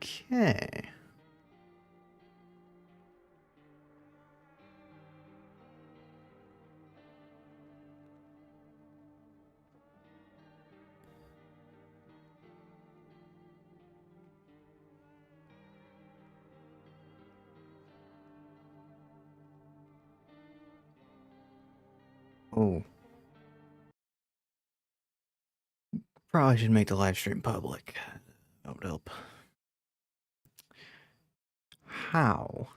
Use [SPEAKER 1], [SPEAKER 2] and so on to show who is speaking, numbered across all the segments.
[SPEAKER 1] Okay. Oh. Probably should make the live stream public. That would help. How?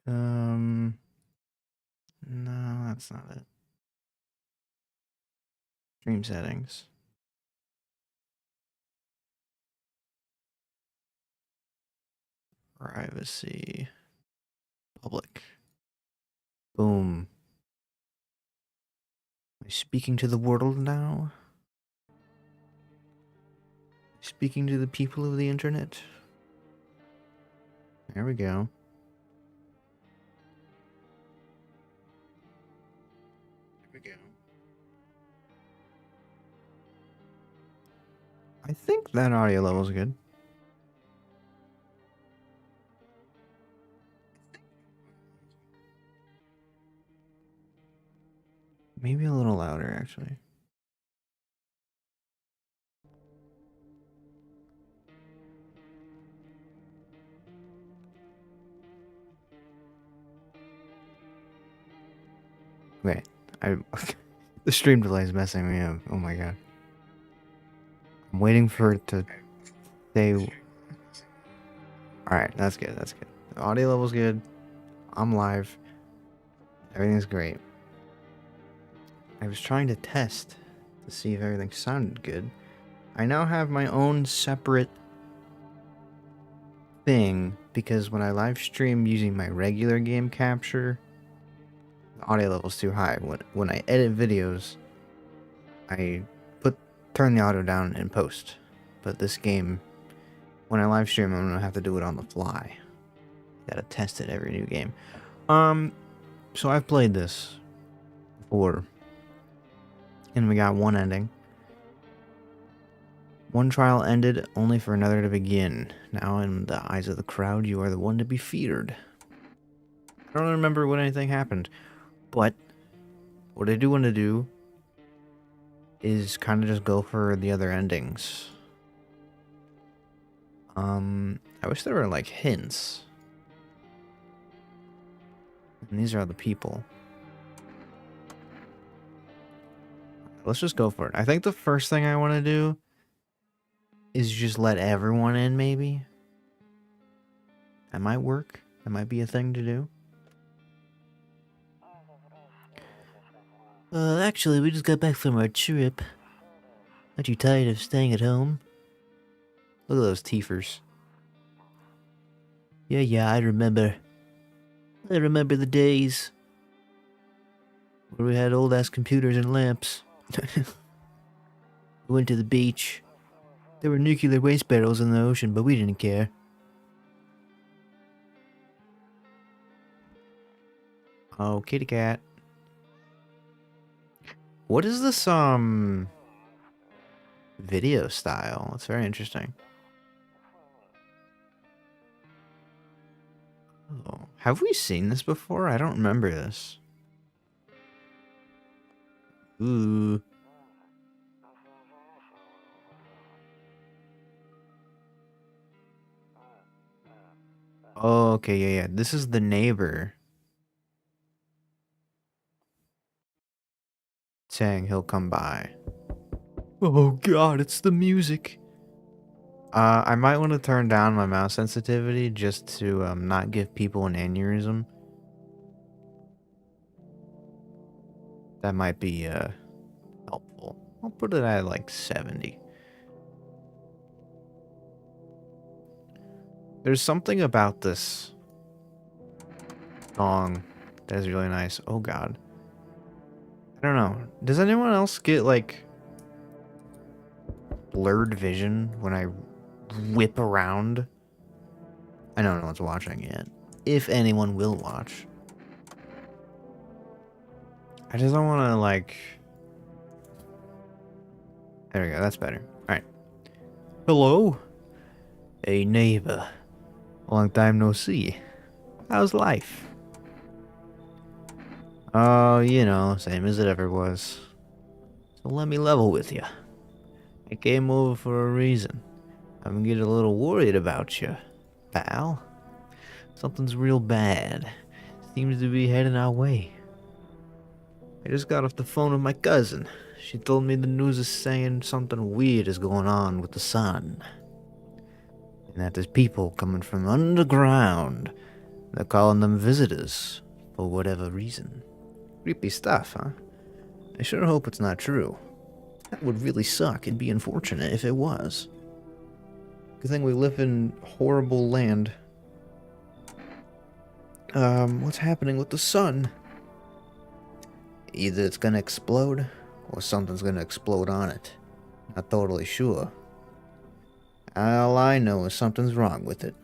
[SPEAKER 1] No, that's not it. Stream settings. Privacy. Public. Boom. Am I speaking to the world now? Speaking to the people of the internet? There we go. There we go. I think that audio level's good. Maybe a little louder, actually. Wait, the stream delay is messing me up. Oh my god. I'm waiting for it to say. Alright, that's good, that's good. The audio level's good. I'm live. Everything's great. I was trying to test to see if everything sounded good. I now have my own separate thing because when I live stream using my regular game capture, the audio level's too high. When I edit videos, I turn the audio down in post. But this game, when I live stream, I'm gonna have to do it on the fly. Gotta test it every new game. So I've played this before, and we got one ending. One trial ended, only for another to begin. Now in the eyes of the crowd, you are the one to be feared. I don't remember when anything happened, but what I do want to do is kind of just go for the other endings. I wish there were like hints. And these are the people. Let's just go for it. I think the first thing I want to do is just let everyone in, maybe. That might work. That might be a thing to do. Actually, we just got back from our trip. Aren't you tired of staying at home? Look at those teefers. Yeah, I remember. I remember the days where we had old-ass computers and lamps. We went to the beach. There were nuclear waste barrels in the ocean, but we didn't care. Oh, kitty cat. What is this, video style? It's very interesting. Oh, have we seen this before? I don't remember this. Ooh. Oh, okay, yeah. This is the neighbor saying he'll come by. Oh god, it's the music. I might want to turn down my mouse sensitivity just to not give people an aneurysm. That might be helpful. I'll put it at like 70. There's something about this song that is really nice. Oh god. I don't know. Does anyone else get like blurred vision when I whip around? I know no one's watching yet. If anyone will watch. I just don't want to like... There we go, that's better. Hello? Hey, neighbor. Long time no see. How's life? Oh, you know, same as it ever was. So let me level with you. I came over for a reason. I'm getting a little worried about you, pal. Something's real bad. Seems to be heading our way. I just got off the phone with my cousin. She told me the news is saying something weird is going on with the sun. And that there's people coming from underground. They're calling them visitors, for whatever reason. Creepy stuff, huh? I sure hope it's not true. That would really suck. It'd be unfortunate if it was. Good thing we live in horrible land. What's happening with the sun? Either it's gonna explode, or something's gonna explode on it. Not totally sure. All I know is something's wrong with it.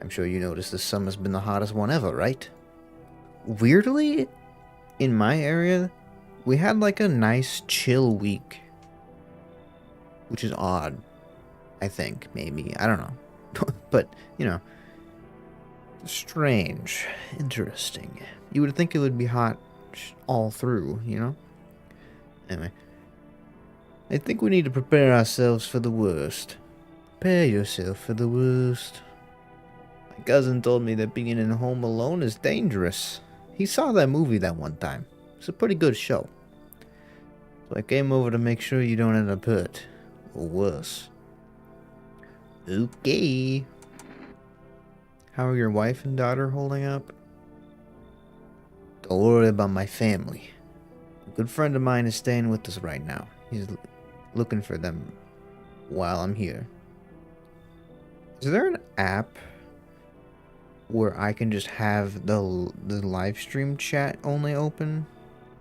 [SPEAKER 1] I'm sure you noticed this summer's been the hottest one ever, right? Weirdly, in my area, we had like a nice chill week. Which is odd. I think, maybe. I don't know. But, you know. Strange. Interesting. You would think it would be hot all through, you know? Anyway. I think we need to prepare ourselves for the worst. Prepare yourself for the worst. My cousin told me that being in home alone is dangerous. He saw that movie that one time. It's a pretty good show. So I came over to make sure you don't end up hurt. Or worse. Okay. How are your wife and daughter holding up? Don't worry about my family. A good friend of mine is staying with us right now. He's looking for them while I'm here. Is there an app where I can just have the live stream chat only open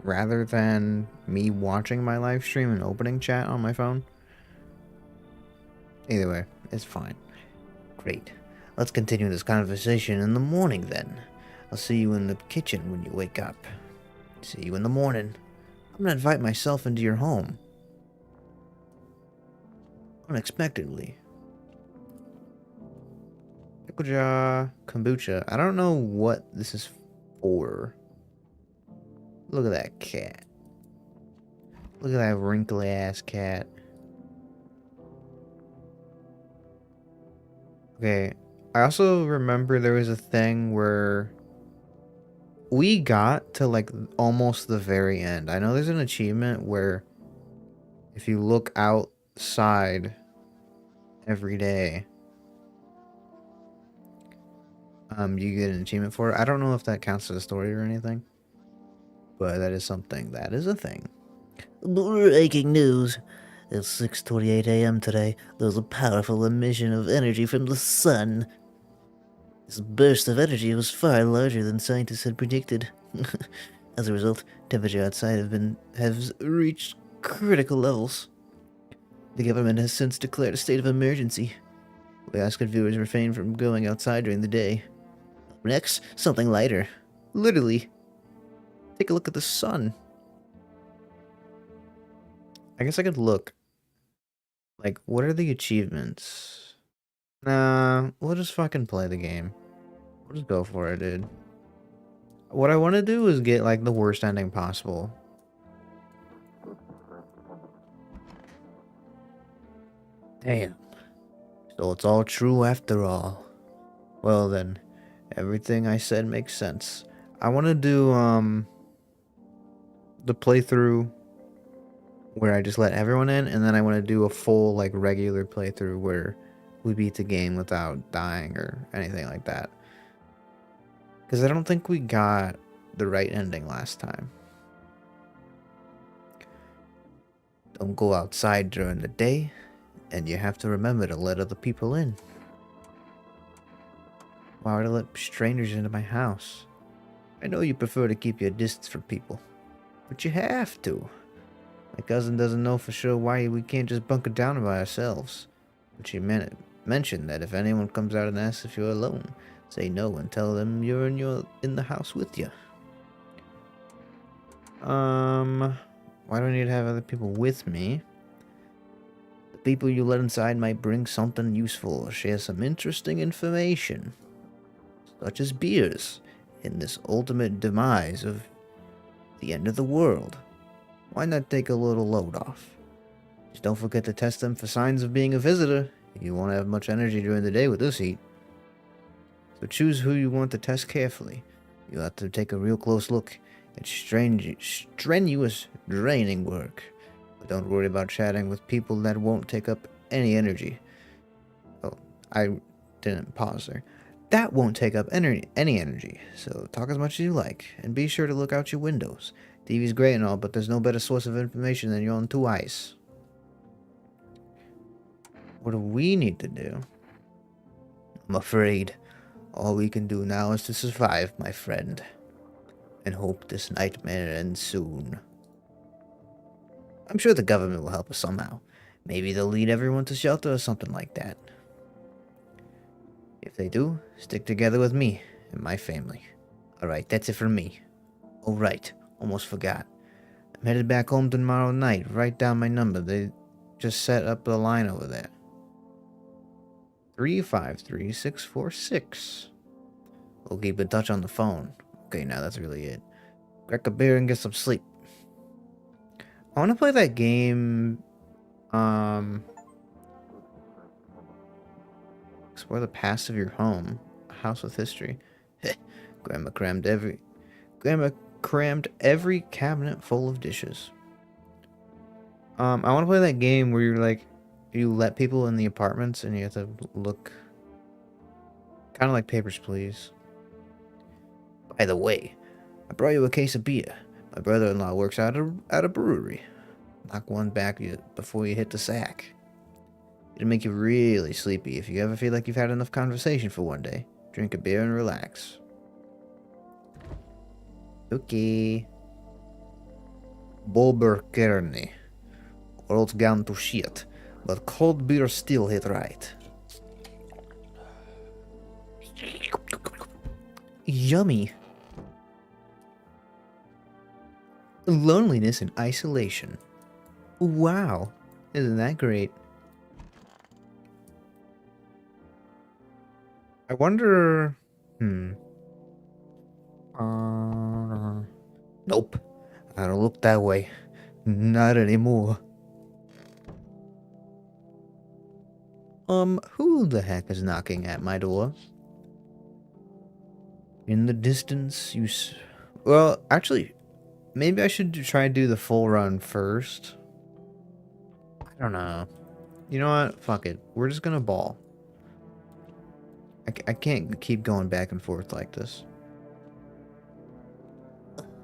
[SPEAKER 1] rather than me watching my live stream and opening chat on my phone? Either way, it's fine. Great. Let's continue this conversation in the morning then. I'll see you in the kitchen when you wake up. See you in the morning. I'm gonna invite myself into your home. Unexpectedly. Pickle jar, kombucha. I don't know what this is for. Look at that cat. Look at that wrinkly ass cat. Okay. I also remember there was a thing where we got to like almost the very end. I know there's an achievement where if you look outside every day, you get an achievement for it. I don't know if that counts as a story or anything, but that is something. That is a thing. Breaking news. At 6:28 a.m. today, there was a powerful emission of energy from the sun. This burst of energy was far larger than scientists had predicted. As a result, temperature outside has reached critical levels. The government has since declared a state of emergency. We ask that viewers refrain from going outside during the day. Next, something lighter. Literally. Take a look at the sun. I guess I could look. Like, what are the achievements? Nah, we'll just fucking play the game. We'll just go for it, dude. What I want to do is get, like, the worst ending possible. Damn. So it's all true after all. Well then, everything I said makes sense. I want to do, the playthrough where I just let everyone in, and then I want to do a full, like, regular playthrough where we beat the game without dying or anything like that. Because I don't think we got the right ending last time. Don't go outside during the day, and you have to remember to let other people in. Why would I let strangers into my house? I know you prefer to keep your distance from people, but you have to. My cousin doesn't know for sure why we can't just bunker down by ourselves, but she mentioned that if anyone comes out and asks if you're alone, say no and tell them you're in the house with you. Why do I need to have other people with me? The people you let inside might bring something useful or share some interesting information, such as beers, in this ultimate demise of the end of the world. Why not take a little load off? Just don't forget to test them for signs of being a visitor. You won't have much energy during the day with this heat. So choose who you want to test carefully. You'll have to take a real close look at strenuous, draining work. But don't worry about chatting with people that won't take up any energy. Oh, I didn't pause there. That won't take up any energy, so talk as much as you like, and be sure to look out your windows. TV's great and all, but there's no better source of information than your own two eyes. What do we need to do? I'm afraid all we can do now is to survive, my friend, and hope this nightmare ends soon. I'm sure the government will help us somehow. Maybe they'll lead everyone to shelter or something like that. If they do, stick together with me and my family. Alright, that's it from me. Oh right, almost forgot. I'm headed back home tomorrow night. Write down my number. They just set up the line over there. 353646. We'll keep in touch on the phone. Okay, now that's really it. Crack a beer and get some sleep. I want to play that game. Explore the past of your home. A house with history. Grandma crammed every cabinet full of dishes. I want to play that game where you're like, you let people in the apartments and you have to look kind of like Papers, Please. By the way, I brought you a case of beer. My brother-in-law works at a brewery. Knock one back before you hit the sack. It'll make you really sleepy if you ever feel like you've had enough conversation for one day. Drink a beer and relax. Okay. Bober Kearney. World's gone to shit, but cold beer still hit right. Yummy. Loneliness and isolation. Wow. Isn't that great? I wonder... Nope. I don't look that way. Not anymore. Who the heck is knocking at my door? In the distance, well, actually, maybe I should try to do the full run first. I don't know. You know what? Fuck it. We're just gonna ball. I can't keep going back and forth like this.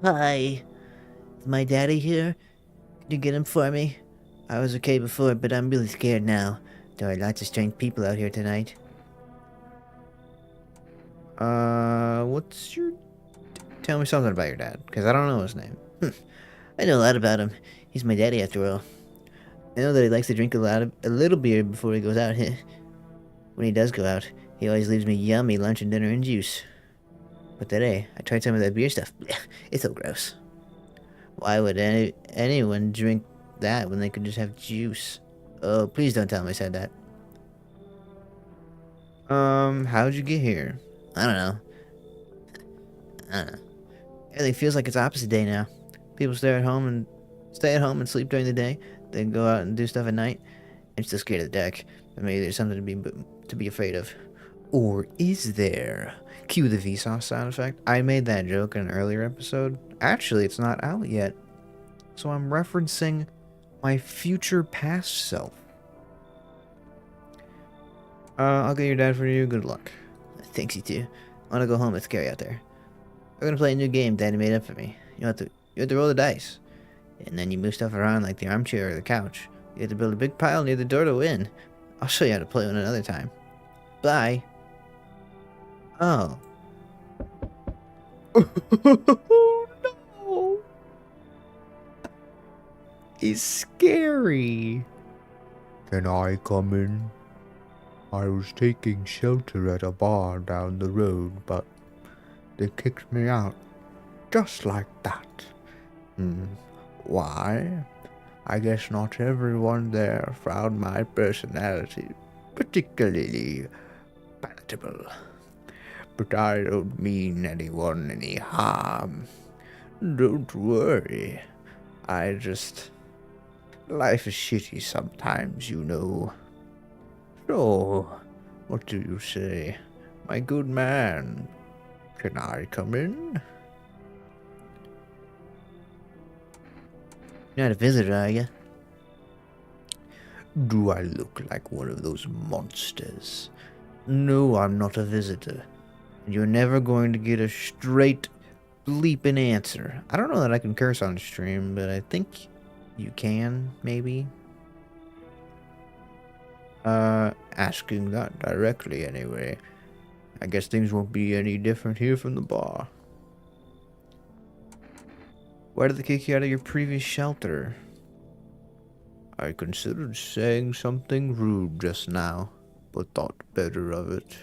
[SPEAKER 1] Hi. Is my daddy here? Can you get him for me? I was okay before, but I'm really scared now. There are lots of strange people out here tonight. What's your... Tell me something about your dad, because I don't know his name. I know a lot about him. He's my daddy after all. I know that he likes to drink a little beer before he goes out. When he does go out, he always leaves me yummy lunch and dinner and juice. But today, I tried some of that beer stuff. It's so gross. Why would anyone drink that when they could just have juice? Oh, please don't tell him I said that. How'd you get here? I don't know. Everything feels like it's opposite day now. People stay at home and sleep during the day. They go out and do stuff at night. I'm still scared of the dark. But maybe there's something to be afraid of. Or is there? Cue the Vsauce sound effect. I made that joke in an earlier episode. Actually, it's not out yet. So I'm referencing my future past self. I'll get your dad for you. Good luck. Thanks, you too. I want to go home. It's scary out there. We're gonna play a new game Daddy made up for me. You have to roll the dice. And then you move stuff around like the armchair or the couch. You have to build a big pile near the door to win. I'll show you how to play one another time. Bye. Oh. No. It's scary.
[SPEAKER 2] Can I come in? I was taking shelter at a bar down the road, but they kicked me out. Just like that. Why? I guess not everyone there found my personality particularly palatable. But I don't mean anyone any harm. Don't worry. Life is shitty sometimes, you know. So, what do you say? My good man, can I come in?
[SPEAKER 1] You're not a visitor, are you?
[SPEAKER 2] Do I look like one of those monsters? No, I'm not a visitor.
[SPEAKER 1] You're never going to get a straight bleeping answer. I don't know that I can curse on stream, but I think you can, maybe.
[SPEAKER 2] Asking that directly anyway. I guess things won't be any different here from the bar.
[SPEAKER 1] Why did they kick you out of your previous shelter?
[SPEAKER 2] I considered saying something rude just now, but thought better of it.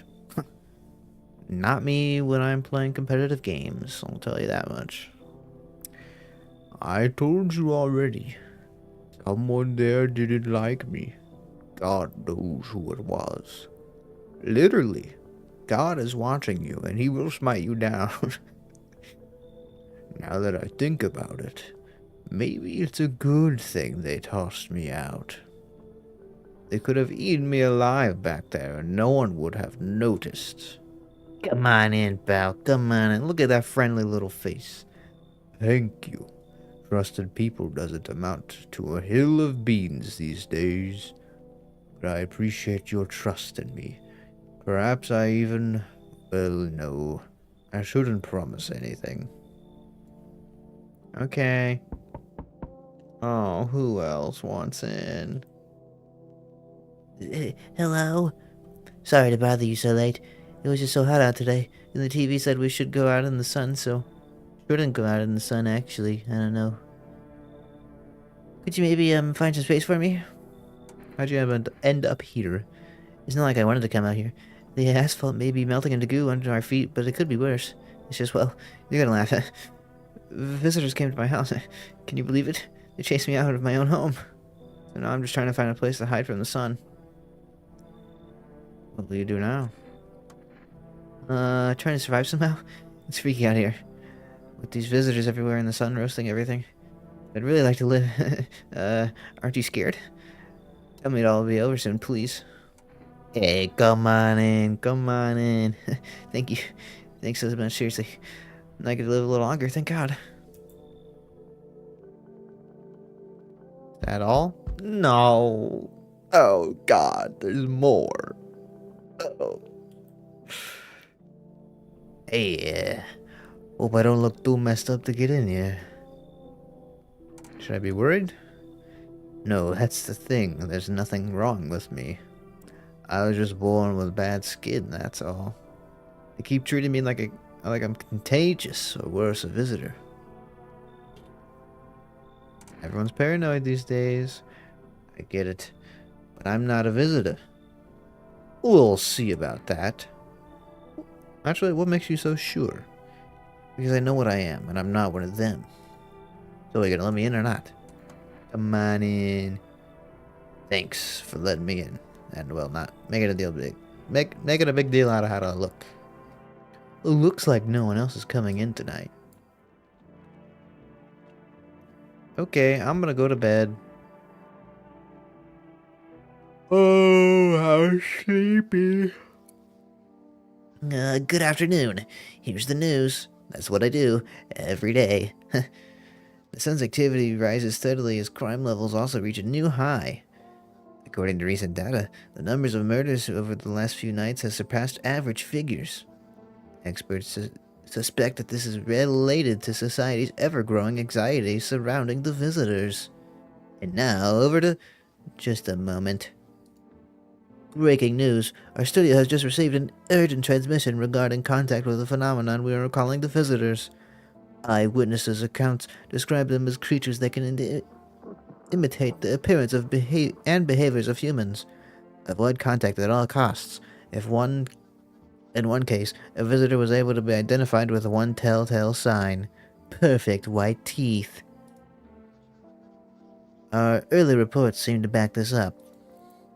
[SPEAKER 1] Not me when I'm playing competitive games, I'll tell you that much.
[SPEAKER 2] I told you already. Someone there didn't like me. God knows who it was. Literally, God is watching you and he will smite you down. Now that I think about it, maybe it's a good thing they tossed me out. They could have eaten me alive back there and no one would have noticed.
[SPEAKER 1] Come on in, pal. Come on in. Look at that friendly little face.
[SPEAKER 2] Thank you. Trusted people doesn't amount to a hill of beans these days. But I appreciate your trust in me. Perhaps I even... well, no. I shouldn't promise anything.
[SPEAKER 1] Okay. Oh, who else wants in? Hello? Sorry to bother you so late. It was just so hot out today, and the TV said we should go out in the sun, so... Shouldn't go out in the sun, actually. I don't know. Could you maybe, find some space for me? How'd you end up here? It's not like I wanted to come out here. The asphalt may be melting into goo under our feet, but it could be worse. It's just, well, you're gonna laugh. Visitors came to my house. Can you believe it? They chased me out of my own home. So now I'm just trying to find a place to hide from the sun. What will you do now? Trying to survive somehow? It's freaky out here. With these visitors everywhere in the sun roasting everything. I'd really like to live. Aren't you scared? Tell me it'll all be over soon, please. Hey, come on in. Come on in. Thank you. Thanks so much, seriously. I could live a little longer, thank God. Is that all?
[SPEAKER 2] No. Oh, God, there's more. Oh.
[SPEAKER 1] Hey, hope I don't look too messed up to get in here.
[SPEAKER 2] Should I be worried?
[SPEAKER 1] No, that's the thing. There's nothing wrong with me. I was just born with bad skin, that's all. They keep treating me like I'm contagious, or worse, a visitor. Everyone's paranoid these days. I get it. But I'm not a visitor. We'll see about that. Actually, what makes you so sure? Because I know what I am, and I'm not one of them. So are you gonna let me in or not? Come on in. Thanks for letting me in. And, well, not making a deal big. Making a big deal out of how I look. It looks like no one else is coming in tonight. Okay, I'm gonna go to bed.
[SPEAKER 2] Oh, how sleepy.
[SPEAKER 1] Good afternoon. Here's the news. That's what I do every day. The sun's activity rises steadily as crime levels also reach a new high. According to recent data, the numbers of murders over the last few nights has surpassed average figures. Experts suspect that this is related to society's ever-growing anxiety surrounding the visitors. And now, over to... just a moment. Breaking news. Our studio has just received an urgent transmission regarding contact with a phenomenon we are calling the visitors. Eyewitnesses' accounts describe them as creatures that can imitate the appearance of and behaviors of humans. Avoid contact at all costs. In one case, a visitor was able to be identified with one telltale sign. Perfect white teeth. Early reports seem to back this up.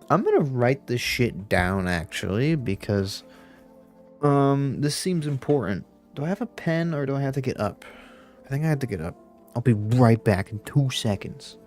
[SPEAKER 1] I'm gonna write this shit down, actually, because, this seems important. Do I have a pen, or do I have to get up? I think I have to get up. I'll be right back in 2 seconds.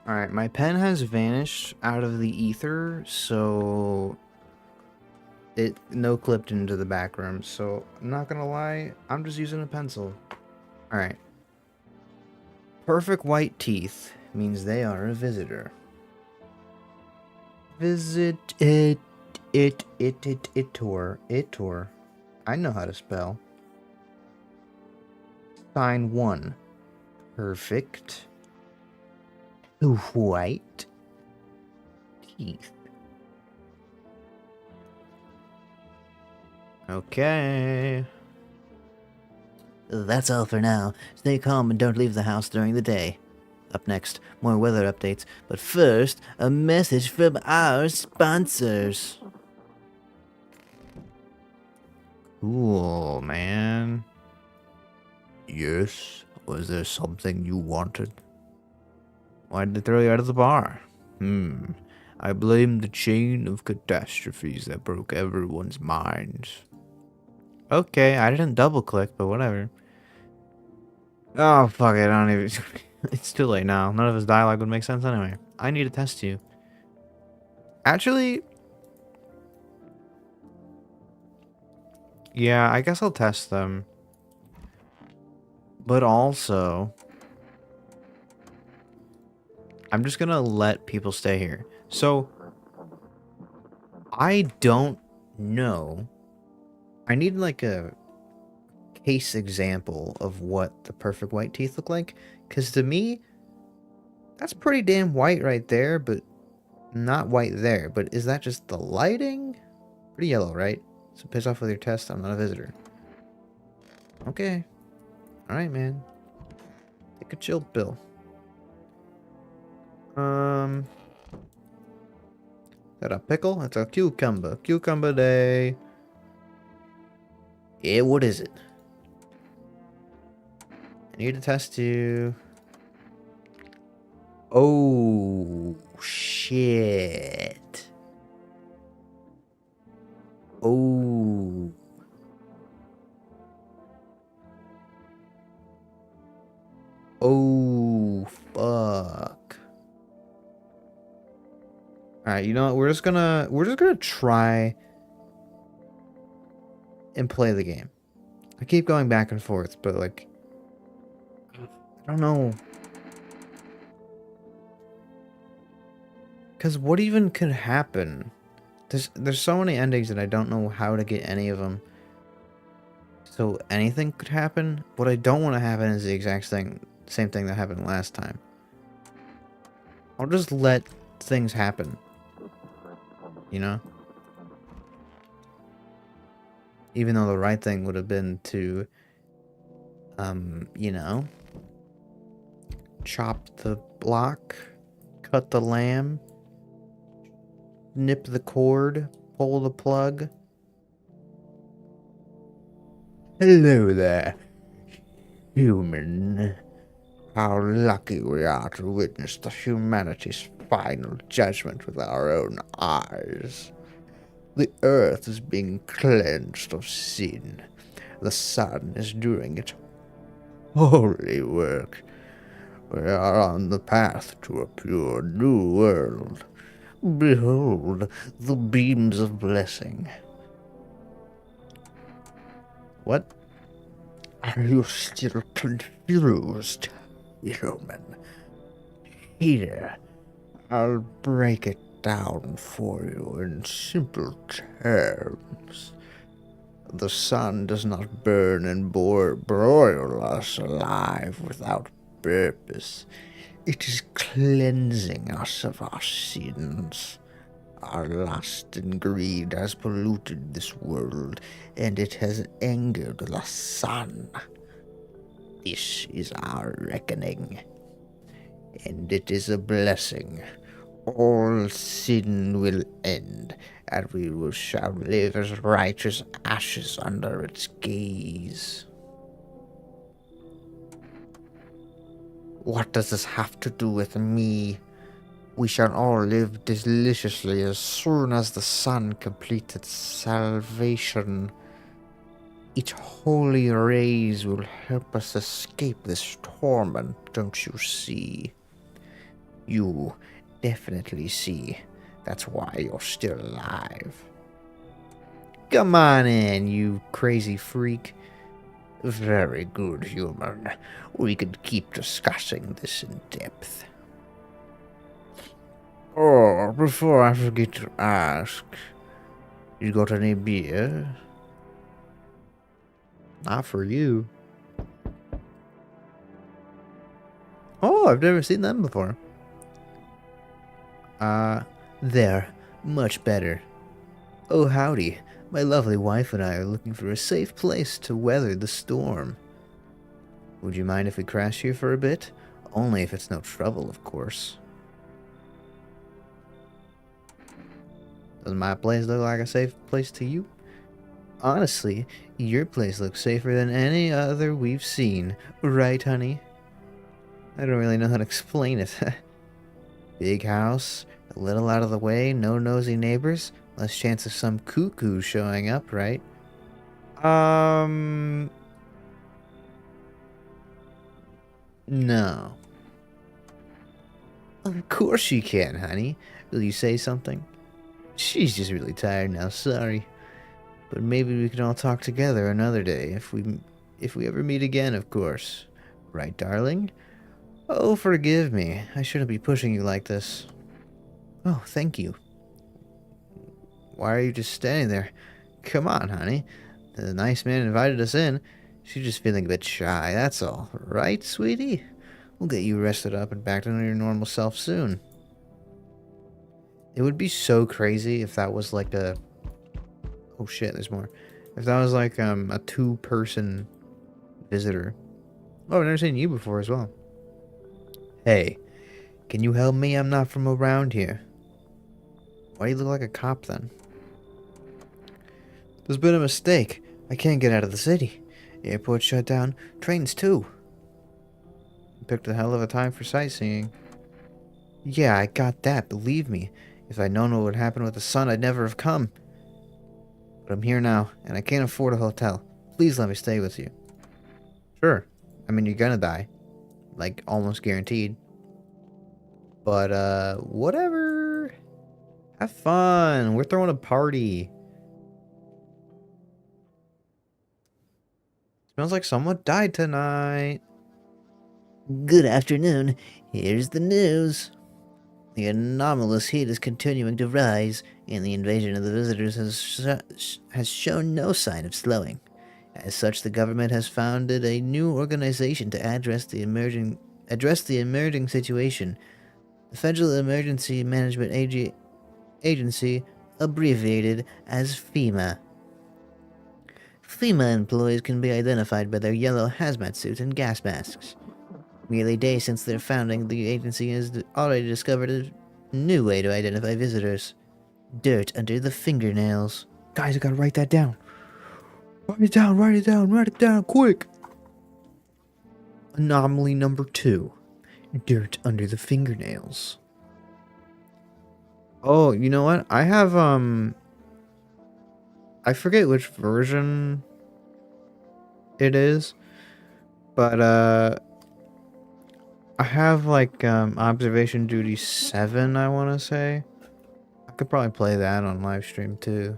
[SPEAKER 1] Alright, my pen has vanished out of the ether, so it no clipped into the back room, so I'm not gonna lie, I'm just using a pencil. Alright. Perfect white teeth means they are a visitor. Visit itor. I know how to spell. Sign 1. Perfect white teeth. Okay. That's all for now. Stay calm and don't leave the house during the day. Up next, more weather updates. But first, a message from our sponsors. Cool, man.
[SPEAKER 2] Yes? Was there something you wanted?
[SPEAKER 1] Why did they throw you out of the bar?
[SPEAKER 2] I blame the chain of catastrophes that broke everyone's minds.
[SPEAKER 1] Okay, I didn't double click, but whatever. Oh, fuck it, I don't even... It's too late now. None of his dialogue would make sense anyway. I need to test you. Actually... Yeah, I guess I'll test them. But also... I'm just gonna let people stay here. So... I don't know... I need, like, a case example of what the perfect white teeth look like. Because to me, that's pretty damn white right there, but not white there. But is that just the lighting? Pretty yellow, right? So piss off with your test. I'm not a visitor. Okay. Alright, man. Take a chill pill. Is that a pickle? That's a cucumber. Cucumber day. Yeah, what is it? I need to test you. Oh, shit. Oh. Oh, fuck. Alright, you know what? We're just gonna try and play the game. I keep going back and forth, but like, I don't know. Because what even could happen? There's so many endings that I don't know how to get any of them. So anything could happen. What I don't want to happen is the exact same thing that happened last time. I'll just let things happen. You know? Even though the right thing would have been to, you know, chop the block, cut the lamb, nip the cord, pull the plug.
[SPEAKER 2] Hello there, human. How lucky we are to witness the humanity's final judgment with our own eyes. The earth is being cleansed of sin. The sun is doing its holy work. We are on the path to a pure new world. Behold the beams of blessing.
[SPEAKER 1] What?
[SPEAKER 2] Are you still confused, human? Here, I'll break it down for you in simple terms. The sun does not burn and broil us alive without purpose. It is cleansing us of our sins. Our lust and greed has polluted this world, and it has angered the sun. This is our reckoning, and it is a blessing. All sin will end, and shall live as righteous ashes under its gaze. What does this have to do with me? We shall all live deliciously as soon as the sun completes its salvation. Its holy rays will help us escape this torment, don't you see? You definitely see. That's why you're still alive. Come on in, you crazy freak. Very good, human. We could keep discussing this in depth. Oh, before I forget to ask, you got any beer?
[SPEAKER 1] Not for you. Oh, I've never seen them before.
[SPEAKER 2] There. Much better. Oh, howdy. My lovely wife and I are looking for a safe place to weather the storm. Would you mind if we crash here for a bit? Only if it's no trouble, of course.
[SPEAKER 1] Does my place look like a safe place to you?
[SPEAKER 2] Honestly, your place looks safer than any other we've seen. Right, honey?
[SPEAKER 1] I don't really know how to explain it.
[SPEAKER 2] Big house, a little out of the way, no nosy neighbors, less chance of some cuckoo showing up, right? No. Of course you can, honey. Will you say something? She's just really tired now, sorry. But maybe we can all talk together another day, if we ever meet again, of course. Right, darling? Oh, forgive me. I shouldn't be pushing you like this. Oh, thank you. Why are you just standing there? Come on, honey. The nice man invited us in. She's just feeling a bit shy, that's all. Right, sweetie? We'll get you rested up and back to your normal self soon. It would be so crazy if that was like a... Oh shit, there's more. If that was like a two-person visitor. Oh, I've never seen you before as well. Hey, can you help me? I'm not from around here. Why do you look like a cop then? There's been a mistake. I can't get out of the city. Airport shut down. Trains too. You picked a hell of a time for sightseeing. Yeah, I got that, believe me. If I'd known what would happen with the sun, I'd never have come. But I'm here now, and I can't afford a hotel. Please let me stay with you. Sure. I mean, you're gonna die. Like, almost guaranteed. But, whatever. Have fun. We're throwing a party. Smells like someone died tonight. Good afternoon. Here's the news. The anomalous heat is continuing to rise, and the invasion of the visitors has shown no sign of slowing. As such, the government has founded a new organization to address the emerging situation. The Federal Emergency Management Agency, abbreviated as FEMA. FEMA employees can be identified by their yellow hazmat suits and gas masks. Merely days since their founding, the agency has already discovered a new way to identify visitors. Dirt under the fingernails. Guys, I gotta write that down. Write it down, quick! Anomaly number 2. Dirt under the fingernails. Oh, you know what? I have, I forget which version it is, but, I have, like, Observation Duty 7, I want to say. I could probably play that on live stream, too.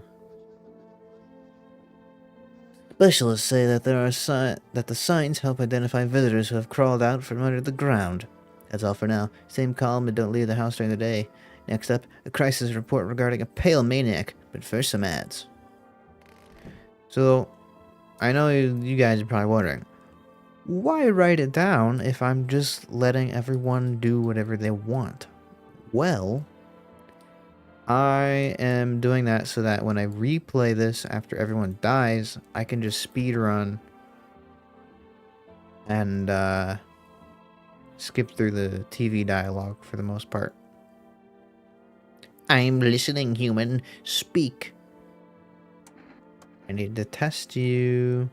[SPEAKER 2] Specialists say that the signs help identify visitors who have crawled out from under the ground. That's all for now. Stay calm and don't leave the house during the day. Next up, a crisis report regarding a pale maniac, but first some ads. So, I know you guys are probably wondering, why write it down if I'm just letting everyone do whatever they want? Well, I am doing that so that when I replay this after everyone dies, I can just speedrun
[SPEAKER 1] and skip through the TV dialogue for the most part. I'm listening, human. Speak. I need to test you.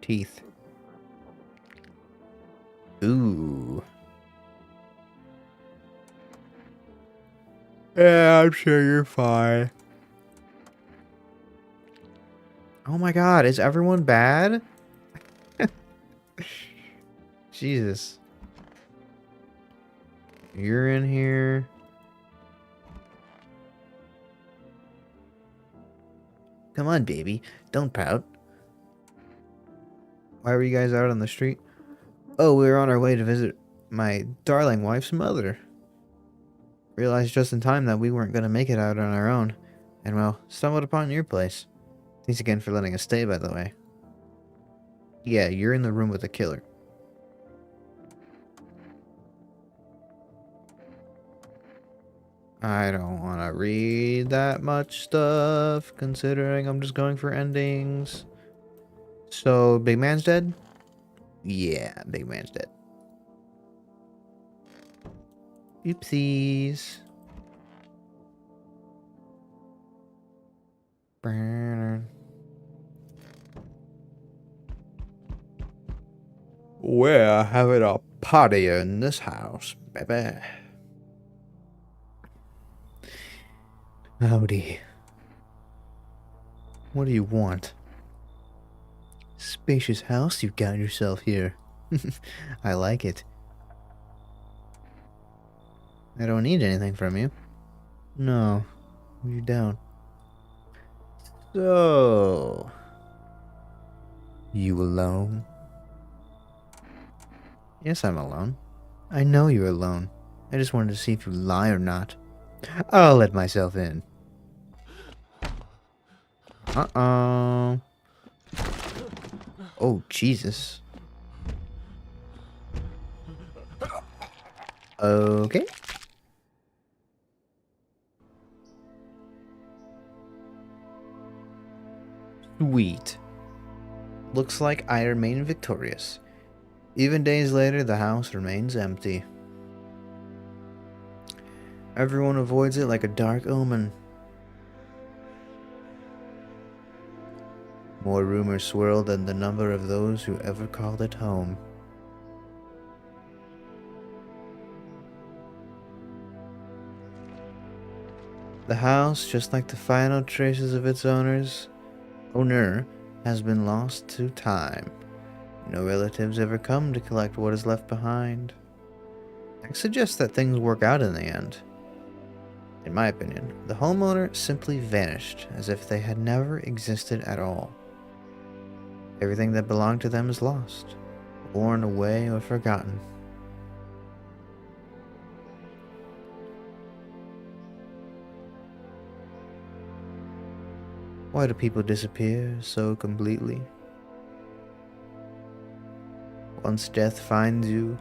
[SPEAKER 1] Teeth. Ooh. Yeah, I'm sure you're fine. Oh my god, is everyone bad? Jesus. You're in here. Come on, baby. Don't pout. Why were you guys out on the street? Oh, we were on our way to visit my darling wife's mother. Realized just in time that we weren't going to make it out on our own. And well, stumbled upon your place. Thanks again for letting us stay, by the way. Yeah, you're in the room with the killer. I don't want to read that much stuff, considering I'm just going for endings. So, Big Man's dead? Yeah, Big Man's dead. Oopsies. We're having a party in this house, baby. Howdy. What do you want? Spacious house you've got yourself here. I like it. I don't need anything from you. No, you don't. So... You alone? Yes, I'm alone. I know you're alone. I just wanted to see if you lie or not. I'll let myself in. Uh-oh. Oh, Jesus. Okay. Sweet. Looks like I remain victorious. Even days later, the house remains empty. Everyone avoids it like a dark omen. More rumors swirl than the number of those who ever called it home. The house, just like the final traces of its owner, has been lost to time. No relatives ever come to collect what is left behind. I suggest that things work out in the end. In my opinion, the homeowner simply vanished as if they had never existed at all. Everything that belonged to them is lost, worn away or forgotten. Why do people disappear so completely? Once death finds you,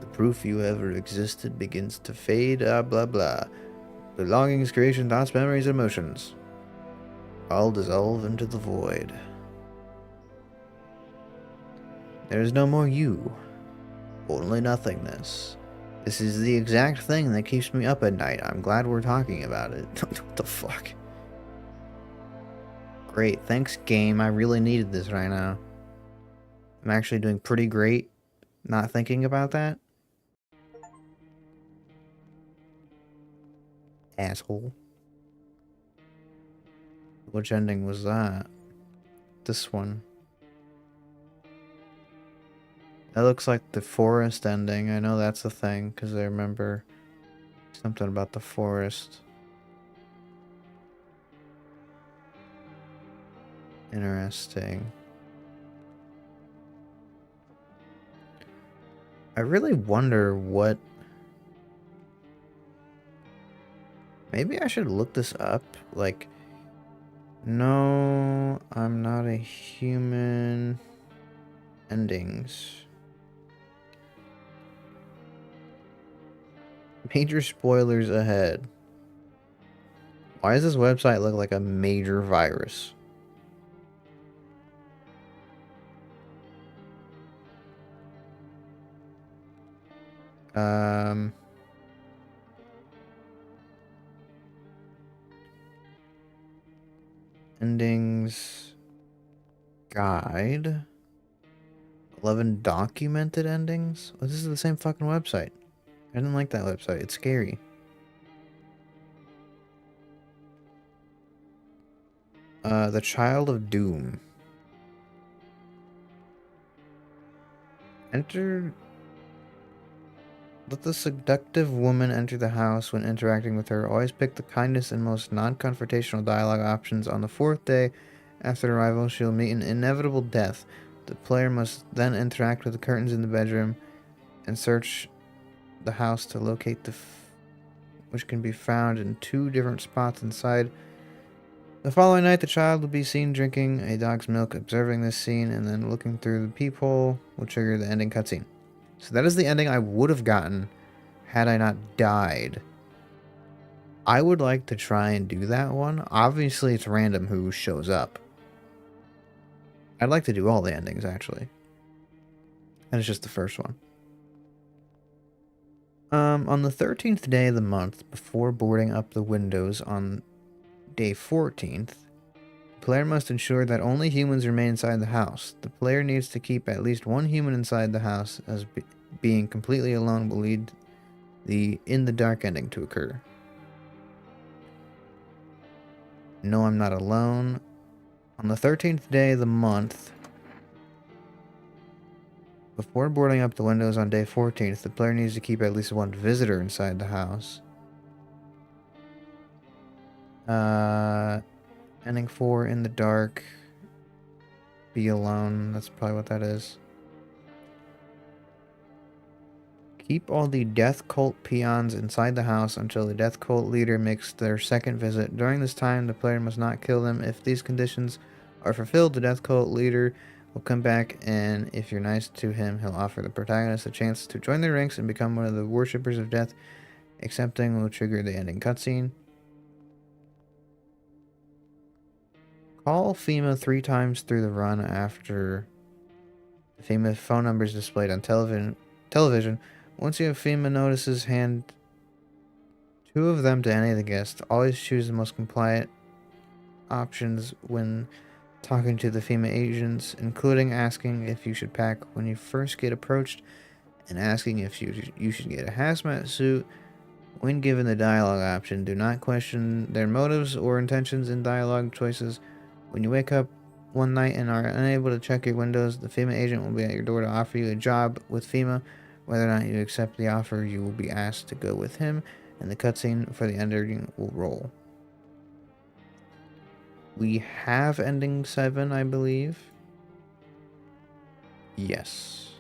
[SPEAKER 1] the proof you ever existed begins to fade, blah blah. Belongings, creation, thoughts, memories, emotions all dissolve into the void. There is no more you, only nothingness. This is the exact thing that keeps me up at night. I'm glad we're talking about it. What the fuck? Great, thanks game, I really needed this right now. I'm actually doing pretty great not thinking about that. Asshole. Which ending was that? This one. That looks like the forest ending. I know that's a thing, because I remember something about the forest. Interesting. I really wonder what... Maybe I should look this up. Like, no, I'm not a human. Endings. Major spoilers ahead. Why does this website look like a major virus? Um, endings guide. 11 documented endings? Oh, this is the same fucking website. I didn't like that website. It's scary. The Child of Doom. Enter. Let the seductive woman enter the house. When interacting with her, always pick the kindest and most non-confrontational dialogue options. On the 4th day after arrival, she will meet an inevitable death. The player must then interact with the curtains in the bedroom and search the house to locate which can be found in 2 different spots inside. The following night, the child will be seen drinking a dog's milk. Observing this scene and then looking through the peephole will trigger the ending cutscene. So that is the ending I would have gotten had I not died. I would like to try and do that one. Obviously, it's random who shows up. I'd like to do all the endings, actually. And it's just the first one. On the 13th day of the month, before boarding up the windows on day 14th, the player must ensure that only humans remain inside the house. The player needs to keep at least one human inside the house, as being completely alone will lead the in the dark ending to occur. No, I'm not alone. On the 13th day of the month, before boarding up the windows on day 14th, the player needs to keep at least one visitor inside the house. Ending 4, in the dark. Be alone. That's probably what that is. Keep all the Death Cult peons inside the house until the Death Cult leader makes their second visit. During this time, the player must not kill them. If these conditions are fulfilled, the Death Cult leader will come back, and if you're nice to him, he'll offer the protagonist a chance to join their ranks and become one of the worshippers of death. Accepting will trigger the ending cutscene. Call FEMA 3 times through the run after the FEMA phone number is displayed on television. Once you have FEMA notices, hand 2 of them to any of the guests. Always choose the most compliant options when talking to the FEMA agents, including asking if you should pack when you first get approached and asking if you should get a hazmat suit. When given the dialogue option, do not question their motives or intentions in dialogue choices. When you wake up one night and are unable to check your windows, the FEMA agent will be at your door to offer you a job with FEMA. Whether or not you accept the offer, you will be asked to go with him, and the cutscene for the ending will roll. We have ending 7, I believe. Yes.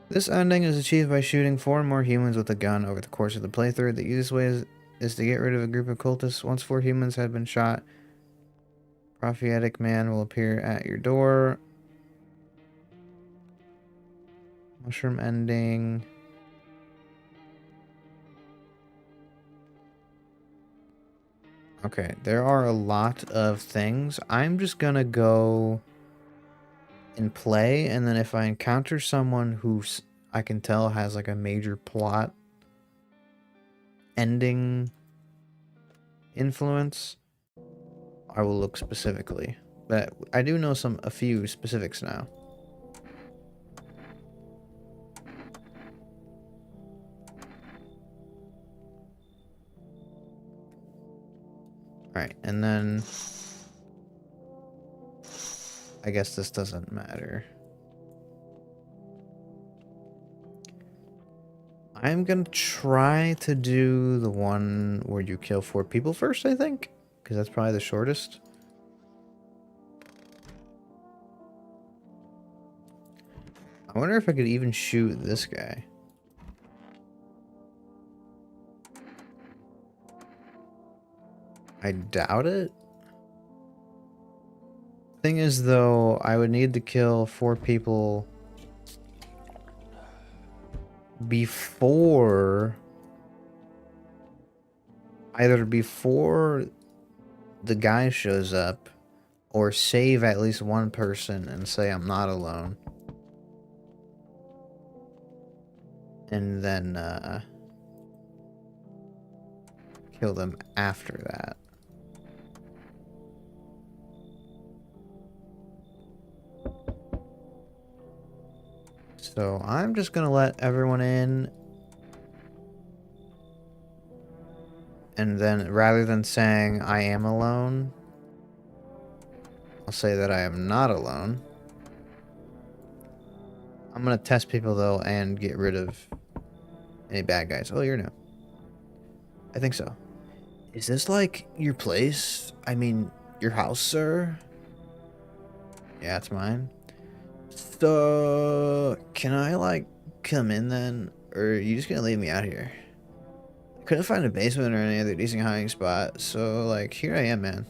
[SPEAKER 1] This ending is achieved by shooting 4 more humans with a gun over the course of the playthrough. The easiest way is to get rid of a group of cultists. Once 4 humans have been shot, Prophetic Man will appear at your door. Mushroom ending. Okay, there are a lot of things. I'm just gonna go and play, and then if I encounter someone who I can tell has like a major plot ending influence, I will look specifically. But I do know a few specifics now. Alright, and then I guess this doesn't matter. I'm gonna try to do the one where you kill 4 people first, I think, because that's probably the shortest. I wonder if I could even shoot this guy. I doubt it. Thing is, though, I would need to kill 4 people before the guy shows up, or save at least one person and say I'm not alone. and then kill them after that. So I'm just gonna let everyone in, and then rather than saying I am alone, I'll say that I am not alone. I'm gonna test people though and get rid of any bad guys. Oh, you're new. I think so. Is this like your place? I mean, your house, sir? Yeah, it's mine. So, can I like come in then? Or are you just gonna leave me out here? I couldn't find a basement or any other decent hiding spot, so like, here I am, man.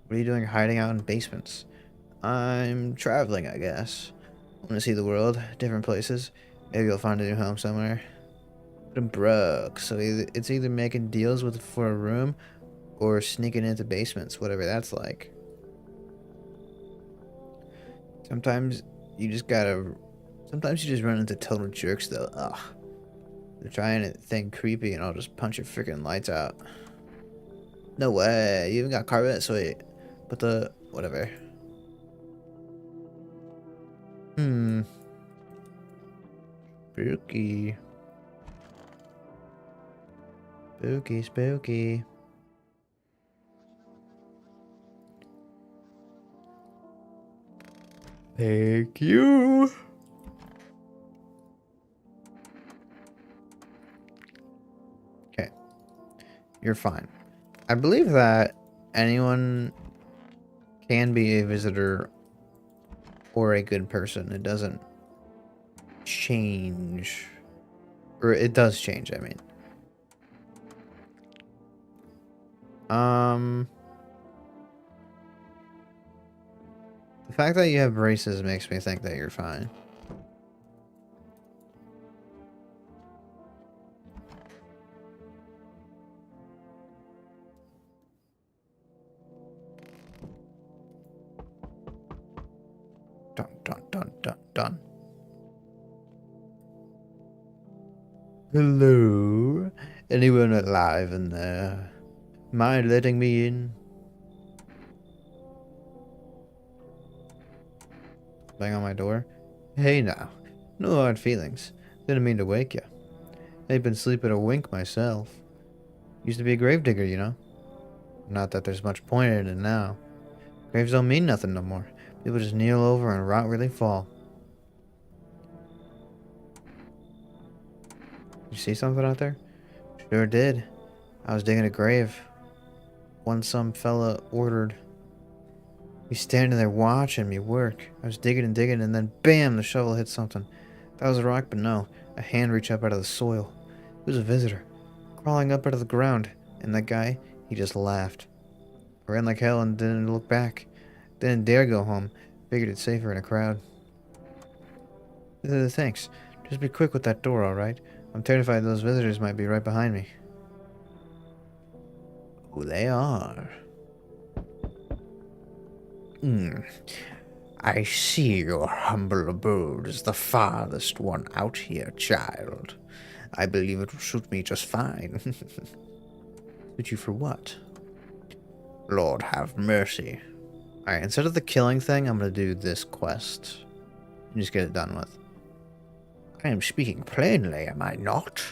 [SPEAKER 1] What are you doing hiding out in basements? I'm traveling, I guess. I want to see the world, different places. Maybe you'll find a new home somewhere. But I'm broke, so it's either making deals for a room or sneaking into basements, whatever that's like. Sometimes you just run into total jerks though. Ugh. They're trying to think creepy and I'll just punch your freaking lights out. No way, you even got carpet? Sweet. But whatever. Spooky. Spooky, spooky. Thank you. Okay. You're fine. I believe that anyone can be a visitor or a good person. It doesn't change. Or it does change, I mean. The fact that you have braces makes me think that you're fine. Dun, dun, dun, dun, dun. Hello? Anyone alive in there? Mind letting me in? Bang on my door. Hey now. No hard feelings. Didn't mean to wake you. Ain't been sleeping a wink myself. Used to be a gravedigger, you know. Not that there's much point in it now. Graves don't mean nothing no more. People just kneel over and rot where they fall. You see something out there? Sure did. I was digging a grave. One some fella ordered. He's standing there watching me work. I was digging and digging, and then bam, the shovel hit something. That was a rock, but no. A hand reached up out of the soil. It was a visitor, crawling up out of the ground. And that guy, he just laughed. I ran like hell and didn't look back. Didn't dare go home. Figured it's safer in a crowd. Thanks. Just be quick with that door, alright? I'm terrified those visitors might be right behind me. Oh, they are. I see your humble abode is the farthest one out here, child. I believe it will suit me just fine. Suit you for what? Lord have mercy. Alright, instead of the killing thing, I'm gonna do this quest. And just get it done with. I am speaking plainly, am I not?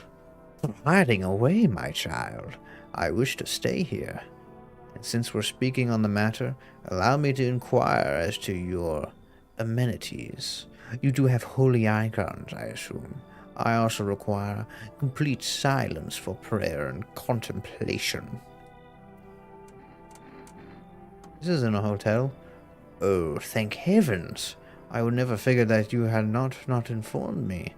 [SPEAKER 1] Stop hiding away, my child. I wish to stay here. And since we're speaking on the matter, allow me to inquire as to your amenities. You do have holy icons, I assume. I also require complete silence for prayer and contemplation. This isn't a hotel. Oh, thank heavens. I would never figure that you had not informed me.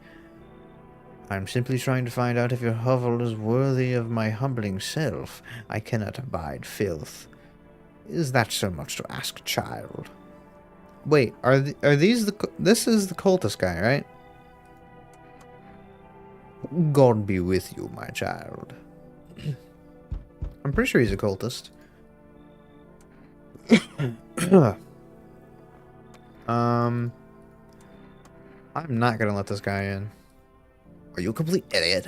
[SPEAKER 1] I'm simply trying to find out if your hovel is worthy of my humbling self. I cannot abide filth. Is that so much to ask, child? Wait, are these the... This is the cultist guy, right? God be with you, my child. I'm pretty sure he's a cultist. I'm not gonna let this guy in.
[SPEAKER 2] Are you a complete idiot?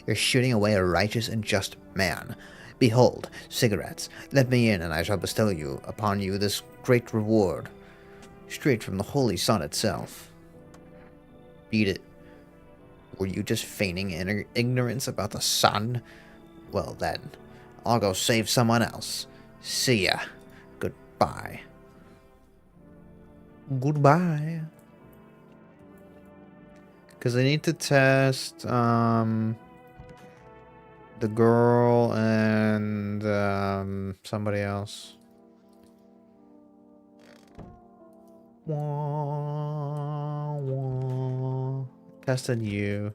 [SPEAKER 2] You're shooting away a righteous and just man. Behold, cigarettes. Let me in, and I shall bestow you upon you this great reward, straight from the holy sun itself.
[SPEAKER 1] Beat it.
[SPEAKER 2] Were you just feigning ignorance about the sun? Well then, I'll go save someone else. See ya. Goodbye.
[SPEAKER 1] Goodbye. Because I need to test the girl and somebody else. Wah, wah. Tested you.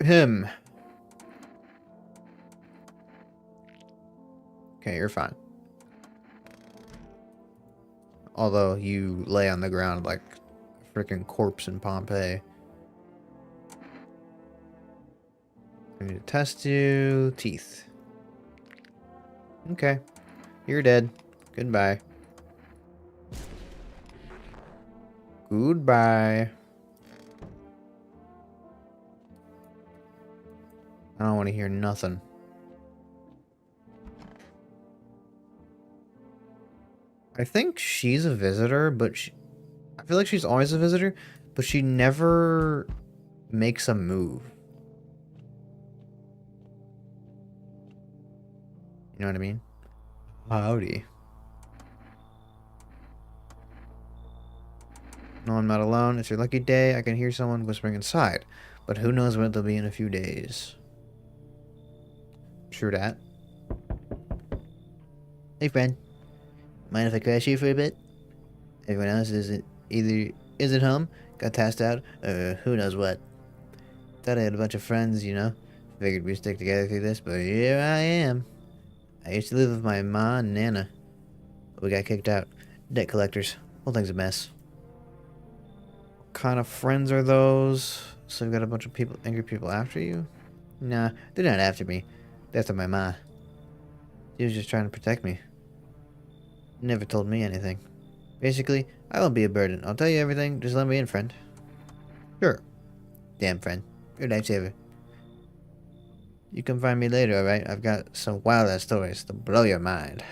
[SPEAKER 1] Him. Okay, you're fine. Although you lay on the ground like a freaking corpse in Pompeii. I need to test you. Teeth. Okay. You're dead. Goodbye. Goodbye. I don't want to hear nothing. I think she's a visitor, but I feel like she's always a visitor, but she never makes a move. You know what I mean? Howdy. No, I'm not alone. It's your lucky day. I can hear someone whispering inside, but who knows when they'll be in a few days. True that.
[SPEAKER 2] Hey friend, mind if I crash here for a bit? Everyone else isn't home, got tasked out, or who knows what. Thought I had a bunch of friends, you know. Figured we'd stick together through this, but here I am. I used to live with my ma and Nana. But we got kicked out. Debt collectors. Whole thing's a mess.
[SPEAKER 1] What kind of friends are those? So you've got a bunch of people, angry people after you?
[SPEAKER 2] Nah, they're not after me. They're after my ma.
[SPEAKER 1] She was just trying to protect me.
[SPEAKER 2] Never told me anything. Basically, I won't be a burden. I'll tell you everything. Just let me in, friend.
[SPEAKER 1] Sure.
[SPEAKER 2] Damn, friend. You're a lifesaver.
[SPEAKER 1] You can find me later, alright? I've got some wild-ass stories to blow your mind.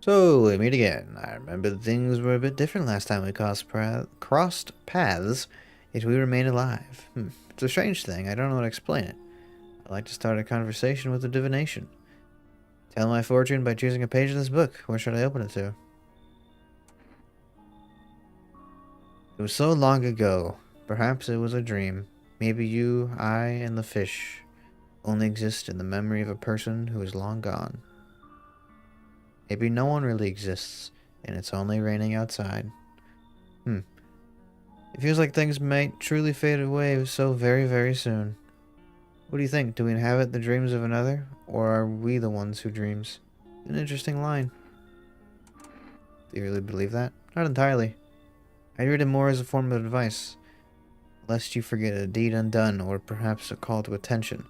[SPEAKER 1] So, we meet again. I remember that things were a bit different last time we crossed paths, yet we remain alive. It's a strange thing. I don't know how to explain it. I'd like to start a conversation with a divination. Tell my fortune by choosing a page of this book. Where should I open it to? It was so long ago. Perhaps it was a dream. Maybe you, I, and the fish only exist in the memory of a person who is long gone. Maybe no one really exists, and it's only raining outside. It feels like things might truly fade away so very, very soon. What do you think? Do we inhabit the dreams of another, or are we the ones who dreams? An interesting line. Do you really believe that? Not entirely. I read it more as a form of advice, lest you forget a deed undone, or perhaps a call to attention.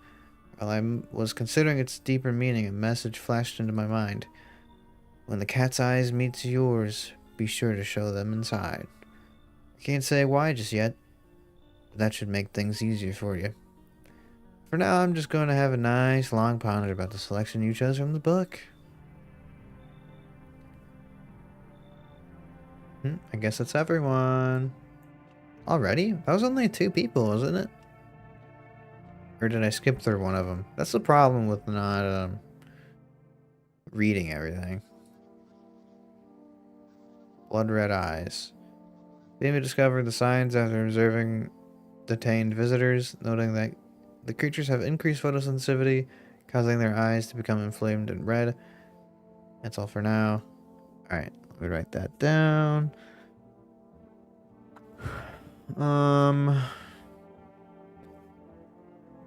[SPEAKER 1] While I was considering its deeper meaning, a message flashed into my mind. When the cat's eyes meet yours, be sure to show them inside. I can't say why just yet, but that should make things easier for you. For now, I'm just going to have a nice long ponder about the selection you chose from the book. I guess that's everyone. Already? That was only 2 people, wasn't it? Or did I skip through one of them? That's the problem with not reading everything. Blood red eyes. Being discovered the signs after observing detained visitors, noting that the creatures have increased photosensitivity, causing their eyes to become inflamed and red. That's all for now. Alright, let me write that down.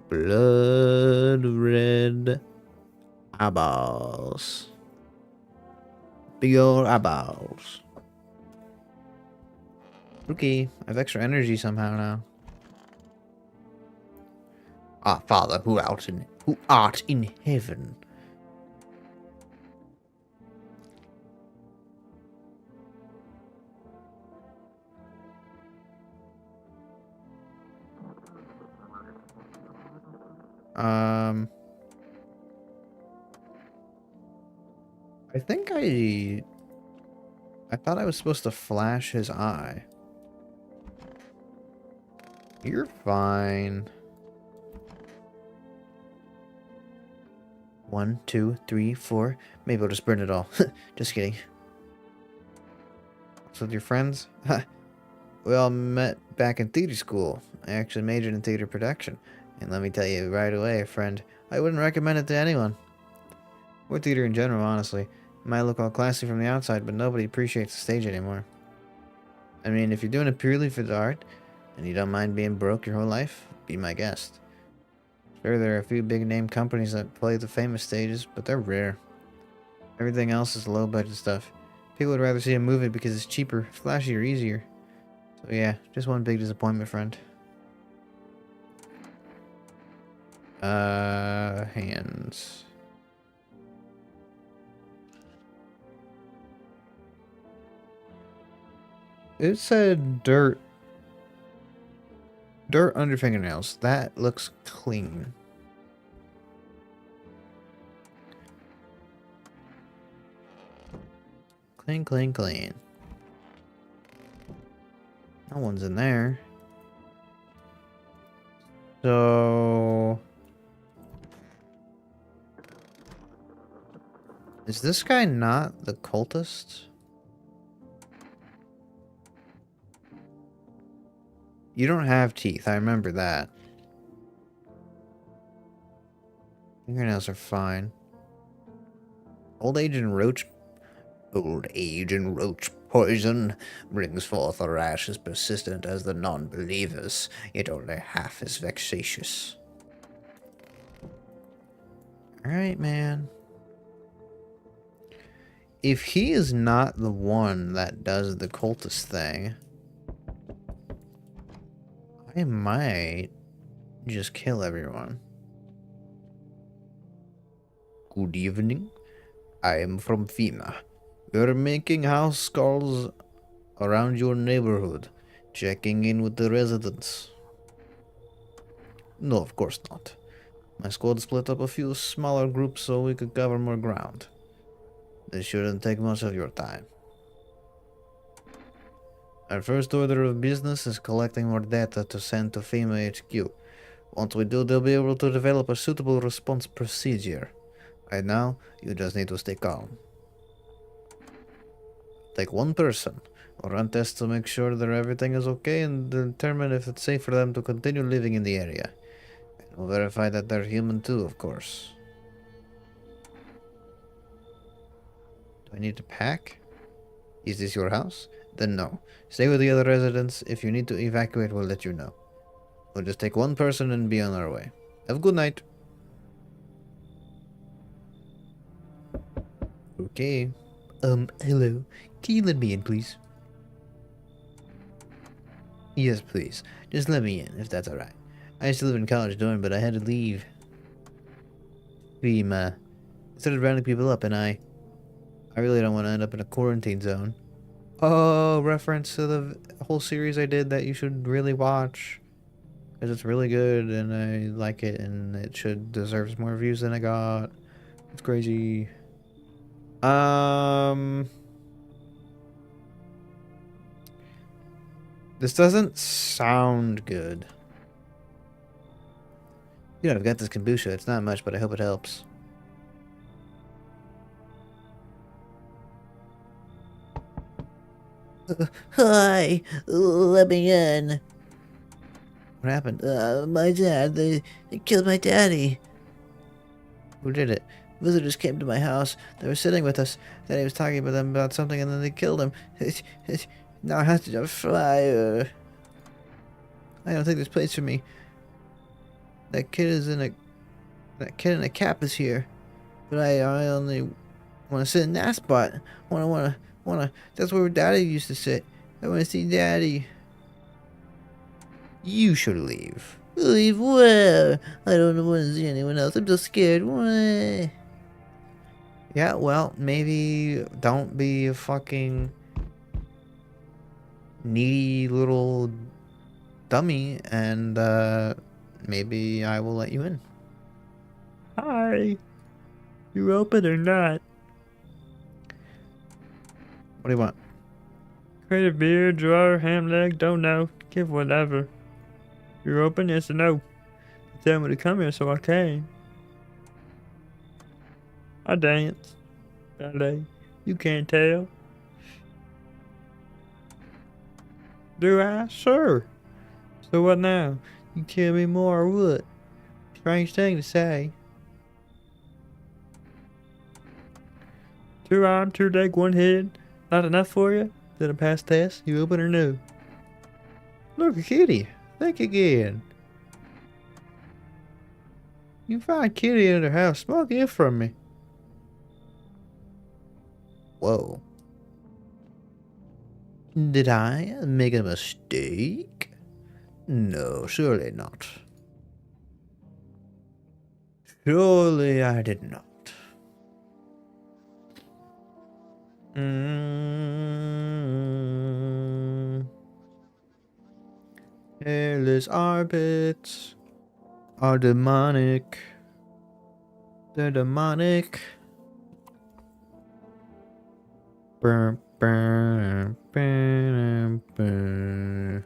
[SPEAKER 1] Blood red eyeballs. Big old eyeballs. Okay, I have extra energy somehow now. Our Father who art in heaven. I think I thought I was supposed to flash his eye. You're fine. 1, 2, 3, 4. Maybe I'll just burn it all. Just kidding. What's with your friends? We all met back in theater school. I actually majored in theater production. And let me tell you right away, friend, I wouldn't recommend it to anyone. Or theater in general, honestly. It might look all classy from the outside, but nobody appreciates the stage anymore. I mean, if you're doing it purely for the art, and you don't mind being broke your whole life, be my guest. Sure, there are a few big-name companies that play the famous stages, but they're rare. Everything else is low-budget stuff. People would rather see a movie because it's cheaper, flashier, easier. So yeah, just one big disappointment, friend. Hands. It said dirt. Dirt under fingernails. That looks clean. Clean, clean, clean. No one's in there. So... is this guy not the cultist? You don't have teeth, I remember that. Fingernails are fine. Old age and roach poison brings forth a rash as persistent as the non-believers, yet only half as vexatious. Alright, man. If he is not the one that does the cultist thing, I might just kill everyone. Good evening. I am from FEMA. We're making house calls around your neighborhood, checking in with the residents. No, of course not. My squad split up a few smaller groups so we could cover more ground. This shouldn't take much of your time. Our first order of business is collecting more data to send to FEMA HQ. Once we do, they'll be able to develop a suitable response procedure. Right now, you just need to stay calm. Take one person, run tests to make sure that everything is okay and determine if it's safe for them to continue living in the area. And we'll verify that they're human too, of course. Do I need to pack? Is this your house? Then no. Stay with the other residents. If you need to evacuate, we'll let you know. We'll just take one person and be on our way. Have a good night. Okay. Hello. Can you let me in, please? Yes, please. Just let me in, if that's alright. I used to live in college dorm, but I had to leave. FEMA started rounding people up, and I really don't want to end up in a quarantine zone. Oh, reference to the whole series I did that you should really watch. Because it's really good, and I like it, and it deserves more views than I got. It's crazy. This doesn't sound good. You know, I've got this kombucha. It's not much, but I hope it helps.
[SPEAKER 3] Hi, let me in.
[SPEAKER 1] What happened?
[SPEAKER 3] My dad, they killed my daddy.
[SPEAKER 1] Who did it?
[SPEAKER 3] Visitors came to my house. They were sitting with us. Daddy was talking with them about something, and then they killed him. Now I have to fly. I don't think there's place for me. That kid in a cap is here, but I only want to sit in that spot. Wanna. That's where Daddy used to sit. I want to see Daddy.
[SPEAKER 1] You should leave.
[SPEAKER 3] Leave where? I don't want to see anyone else. I'm so scared. Why?
[SPEAKER 1] Yeah, well, maybe don't be a fucking needy little dummy, and maybe I will let you in.
[SPEAKER 4] Hi. You open or not?
[SPEAKER 3] What do you want?
[SPEAKER 4] Crate of beer, drawer, ham leg, don't know. Give whatever. You're open, yes or no? Tell me to come here so I can. I dance. Ballet. You can't tell. Do I? Sure. So what now? You kill me more or what? Strange thing to say. Two arm, two leg, one head. Not enough for you? Did I pass test? You open or no?
[SPEAKER 3] Look, a kitty. Think again. You find Kitty in her house. Small gift from me. Whoa. Did I make a mistake? No, surely not. Surely I did not. Hairless armpits are demonic. They're demonic. Burr, burr, burr, burr.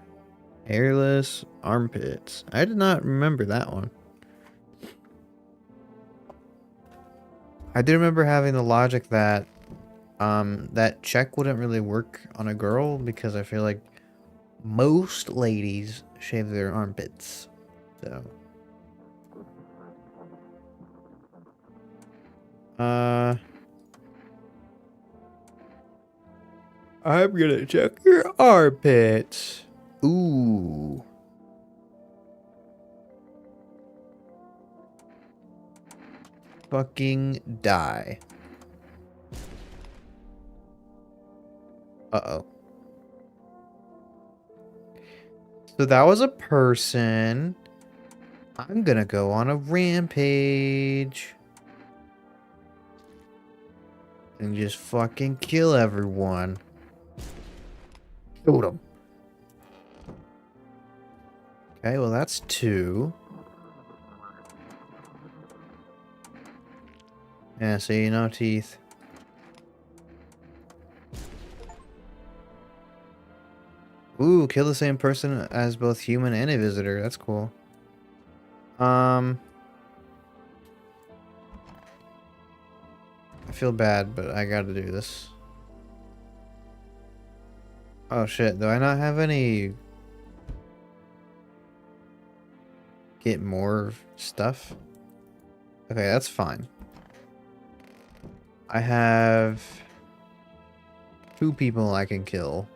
[SPEAKER 3] Hairless armpits. I did not remember that one. I do remember having the logic that that check wouldn't really work on a girl because I feel like most ladies shave their armpits. So I'm gonna check your armpits. Ooh. Fucking die. Uh-oh. So that was a person. I'm gonna go on a rampage. And just fucking kill everyone. Shoot 'em. Okay, well that's 2. Yeah, see, no teeth. Ooh, kill the same person as both human and a visitor. That's cool. I feel bad, but I gotta do this. Oh shit, do I not have any... Get more stuff? Okay, that's fine. I have... 2 people I can kill.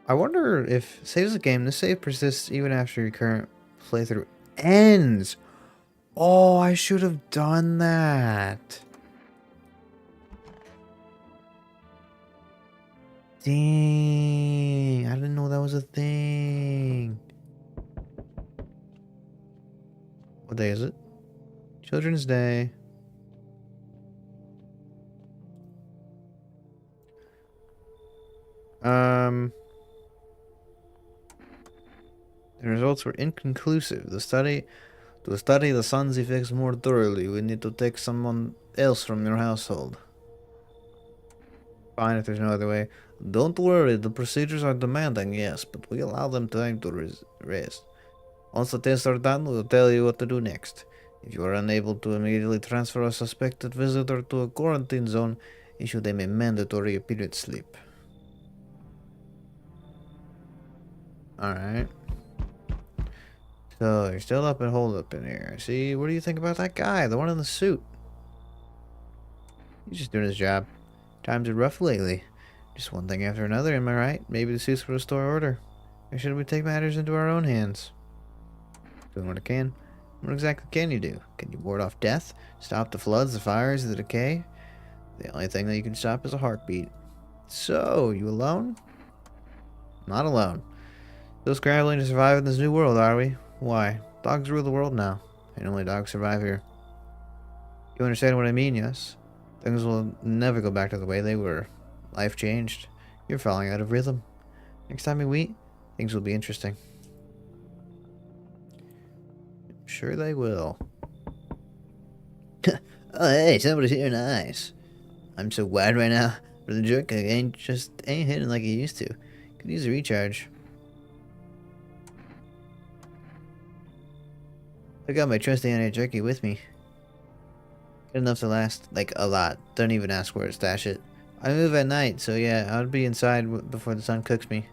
[SPEAKER 3] I wonder if... Saves the game. This save persists even after your current playthrough ends. Oh, I should have done that. Dang. I didn't know that was a thing. What day is it? Children's Day. The results were inconclusive. To study the sun's effects more thoroughly, we need to take someone else from your household. Fine if there's no other way. Don't worry, the procedures are demanding, yes, but we allow them time to rest. Once the tests are done, we'll tell you what to do next. If you are unable to immediately transfer a suspected visitor to a quarantine zone, issue them a mandatory period slip. Alright. So, you're still up and hold up in here. See, what do you think about that guy? The one in the suit. He's just doing his job. Times are rough lately. Just one thing after another, am I right? Maybe the suits will restore order. Or should we take matters into our own hands? Doing what I can. What exactly can you do? Can you ward off death? Stop the floods, the fires, the decay? The only thing that you can stop is a heartbeat. So, you alone? Not alone. Still scrambling to survive in this new world, are we? Why? Dogs rule the world now, and only dogs survive here. You understand what I mean, yes? Things will never go back to the way they were. Life changed. You're falling out of rhythm. Next time we meet, things will be interesting. Sure they will. Oh, hey, somebody's here. Nice. I'm so wide right now, but the jerk ain't hitting like he used to. Could use a recharge. I got my trusty anti-jerky with me. Good enough to last, like, a lot. Don't even ask where to stash it. I move at night, so yeah, I'll be inside before the sun cooks me.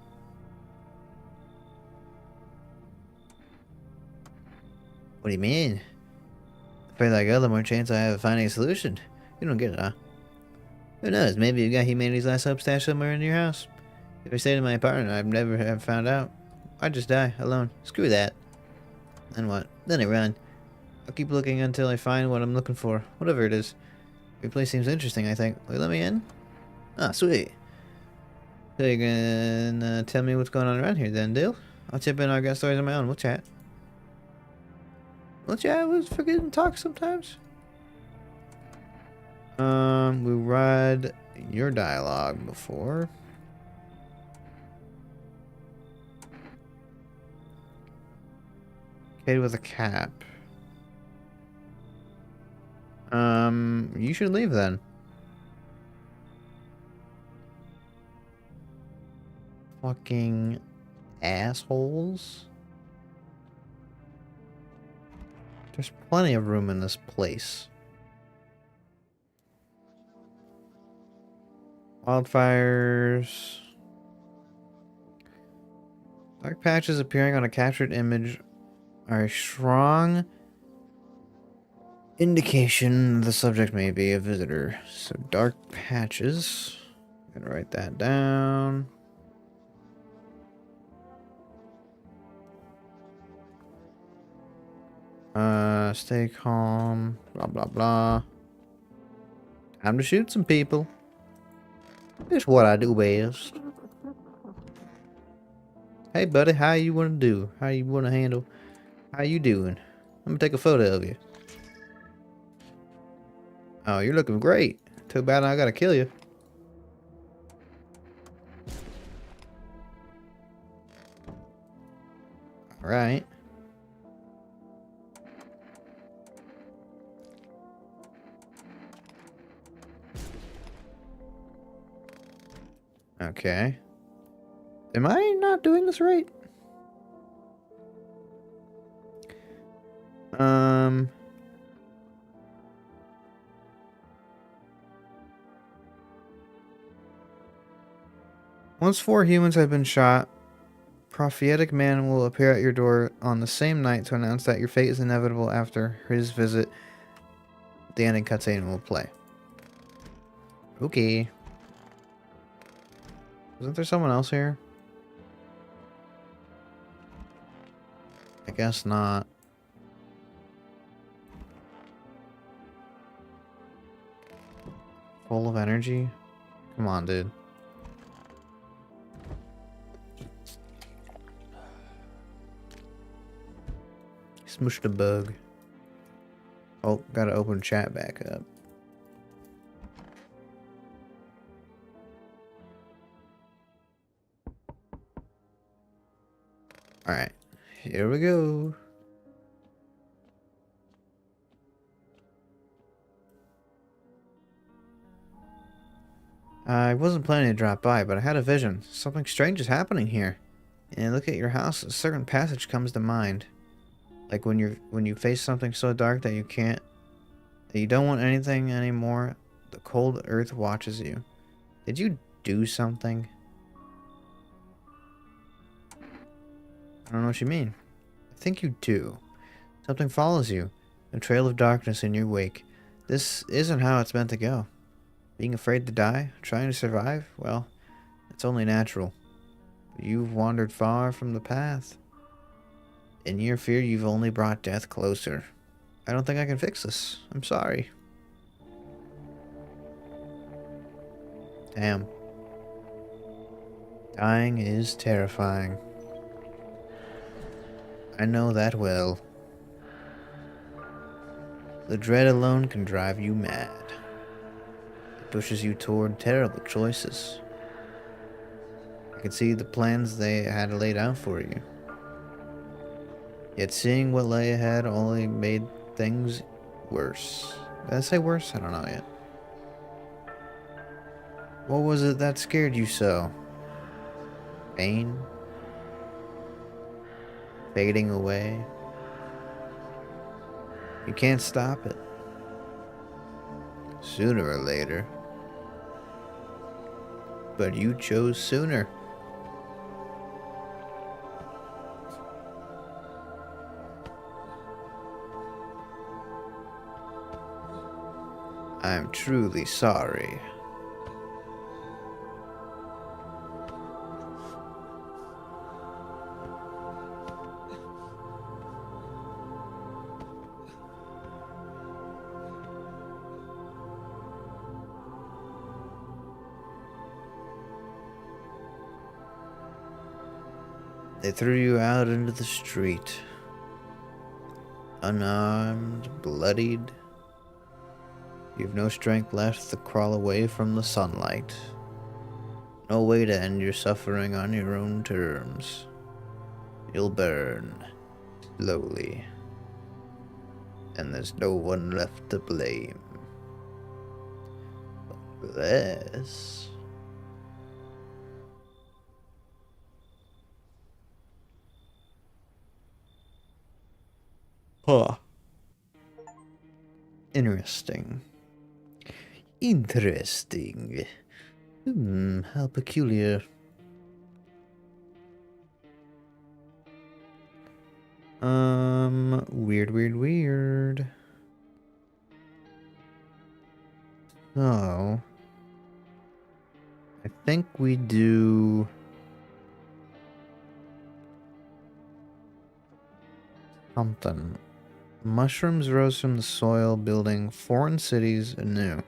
[SPEAKER 3] What do you mean? The further I go, the more chance I have of finding a solution. You don't get it, huh? Who knows? Maybe you got humanity's last hope stashed somewhere in your house. If I stayed in my apartment, I'd never have found out. I'd just die, alone. Screw that. Then what? Then I run. I'll keep looking until I find what I'm looking for. Whatever it is. Your place seems interesting, I think. Will you let me in? Ah, sweet. So you're gonna tell me what's going on around here then, deal? I'll chip in. I've got stories on my own. We'll chat. We'll chat. We'll forget and talk sometimes. We read your dialogue before. Kid with a cap. You should leave then. Fucking assholes. There's plenty of room in this place. Wildfires. Dark patches appearing on a captured image are a strong indication the subject may be a visitor. So dark patches. I'm gonna write that down. Stay calm. Blah blah blah. Time to shoot some people. It's what I do best. Hey buddy, how you wanna do? How you wanna handle? How you doing? I'm gonna take a photo of you. Oh, you're looking great. Too bad I gotta kill you. Alright. Okay. Am I not doing this right? Once 4 humans have been shot, prophetic man will appear at your door on the same night to announce that your fate is inevitable. After his visit, the ending cutscene will play. Okay. Isn't there someone else here? I guess not. Full of energy? Come on, dude. Smushed a bug. Oh, gotta open chat back up. Alright, here we go. I wasn't planning to drop by, but I had a vision. Something strange is happening here. And look at your house, a certain passage comes to mind. Like when you face something so dark that you don't want anything anymore, the cold earth watches you. Did you do something? I don't know what you mean. I think you do. Something follows you, a trail of darkness in your wake. This isn't how it's meant to go. Being afraid to die, trying to survive, well, it's only natural. You've wandered far from the path. In your fear, you've only brought death closer. I don't think I can fix this. I'm sorry. Damn. Dying is terrifying. I know that well. The dread alone can drive you mad. It pushes you toward terrible choices. I could see the plans they had laid out for you.
[SPEAKER 2] Yet seeing what lay ahead only made things worse. Did I say worse? I don't know yet. What was it that scared you so? Pain? Fading away? You can't stop it. Sooner or later. But you chose sooner. I'm truly sorry. They threw you out into the street. Unarmed, bloodied. You've no strength left to crawl away from the sunlight. No way to end your suffering on your own terms. You'll burn, slowly. And there's no one left to blame. Unless... Huh. Interesting. Interesting. How peculiar. Weird. So, I think we do something. Mushrooms rose from the soil, building foreign cities anew.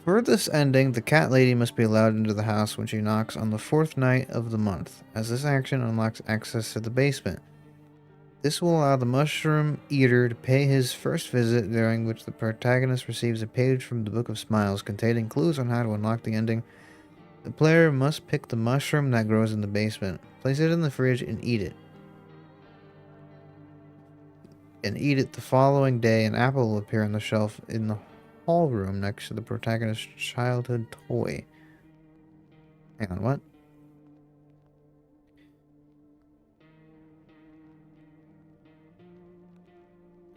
[SPEAKER 2] For this ending, the cat lady must be allowed into the house when she knocks on the 4th night of the month, as this action unlocks access to the basement. This will allow the mushroom eater to pay his first visit, during which the protagonist receives a page from the Book of Smiles containing clues on how to unlock the ending. The player must pick the mushroom that grows in the basement, place it in the fridge, and eat it. The following day. An apple will appear on the shelf in the hall room next to the protagonist's childhood toy. Hang on, what?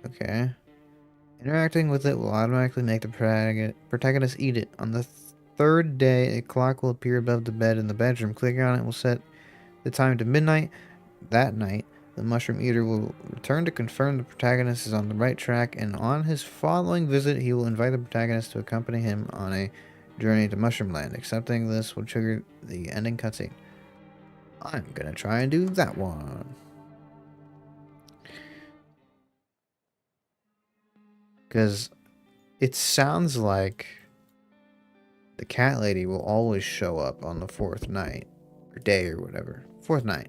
[SPEAKER 2] Okay. Interacting with it will automatically make the protagonist eat it. On the 3rd day, a clock will appear above the bed in the bedroom. Clicking on it will set the time to midnight. That night, the mushroom eater will return to confirm the protagonist is on the right track, and on his following visit, he will invite the protagonist to accompany him on a journey to Mushroomland. Accepting this will trigger the ending cutscene. I'm gonna try and do that one. Because it sounds like the cat lady will always show up on the 4th night, or day, or whatever. 4th night.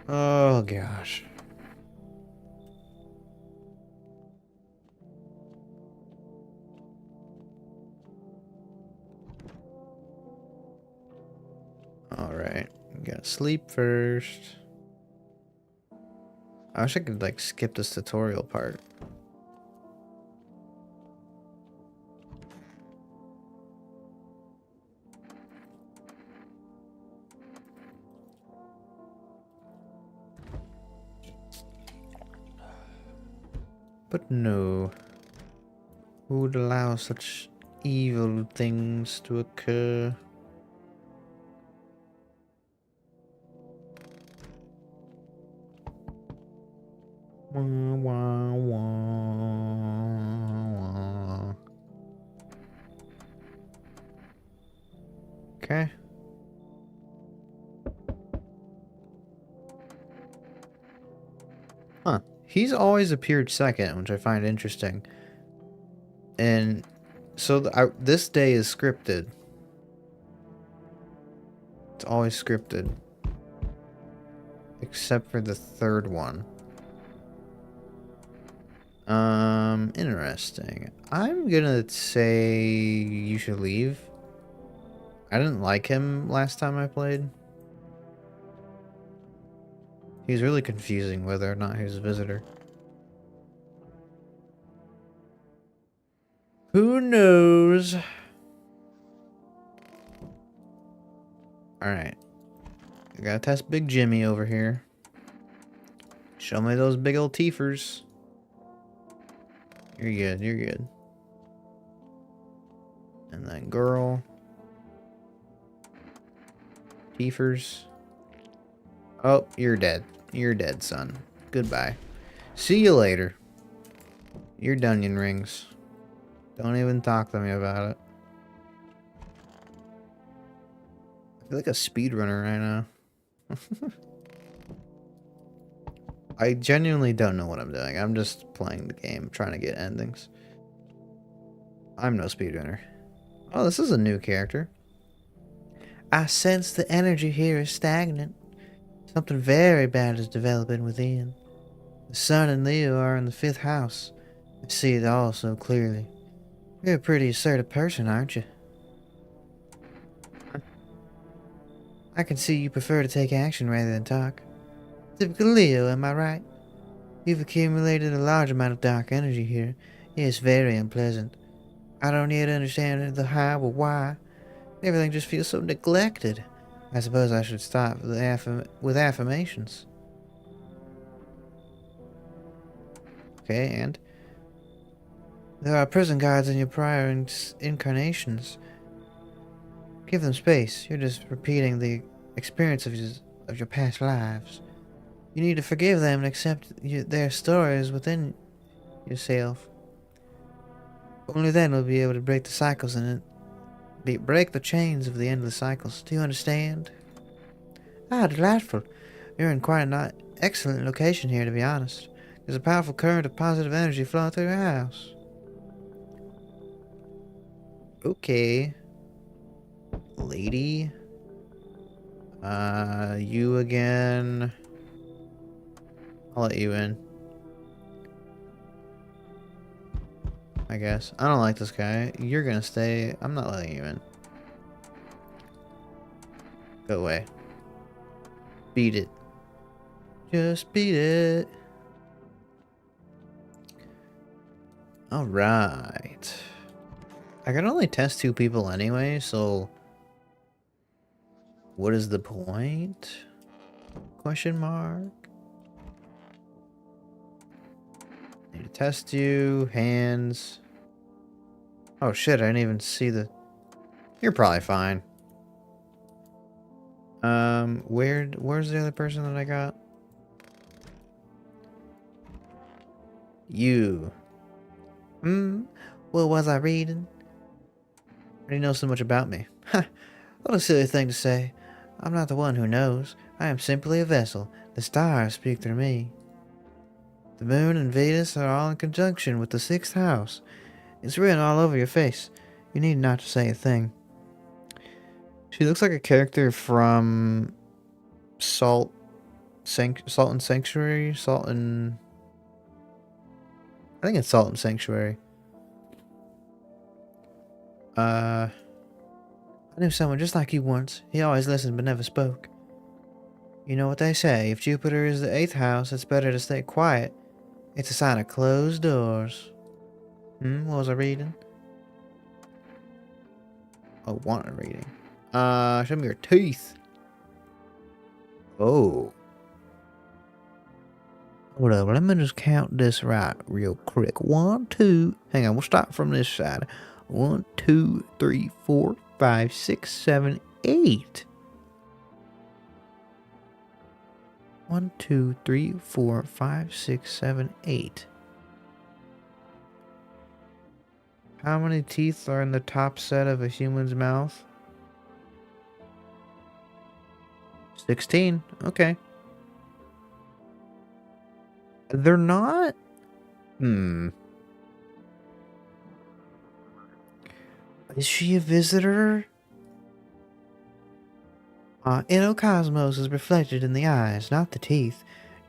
[SPEAKER 2] Oh gosh. Alright, gotta sleep first. I wish I could like skip this tutorial part. But no. Who would allow such evil things to occur? Wah, wah, wah. Okay. Huh. He's always appeared second, which I find interesting. And so this day is scripted. It's always scripted. Except for the 3rd one. Interesting. I'm gonna say you should leave. I didn't like him last time I played.
[SPEAKER 1] He's really confusing whether or not he's a visitor. Who knows? Alright. I gotta test Big Jimmy over here. Show me those big old teethers. You're good, you're good. And then girl. Teethers. Oh, you're dead. You're dead, son. Goodbye. See you later. You're Dunyan rings. Don't even talk to me about it. I feel like a speedrunner right now. I genuinely don't know what I'm doing. I'm just playing the game, trying to get endings. I'm no speedrunner. Oh, this is a new character. I sense the energy here is stagnant. Something very bad is developing within. The sun and Leo are in the 5th house. I see it all so clearly. You're a pretty assertive person, aren't you? I can see you prefer to take action rather than talk. Typical Leo, am I right? You've accumulated a large amount of dark energy here. It's very unpleasant. I don't yet understand the how or why. Everything just feels so neglected. I suppose I should start with affirmations. Okay, and there are prison guards in your prior incarnations. Give them space. You're just repeating the experience of your past lives. You need to forgive them and accept their stories within yourself. Only then will be able to break the cycles in it. Break the chains of the endless cycles. Do you understand? Ah, delightful. You're in quite an excellent location here, to be honest. There's a powerful current of positive energy flowing through your house. Okay. Lady. You again. I'll let you in. I guess. I don't like this guy. You're gonna stay. I'm not letting you in. Go away. Beat it. Just beat it. Alright. I can only test 2 people anyway, so... What is the point? Question mark. Need to test you. Hands. Oh shit, I didn't even see the... You're probably fine. Where's the other person that I got? You. What was I reading? How do you know so much about me? Ha! What a silly thing to say. I'm not the one who knows. I am simply a vessel. The stars speak through me. The moon and Venus are all in conjunction with the 6th house. It's written all over your face. You need not to say a thing. She looks like a character from Salt and Sanctuary? I think it's Salt and Sanctuary. I knew someone just like you once. He always listened but never spoke. You know what they say, if Jupiter is the 8th house, it's better to stay quiet. It's a sign of closed doors. What was I reading? Oh, wanted reading. Show me your teeth. Oh. Hold up, let me just count this right real quick. 1, 2. Hang on, we'll start from this side. 1, 2, 3, 4, 5, 6, 7, 8. 1, 2, 3, 4, 5, 6, 7, 8. How many teeth are in the top set of a human's mouth? 16. Okay. They're not? Is she a visitor? Inocosmos is reflected in the eyes, not the teeth.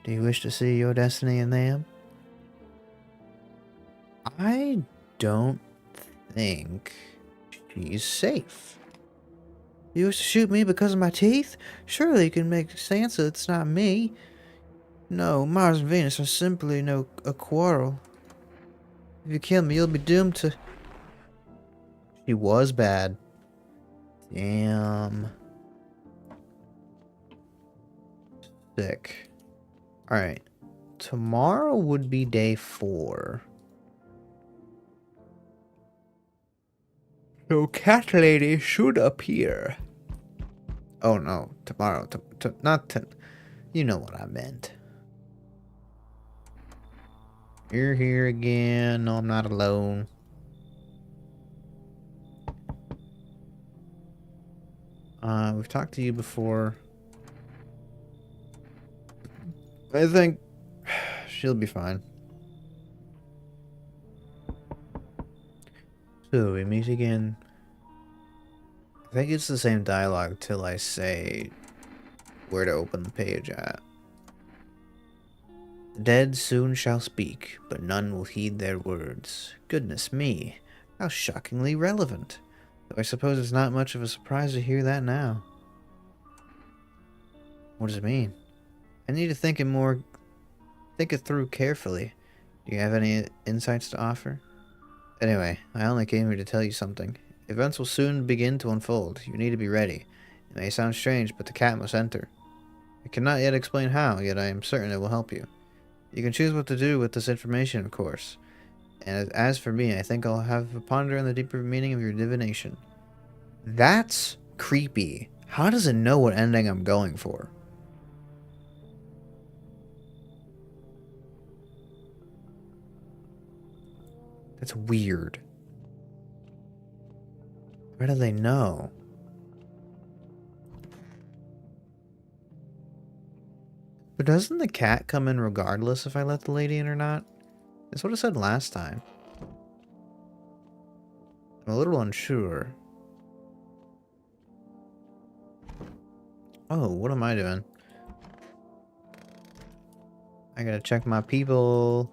[SPEAKER 1] Do you wish to see your destiny in them? I don't think she's safe. You wish to shoot me because of my teeth? Surely you can make sense that it's not me.
[SPEAKER 3] No, Mars and Venus are simply a quarrel. If you kill me, you'll be doomed to...
[SPEAKER 1] She was bad. Damn. Sick. Alright. Tomorrow would be day 4. So Cat Lady should appear. Oh no, tomorrow. You know what I meant. You're here again. No, I'm not alone. We've talked to you before. I think she'll be fine. So we meet again. I think it's the same dialogue till I say where to open the page at. The dead soon shall speak, but none will heed their words. Goodness me, how shockingly relevant. Though I suppose it's not much of a surprise to hear that now. What does it mean? I need to think it through carefully. Do you have any insights to offer? Anyway, I only came here to tell you something. Events will soon begin to unfold. You need to be ready. It may sound strange, but the cat must enter. I cannot yet explain how, yet I am certain it will help you. You can choose what to do with this information, of course. And as for me, I think I'll have a ponder on the deeper meaning of your divination. That's creepy. How does it know what ending I'm going for? That's weird. Where do they know? But doesn't the cat come in regardless if I let the lady in or not? That's what I said last time. I'm a little unsure. Oh, what am I doing? I gotta check my people.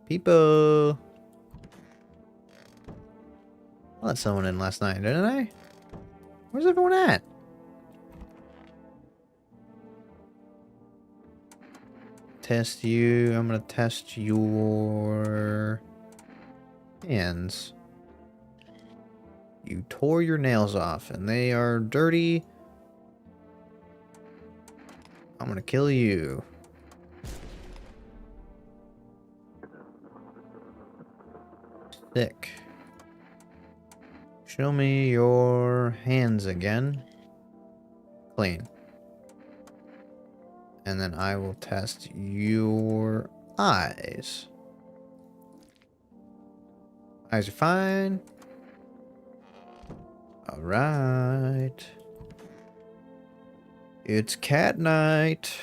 [SPEAKER 1] People! I let someone in last night, didn't I? Where's everyone at? Test you. I'm gonna test your hands. You tore your nails off and they are dirty. I'm gonna kill you. Sick. Show me your hands again. Clean. And then I will test your eyes. Eyes are fine. Alright. It's cat night.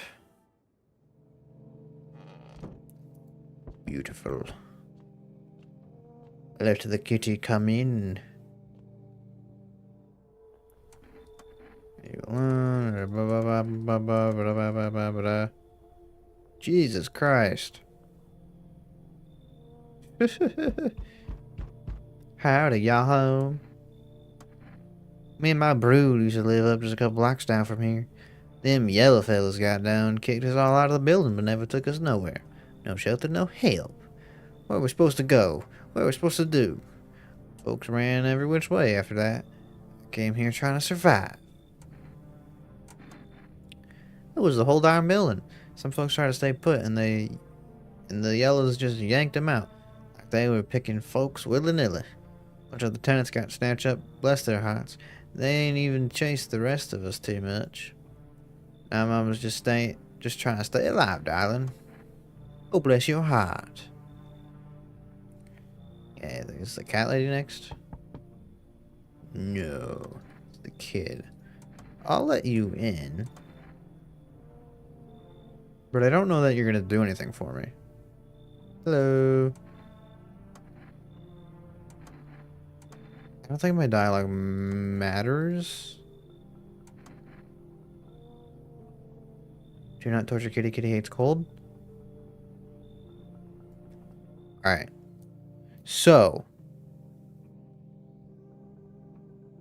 [SPEAKER 1] Beautiful. Let the kitty come in. Jesus Christ. Howdy, y'all. Me and my brood used to live up just a couple blocks down from here. Them yellow fellas got down and kicked us all out of the building but never took us nowhere. No shelter, no help. Where are we supposed to go? What are we supposed to do? Folks ran every which way after that. I came here trying to survive. It was the whole darn building. Some folks tried to stay put and the yellows just yanked them out. Like they were picking folks willy-nilly. A bunch of the tenants got snatched up, bless their hearts. They ain't even chased the rest of us too much. Now Mama's just trying to stay alive, darling. Oh, bless your heart. Yeah, is the cat lady next? No, it's the kid. I'll let you in. But I don't know that you're gonna do anything for me. Hello. I don't think my dialogue matters. Do not torture kitty. Kitty hates cold. Alright. So.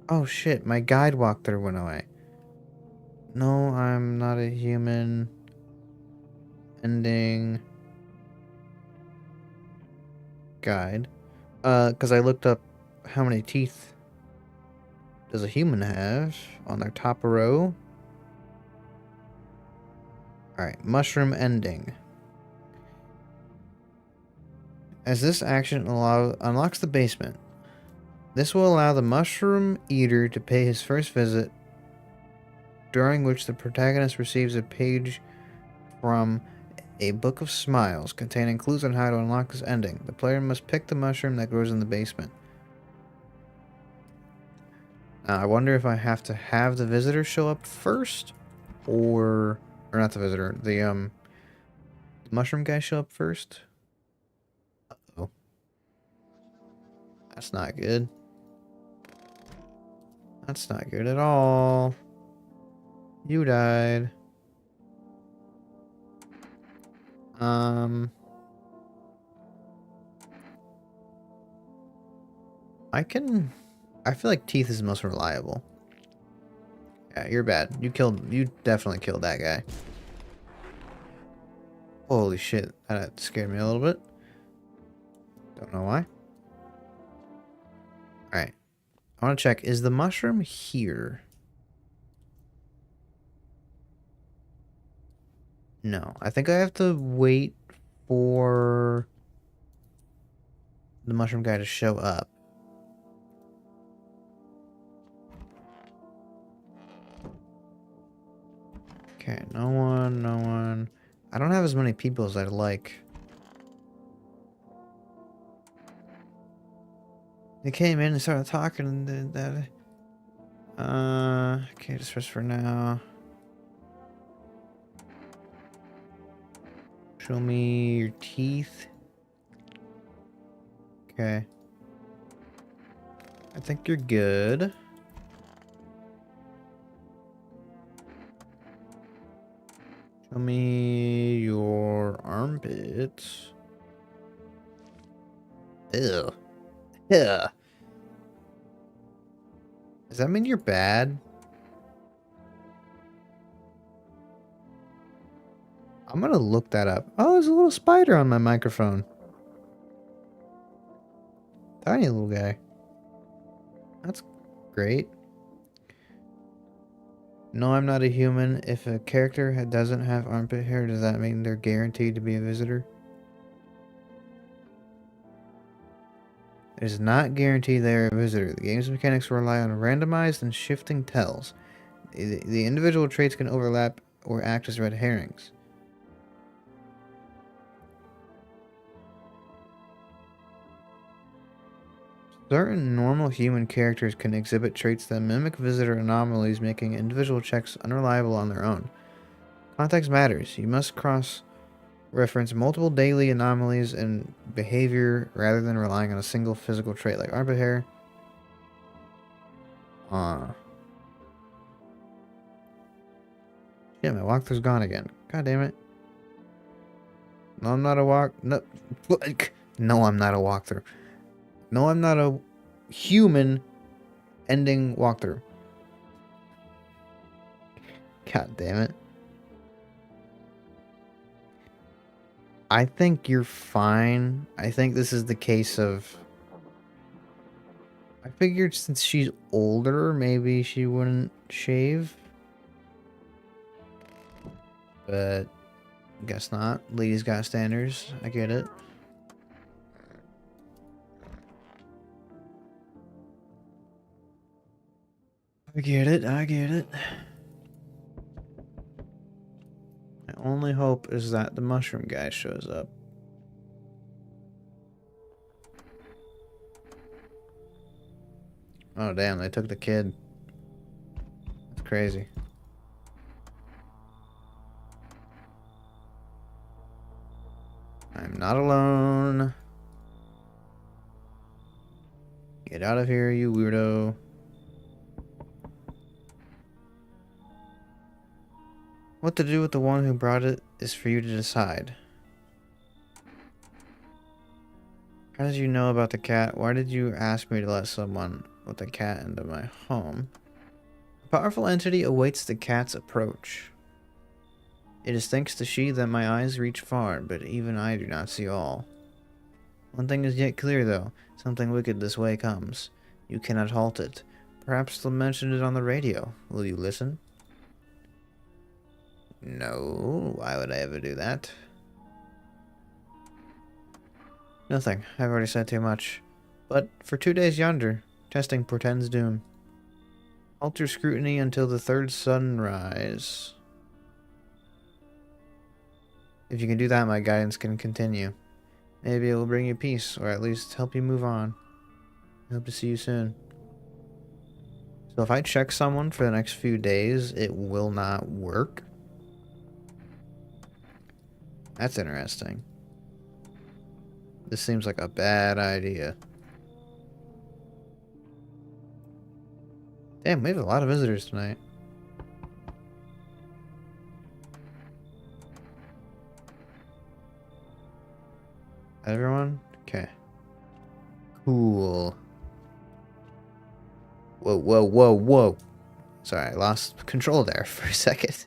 [SPEAKER 1] Oh shit, my guide walkthrough went away. No, I'm not a human. ending guide. Because I looked up how many teeth does a human have on their top row. Alright, mushroom ending. As this action unlocks the basement, this will allow the mushroom eater to pay his first visit, during which the protagonist receives a page from a book of smiles containing clues on how to unlock this ending. The player must pick the mushroom that grows in the basement. Now, I wonder if I have to have the visitor show up first, or not the visitor, the mushroom guy show up first. Uh-oh. That's not good. That's not good at all. You died. I feel like teeth is the most reliable. Yeah, you're bad. You definitely killed that guy. Holy shit, that scared me a little bit. Don't know why. Alright. I want to check, is the mushroom here? No, I think I have to wait for the mushroom guy to show up. Okay, no one. I don't have as many people as I'd like. They came in and started talking and did that. Okay, just rest for now. Show me your teeth. Okay. I think you're good. Show me your armpits. Ew. Yeah. Does that mean you're bad? I'm gonna look that up. Oh, there's a little spider on my microphone. Tiny little guy. That's great. No, I'm not a human. If a character doesn't have armpit hair, does that mean they're guaranteed to be a visitor? It is not guaranteed they are a visitor. The game's mechanics rely on randomized and shifting tells. The individual traits can overlap or act as red herrings. Certain normal human characters can exhibit traits that mimic visitor anomalies, making individual checks unreliable on their own. Context matters. You must cross-reference multiple daily anomalies and behavior rather than relying on a single physical trait like armpit hair. Yeah, my walkthrough's gone again. God damn it. No, I'm not a No, no, I'm not a walkthrough. No, I'm not a human ending walkthrough. God damn it. I think you're fine. I think this is the case of... I figured since she's older, maybe she wouldn't shave. But guess not. Ladies got standards. I get it. I get it. My only hope is that the mushroom guy shows up. Oh damn, they took the kid. That's crazy. I'm not alone. Get out of here, you weirdo. What to do with the one who brought it is for you to decide. How did you know about the cat? Why did you ask me to let someone with a cat into my home? A powerful entity awaits the cat's approach. It is thanks to she that my eyes reach far, but even I do not see all. One thing is yet clear, though. Something wicked this way comes. You cannot halt it. Perhaps they'll mention it on the radio. Will you listen? No. Why would I ever do that? Nothing. I've already said too much. But for 2 days yonder, testing portends doom. Halt your scrutiny until the third sunrise. If you can do that, my guidance can continue. Maybe it will bring you peace, or at least help you move on. I hope to see you soon. So if I check someone for the next few days, it will not work? That's interesting. This seems like a bad idea. Damn, we have a lot of visitors tonight. Everyone? Okay. Cool. Whoa, whoa, whoa, whoa. Sorry, I lost control there for a second.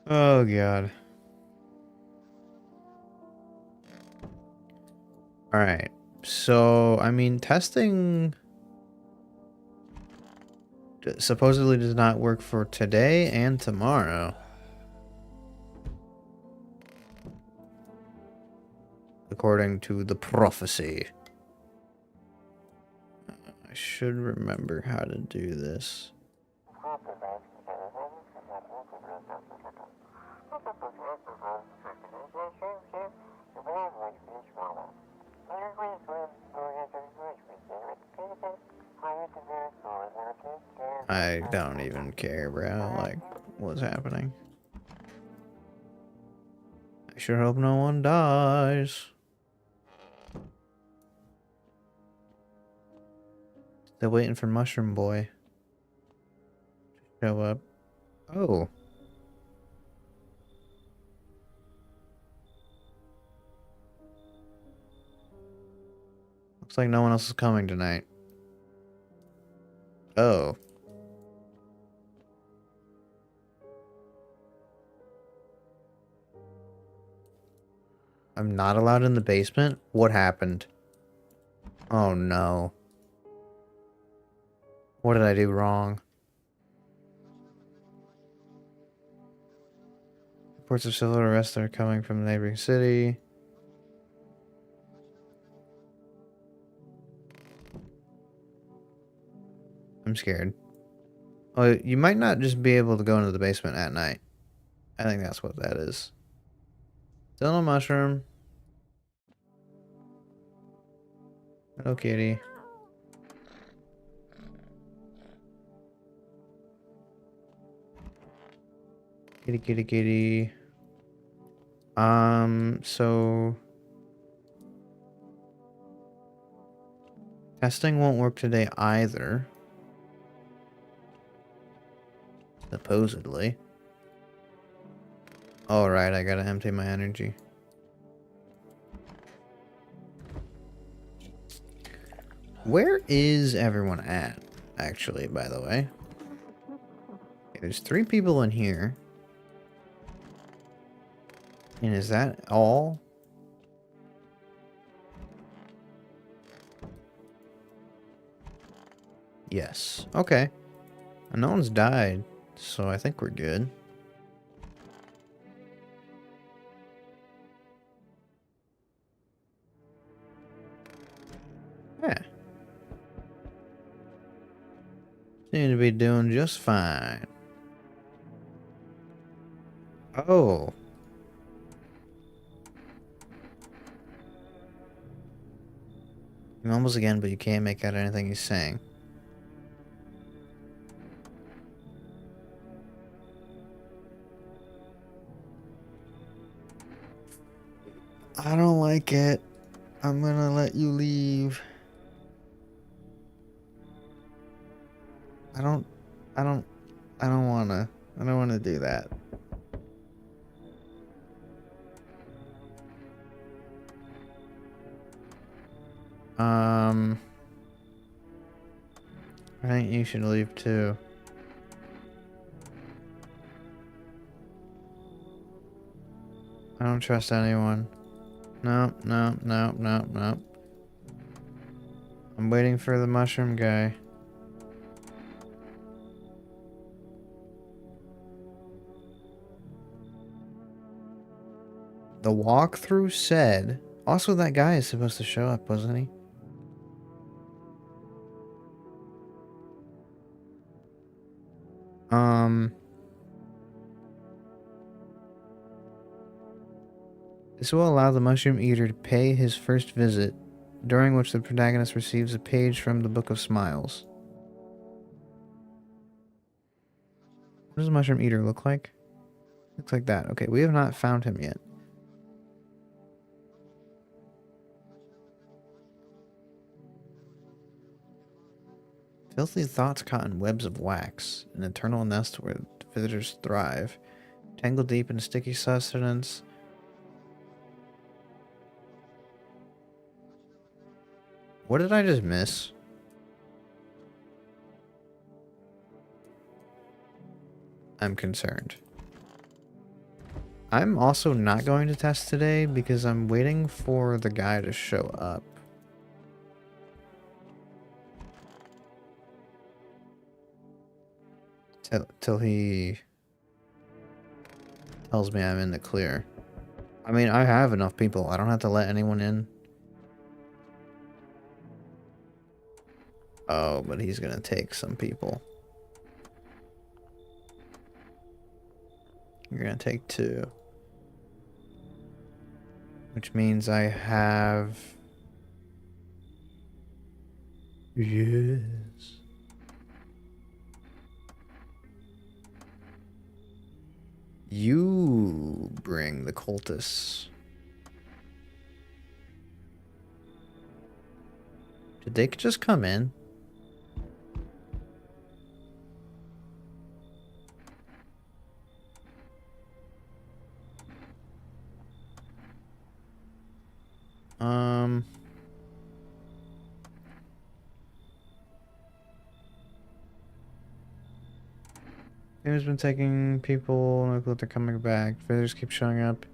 [SPEAKER 1] Oh, God. Alright. So, I mean, testing supposedly does not work for today and tomorrow. According to the prophecy. I should remember how to do this. I don't even care, bro. Like, what's happening? I sure hope no one dies. Still waiting for Mushroom Boy to show up. Oh. Looks like no one else is coming tonight. Oh. I'm not allowed in the basement? What happened? Oh no. What did I do wrong? Reports of civil arrests are coming from the neighboring city. I'm scared. Oh, you might not just be able to go into the basement at night. I think that's what that is. Still no mushroom. Hello, kitty. Kitty, kitty, kitty. So... testing won't work today either. Supposedly. Alright, I gotta empty my energy. Where is everyone at, actually, by the way? Okay, there's 3 people in here. And is that all? Yes. Okay. And no one's died, so I think we're good. Yeah. Seem to be doing just fine. Oh. He mumbles again, but you can't make out anything he's saying. I don't like it. I'm gonna let you leave. I don't wanna do that. I think you should leave too. don't trust anyone. No, no, no, no, no. I'm waiting for the mushroom guy. The walkthrough said... Also, that guy is supposed to show up, wasn't he? This will allow the Mushroom Eater to pay his first visit, during which the protagonist receives a page from the Book of Smiles. What does the Mushroom Eater look like? Looks like that. Okay, we have not found him yet. Filthy thoughts caught in webs of wax, an eternal nest where visitors thrive, tangled deep in sticky sustenance. What did I just miss? I'm concerned. I'm also not going to test today because I'm waiting for the guy to show up. Till he tells me I'm in the clear. I mean, I have enough people. I don't have to let anyone in. Oh, but he's gonna take some people. You're gonna take 2. Which means I have... Yes. You bring the cultists. Did they just come in? Game's been taking people, look what they're coming back. Visitors keep showing up.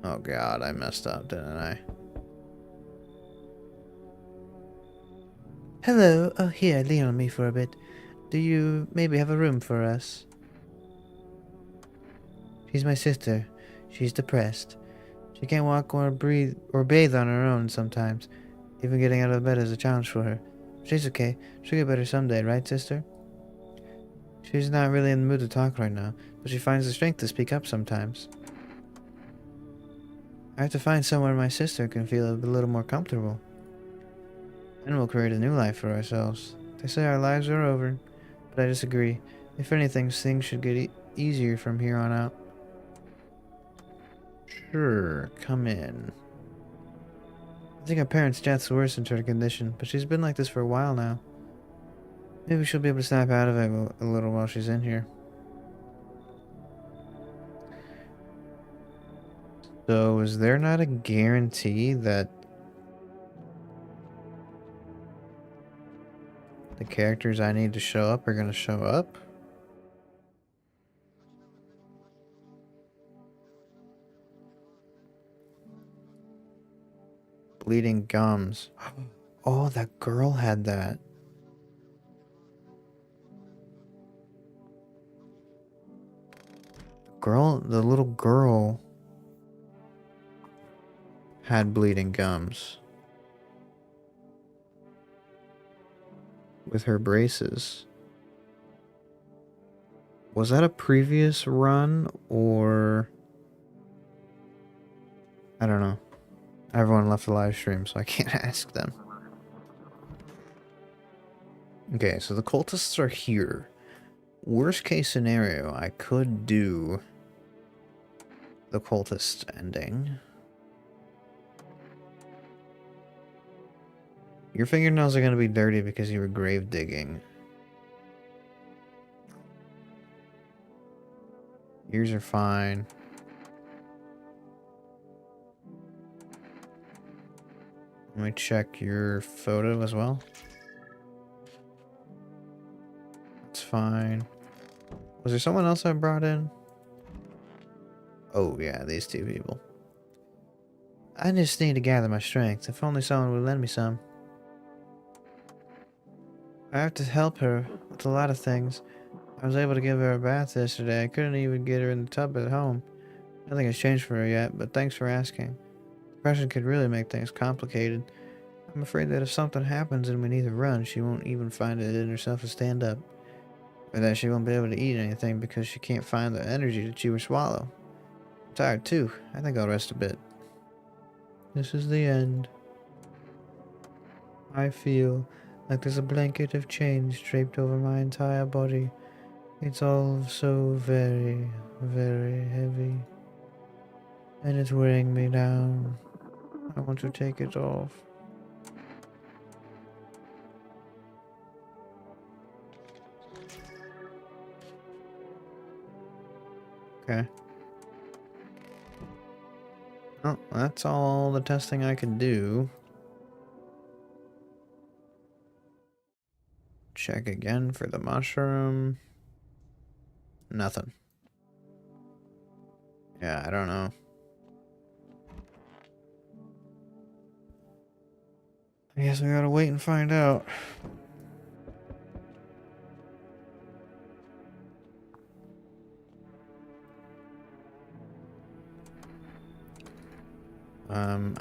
[SPEAKER 1] Oh god, I messed up, didn't I?
[SPEAKER 3] Hello. Oh, here, lean on me for a bit. Do you maybe have a room for us? She's my sister. She's depressed. She can't walk or breathe or bathe on her own sometimes. Even getting out of bed is a challenge for her. She's okay. She'll get better someday, right, sister? She's not really in the mood to talk right now, but she finds the strength to speak up sometimes. I have to find somewhere my sister can feel a little more comfortable. Then we'll create a new life for ourselves. They say our lives are over, but I disagree. If anything, things should get easier from here on out.
[SPEAKER 1] Sure, come in.
[SPEAKER 3] I think our parents' deaths worsened her condition, but she's been like this for a while now. Maybe she'll be able to snap out of it a little while she's in here.
[SPEAKER 1] So, is there not a guarantee that the characters I need to show up are going to show up? Bleeding gums. Oh, that girl had that. The little girl had bleeding gums. With her braces. Was that a previous run or... I don't know. Everyone left the live stream, so I can't ask them. Okay, so the cultists are here. Worst case scenario, I could do the cultist ending. Your fingernails are going to be dirty because you were grave digging. Ears are fine. Let me check your photo as well.
[SPEAKER 3] fine. Was there someone else I brought in? Oh, yeah, these two people. I just need to gather my strength. If only someone would lend me some. I have to help her with a lot of things. I was able to give her a bath yesterday. I couldn't even get her in the tub at home. Nothing has changed for her yet, but thanks for asking. Depression could really make things complicated. I'm afraid that if something happens and we need to run, she won't even find it in herself to stand up. Or that she won't be able to eat anything because she can't find the energy to chew or swallow. I'm tired too. I think I'll rest a bit. This is the end. I feel like there's a blanket of chains draped over my entire body. It's all so very, very heavy. And it's weighing me down. I want to take it off. Okay. Well, that's all the testing I can do. Check again for the mushroom. Nothing. Yeah, I don't know. I guess we gotta wait and find out.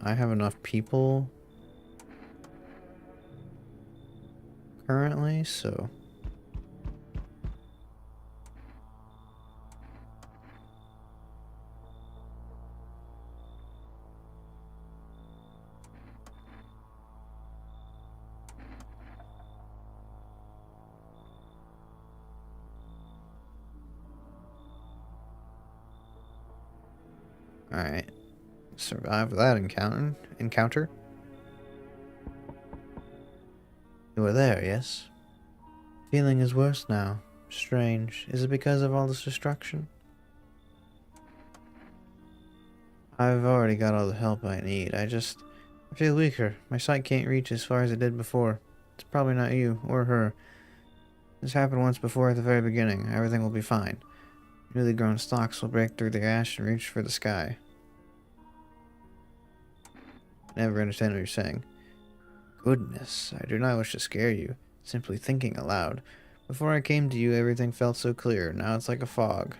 [SPEAKER 3] I have enough people currently, so alright. Survived that encounter. You were there, yes? Feeling is worse now. Strange. Is it because of all this destruction? I've already got all the help I need. I feel weaker. My sight can't reach as far as it did before. It's probably not you or her. This happened once before at the very beginning. Everything will be fine. Newly grown stalks will break through the ash and reach for the sky. Never understand what you're saying. Goodness, I do not wish to scare you. Simply thinking aloud. Before I came to you, everything felt so clear. Now it's like a fog.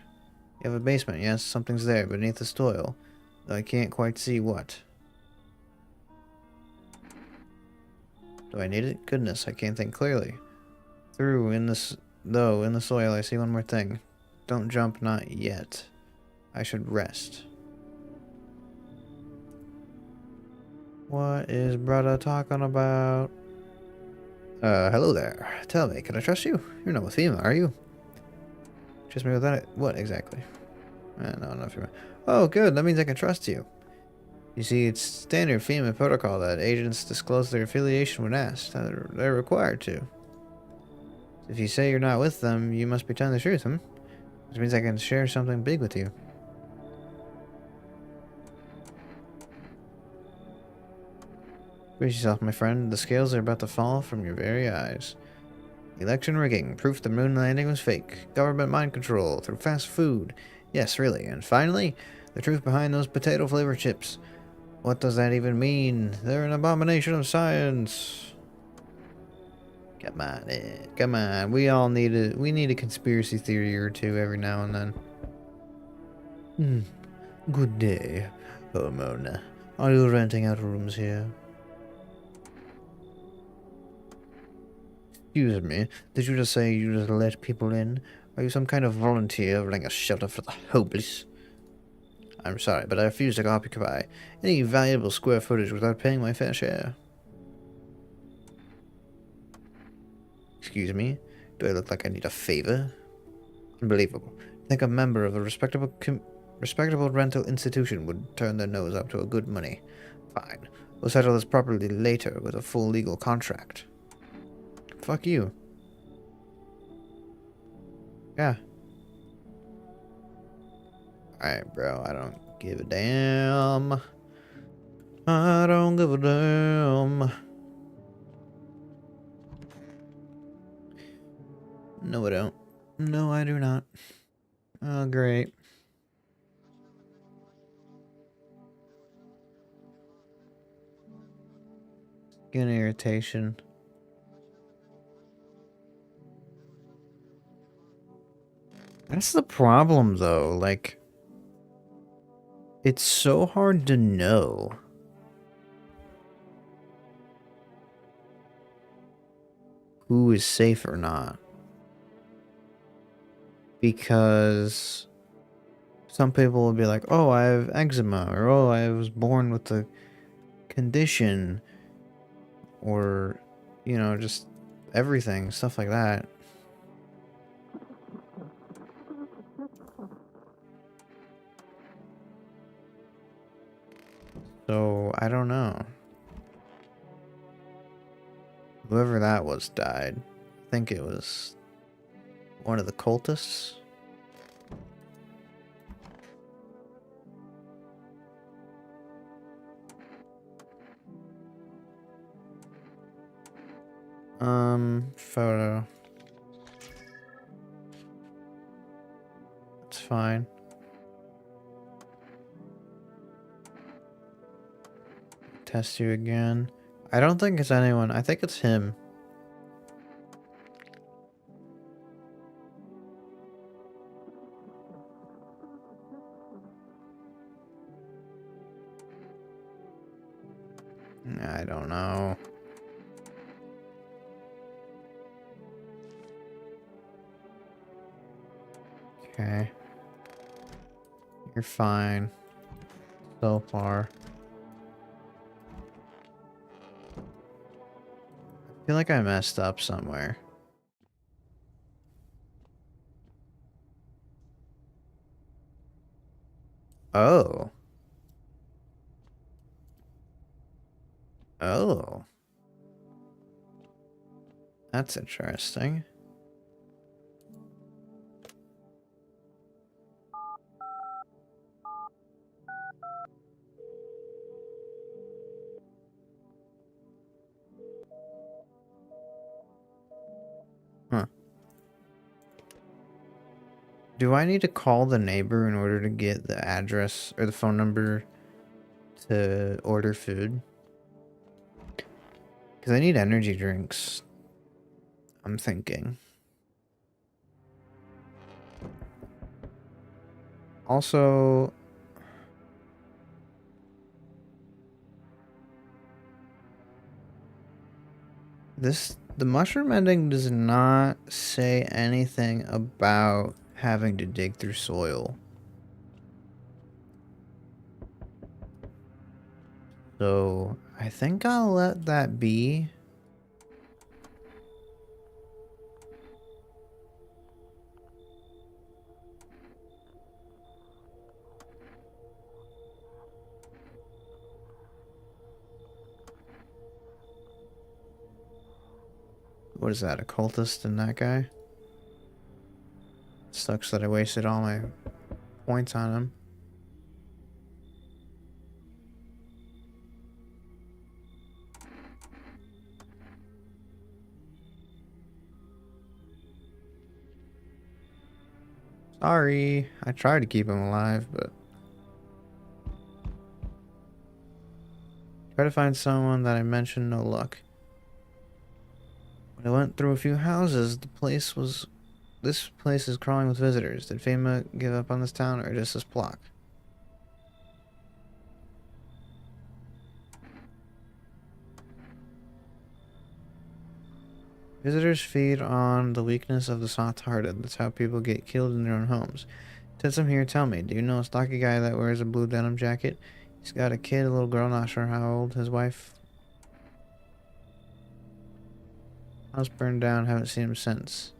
[SPEAKER 3] You have a basement, yes, something's there beneath the soil, though I can't quite see what. Do I need it? Goodness, I can't think clearly. In the soil, I see one more thing. Don't jump, not yet. I should rest. What is brother talking about? Hello there. Tell me, can I trust you? You're not with FEMA, are you? Trust me without it? What exactly? No, not FEMA. Oh, good. That means I can trust you. You see, it's standard FEMA protocol that agents disclose their affiliation when asked. They're required to. If you say you're not with them, you must be telling the truth, Which means I can share something big with you. Brace yourself, my friend. The scales are about to fall from your very eyes. Election rigging. Proof the moon landing was fake. Government mind control through fast food. Yes, really. And finally, the truth behind those potato-flavored chips. What does that even mean? They're an abomination of science. Come on, come on. We need a conspiracy theory or two every now and then. Good day, Mona. Are you renting out rooms here? Excuse me, did you just say you just let people in? Are you some kind of volunteer running a shelter for the homeless? I'm sorry, but I refuse to occupy any valuable square footage without paying my fair share. Excuse me, do I look like I need a favor? Unbelievable. Think a member of a respectable rental institution would turn their nose up to a good money. Fine, we'll settle this properly later with a full legal contract. Fuck you. Yeah. Alright, bro. I don't give a damn. I don't give a damn. No, I don't. No, I do not. Oh, great. Skin irritation. That's the problem, though. Like, it's so hard to know who is safe or not. Because some people will be like, oh, I have eczema, or oh, I was born with a condition, or, you know, just everything, stuff like that. So, I don't know. Whoever that was died. I think it was one of the cultists. Photo. It's fine. Test you again. I don't think it's anyone. I think it's him. I don't know. Okay. You're fine. So far. I feel like I messed up somewhere. Oh. Oh. That's interesting. Huh. Do I need to call the neighbor in order to get the address or the phone number to order food? Because I need energy drinks. I'm thinking. Also, the mushroom ending does not say anything about having to dig through soil. So, I think I'll let that be. What is that, a cultist and that guy? Sucks that I wasted all my points on him. Sorry, I tried to keep him alive, but... Try to find someone that I mentioned, no luck. When I went through a few houses, this place is crawling with visitors. Did FEMA give up on this town, or just this block? Visitors feed on the weakness of the soft-hearted. That's how people get killed in their own homes. Since I'm here, tell me, do you know a stocky guy that wears a blue denim jacket? He's got a kid, a little girl, not sure how old. His wife... House burned down, haven't seen him since.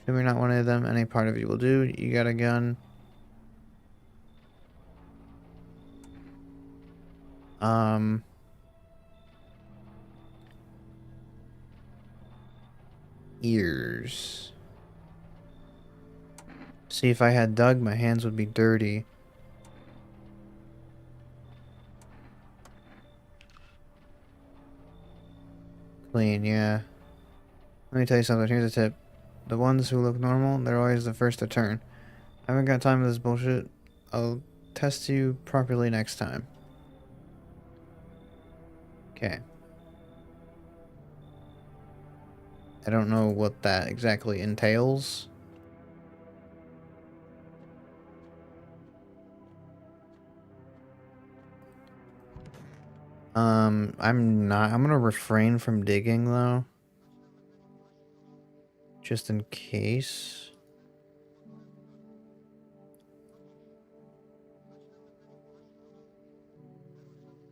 [SPEAKER 3] If you're not one of them, any part of you will do. You got a gun. Ears. See, if I had dug, my hands would be dirty.
[SPEAKER 1] clean, yeah. Let me tell you something. Here's a tip. The ones who look normal, they're always the first to turn. I haven't got time for this bullshit. I'll test you properly next time. Okay. I don't know what that exactly entails. I'm gonna refrain from digging though. Just in case.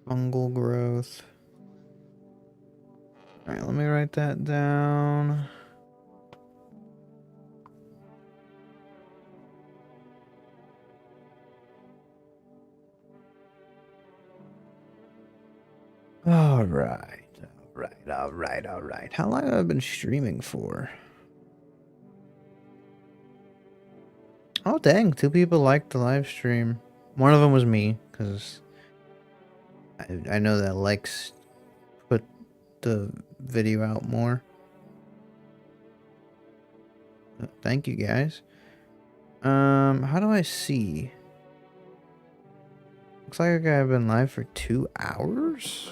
[SPEAKER 1] Fungal growth. Alright, let me write that down. Alright. How long have I been streaming for? Oh dang, 2 people liked the live stream. One of them was me, because I know that likes put the video out more. Thank you guys. How do I see? Looks like I've been live for 2 hours?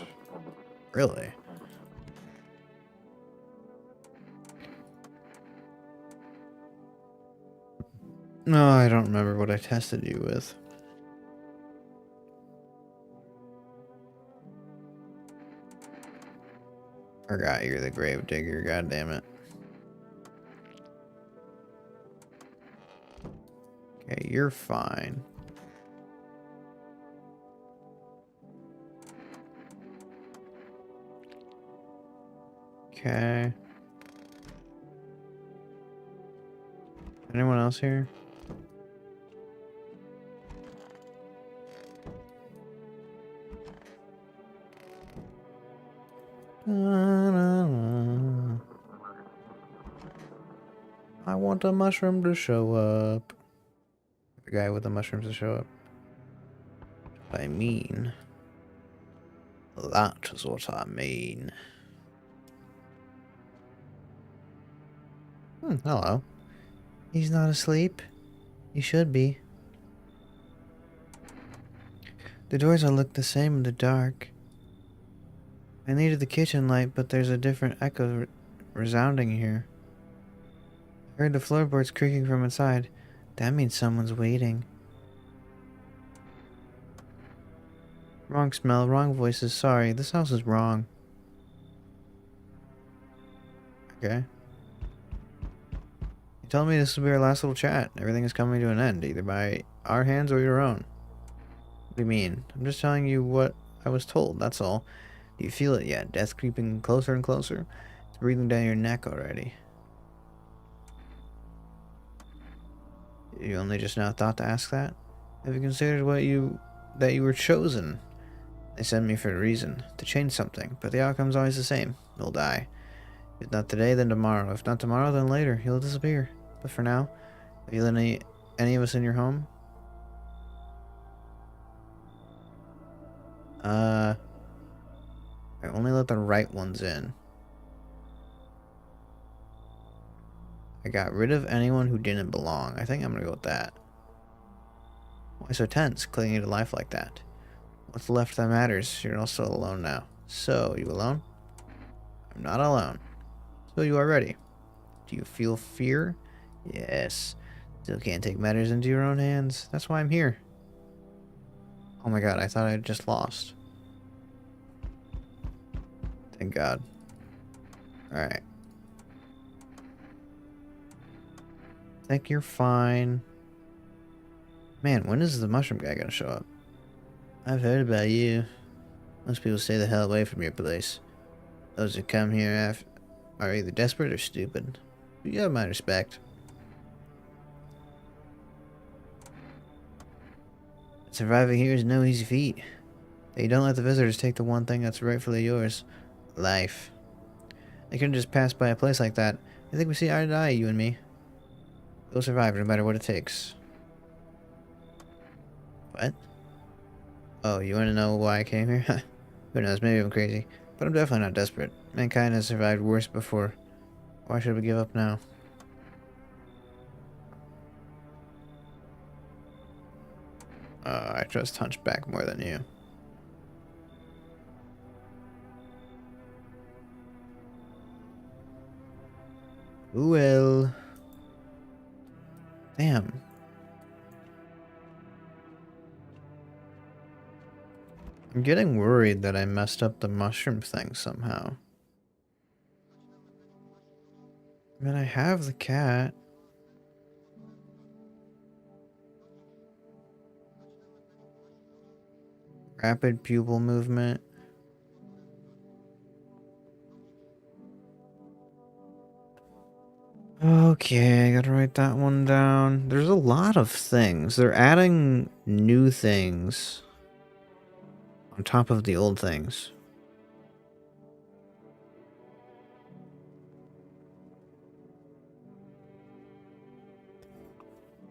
[SPEAKER 1] Really? No, I don't remember what I tested you with. Forgot you're the grave digger, god damn it. Okay, you're fine. Okay. Anyone else here? I want a mushroom to show up. The guy with the mushrooms to show up. I mean, that is what I mean. Hello. He's not asleep. He should be. The doors all look the same in the dark. I needed the kitchen light, but there's a different echo resounding here. I heard the floorboards creaking from inside. That means someone's waiting. Wrong smell, wrong voices. Sorry, this house is wrong. Okay. You told me this will be our last little chat. Everything is coming to an end, either by our hands or your own. What do you mean? I'm just telling you what I was told, that's all. Do you feel it yet? Death creeping closer and closer? It's breathing down your neck already. You only just now thought to ask that? Have you considered that you were chosen? They sent me for a reason, to change something, but the outcome's always the same. You'll die. If not today, then tomorrow. If not tomorrow, then later. You'll disappear. But for now, have you let any of us in your home? I only let the right ones in. I got rid of anyone who didn't belong. I think I'm gonna go with that. Why so tense, clinging to life like that? What's left that matters? You're also alone now. So, you alone? I'm not alone. So you are ready. Do you feel fear? Yes. Still can't take matters into your own hands. That's why I'm here. Oh my god, I thought I had just lost. Thank god. Alright. Think you're fine. Man, when is the mushroom guy gonna show up? I've heard about you. Most people stay the hell away from your place. Those who come here are either desperate or stupid. But you have my respect. Surviving here is no easy feat. They don't let the visitors take the one thing that's rightfully yours. Life. They couldn't just pass by a place like that. I think we see eye to eye, you and me. We'll survive no matter what it takes. What? Oh, you want to know why I came here? Who knows, maybe I'm crazy. But I'm definitely not desperate.
[SPEAKER 3] Mankind has survived worse before. Why should we give up now? I trust Hunchback more than you. Well. Damn. I'm getting worried that I messed up the mushroom thing somehow. I mean, I have the cat. Rapid pupil movement. Okay, I gotta write that one down. There's a lot of things. They're adding new things on top of the old things.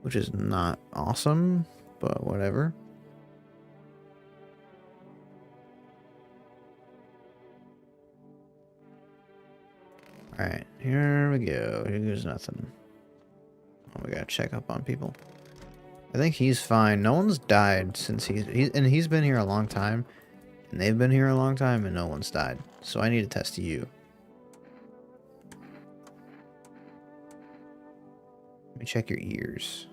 [SPEAKER 3] Which is not awesome, but whatever. Alright, here we go. Here's nothing. Oh, we gotta check up on people. I think he's fine. No one's died since he's been here a long time. And they've been here a long time and no one's died. So I need to test you. Let me check your ears.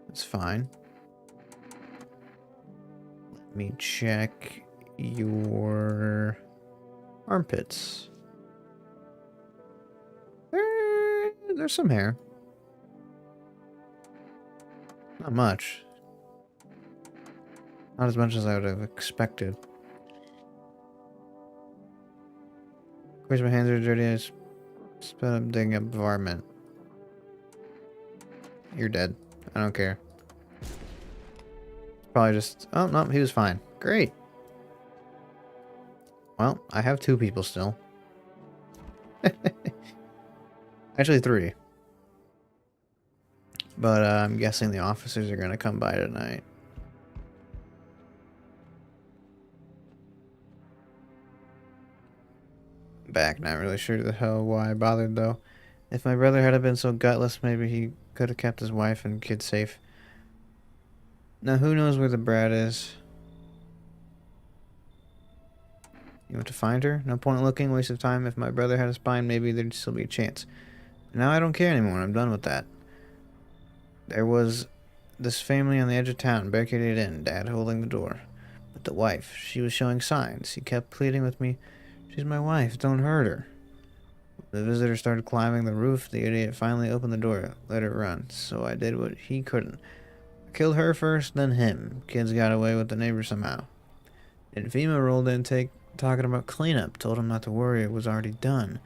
[SPEAKER 3] That's fine. Let me check your armpits. There's some hair. Not much. Not as much as I would have expected. Of course, my hands are dirty. I spent up digging up varmint. You're dead. I don't care. Probably just... Oh, no, he was fine. Great. Well, I have 2 people still. Actually, 3. But I'm guessing the officers are going to come by tonight. Back, not really sure the hell why I bothered though. If my brother hadn't been so gutless, maybe he could have kept his wife and kids safe. Now who knows where the brat is? You want to find her? No point in looking, waste of time. If my brother had a spine, maybe there'd still be a chance. But now I don't care anymore, I'm done with that. There was this family on the edge of town, barricaded in, Dad holding the door. But the wife, she was showing signs. He kept pleading with me, "She's my wife, don't hurt her." The visitor started climbing the roof. The idiot finally opened the door, let her run. So I did what he couldn't. I killed her first, then him. Kids got away with the neighbor somehow. And FEMA rolled in talking about cleanup. Told him not to worry, it was already done.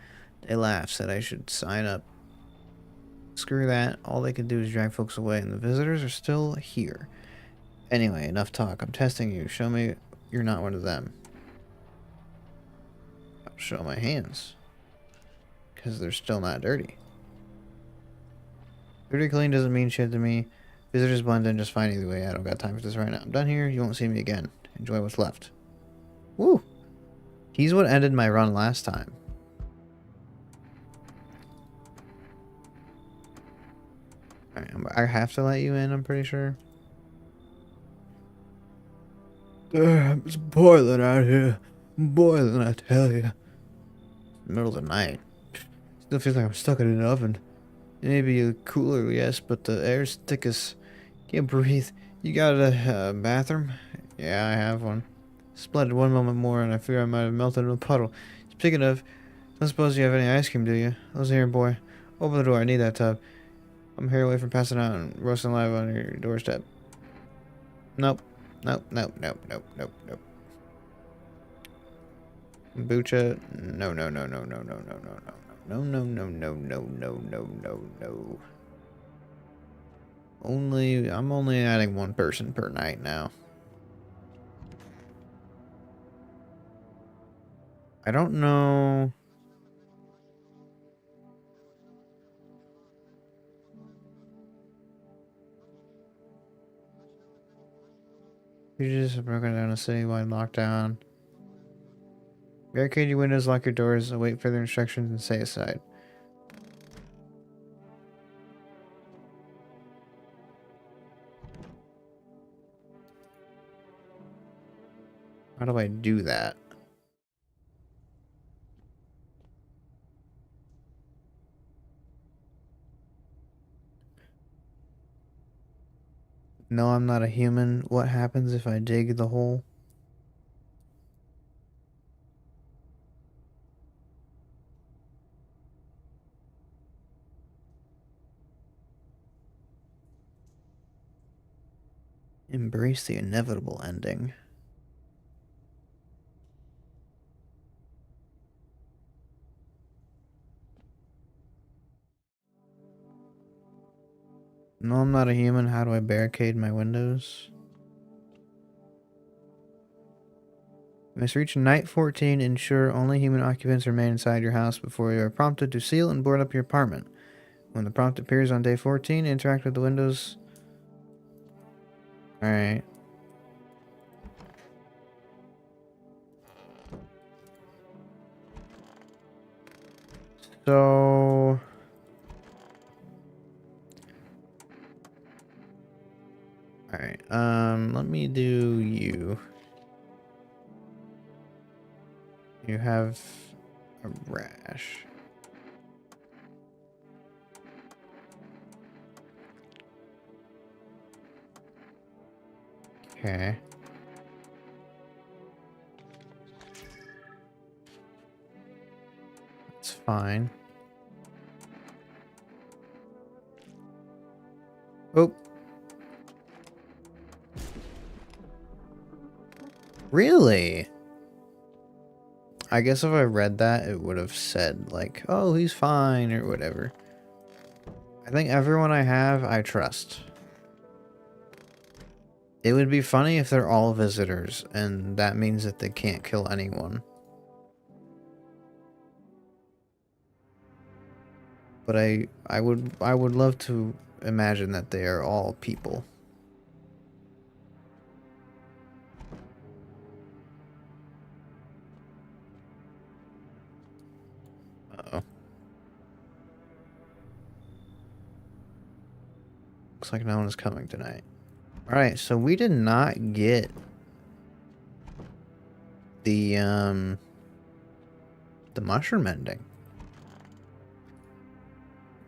[SPEAKER 3] They laughed, said I should sign up. Screw that. All they could do is drag folks away, and the visitors are still here. Anyway, enough talk. I'm testing you. Show me you're not one of them. I'll show my hands. Because they're still not dirty. Dirty clean doesn't mean shit to me. Visitors blend in just fine either way. I don't got time for this right now. I'm done here. You won't see me again. Enjoy what's left. Woo! He's what ended my run last time. Alright, I have to let you in, I'm pretty sure. Damn, it's boiling out here. Boiling, I tell you. Middle of the night. Still feels like I'm stuck in an oven. Maybe a cooler, yes, but the air's thick as... Can't breathe. You got a bathroom? Yeah, I have one. Splendid. One moment more and I fear I might have melted in a puddle. Speaking of, don't suppose you have any ice cream, do you? Listen here, boy. Open the door. I need that tub. I'm here away from passing out and roasting alive on your doorstep. Nope. Nope, nope, nope, nope, nope, nope. Kombucha? No, no, no, no, no, no, no, no, no. No, no, no, no, no, no, no, no, no. I'm only adding 1 person per night now. I don't know. You just broken down a citywide lockdown.
[SPEAKER 1] Barricade your windows, lock your doors, await further instructions, and stay aside. How do I do that? No, I'm not a human. What happens if I dig the hole? Embrace the inevitable ending. No, I'm not a human. How do I barricade my windows? You must reach night 14. Ensure only human occupants remain inside your house before you are prompted to seal and board up your apartment. When the prompt appears on day 14, interact with the windows. Alright. So... Alright, let me do you. You have a rash. Okay. It's fine. Oh. Really? I guess if I read that, it would have said, like, oh, he's fine, or whatever. I think everyone I have, I trust. It would be funny if they're all visitors, and that means that they can't kill anyone. But I would love to imagine that they are all people. Uh-oh. Looks like no one is coming tonight. Alright, so we did not get the mushroom ending.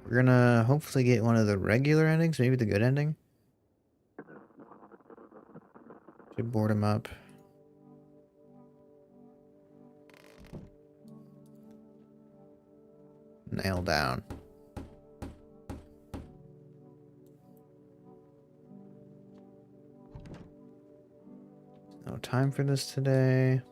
[SPEAKER 1] We're gonna hopefully get one of the regular endings, maybe the good ending. Should board him up. Nail down. No time for this today.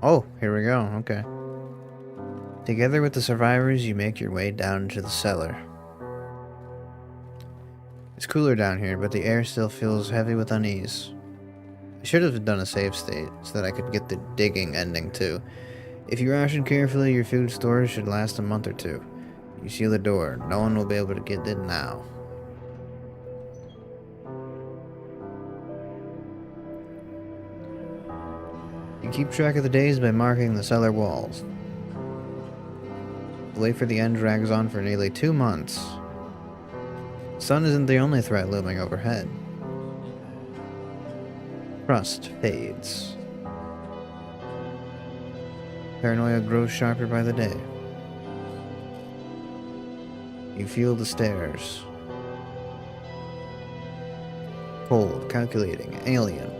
[SPEAKER 1] Oh, here we go. Okay. Together with the survivors, you make your way down into the cellar. It's cooler down here, but the air still feels heavy with unease. I should have done a save state so that I could get the digging ending too. If you ration carefully, your food storage should last a month or two. You seal the door. No one will be able to get in now. You keep track of the days by marking the cellar walls. The wait for the end drags on for nearly 2 months. The sun isn't the only threat looming overhead. Trust fades. Paranoia grows sharper by the day. You feel the stares. Cold, calculating, alien.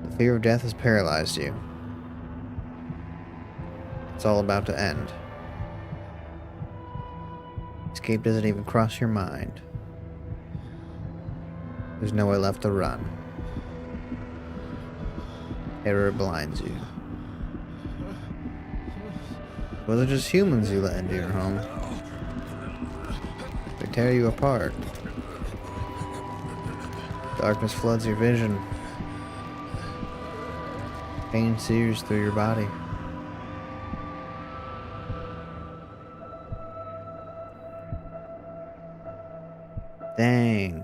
[SPEAKER 1] The fear of death has paralyzed you. It's all about to end. Escape doesn't even cross your mind. There's nowhere left to run. Terror blinds you. Well, they're just humans you let into your home. They tear you apart. Darkness floods your vision. Pain sears through your body. Dang.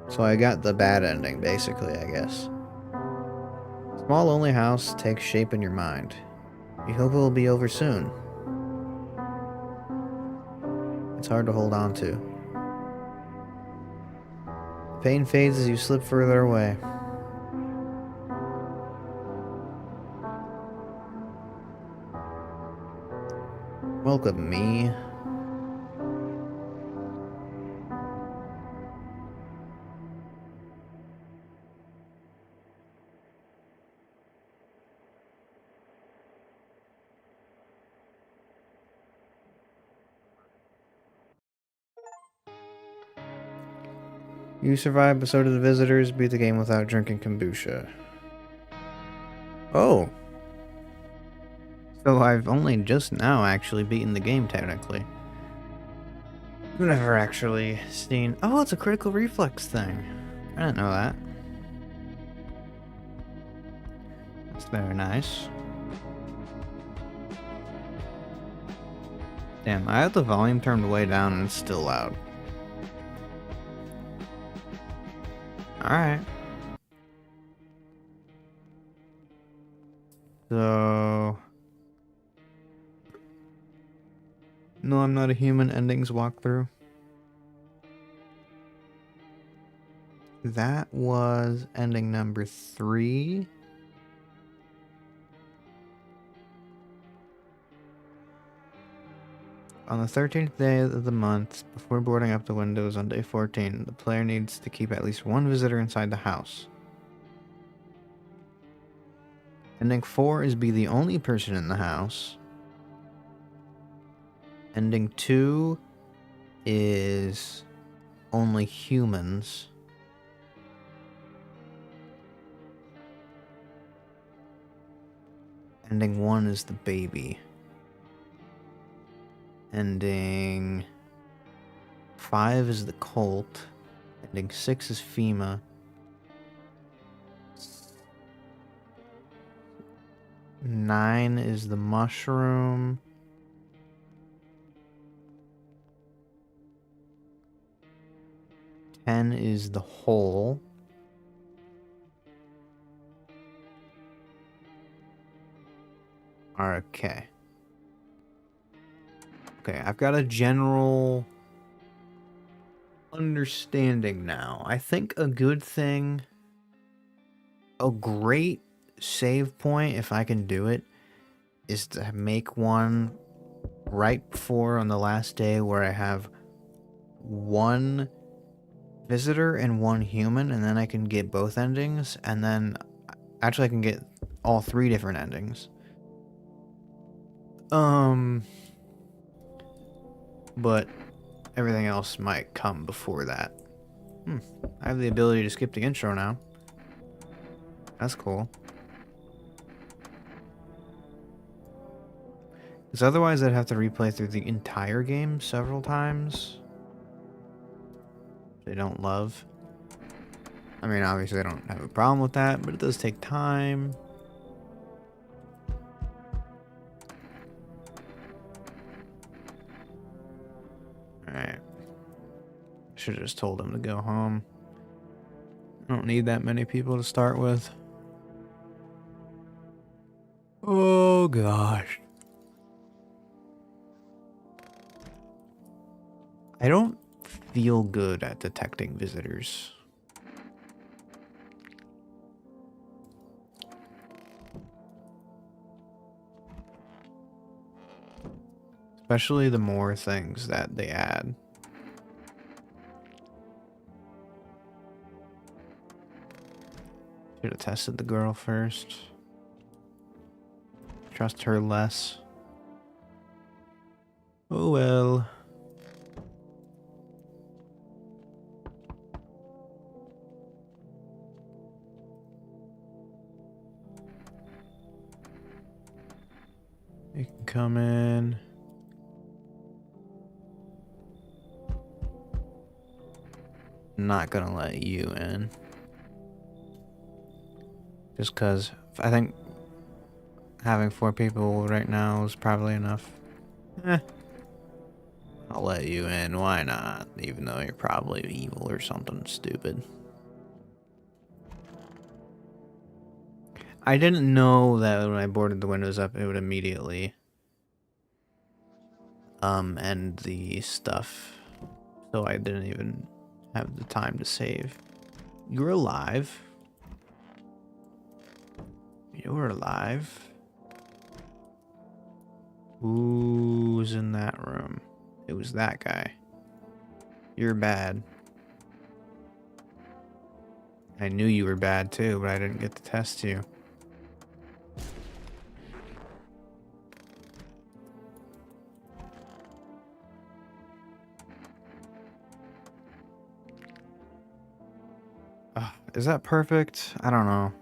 [SPEAKER 1] So I got the bad ending, basically, I guess. Small lonely house takes shape in your mind. You hope it will be over soon. It's hard to hold on to. The pain fades as you slip further away. Welcome me. You survive, but so do the visitors. Beat the game without drinking kombucha. Oh. So I've only just now actually beaten the game, technically. I've never actually seen... Oh, it's a critical reflex thing. I didn't know that. That's very nice. Damn, I have the volume turned way down and it's still loud. Alright. So... No, I'm not a human endings walkthrough. That was ending number 3. On the 13th day of the month, before boarding up the windows on day 14, the player needs to keep at least one visitor inside the house. Ending 4 is be the only person in the house. Ending 2 is only humans. Ending 1 is the baby. Ending 5 is the cult. Ending 6 is FEMA. 9 is the mushroom. 10 is the hole. Okay. Okay, I've got a general understanding now. I think a good thing, a great save point, if I can do it, is to make one right before on the last day where I have one visitor and one human, and then I can get both endings, and then actually I can get all 3 different endings. But everything else might come before that. I have the ability to skip the intro now. That's cool. Because otherwise I'd have to replay through the entire game several times. They don't love. I mean, obviously I don't have a problem with that, but it does take time. Alright. Should have just told him to go home. I don't need that many people to start with. Oh gosh. I don't feel good at detecting visitors. Especially the more things that they add. Should have tested the girl first. Trust her less. Oh well. You can come in. not gonna let you in. Just cause I think having 4 people right now is probably enough. I'll let you in, why not? Even though you're probably evil or something stupid. I didn't know that when I boarded the windows up, it would immediately end the stuff. So I didn't even have the time to save. You're alive. You're alive. Who's in that room? It was that guy. You're bad. I knew you were bad too, but I didn't get to test you. Is that perfect? I don't know.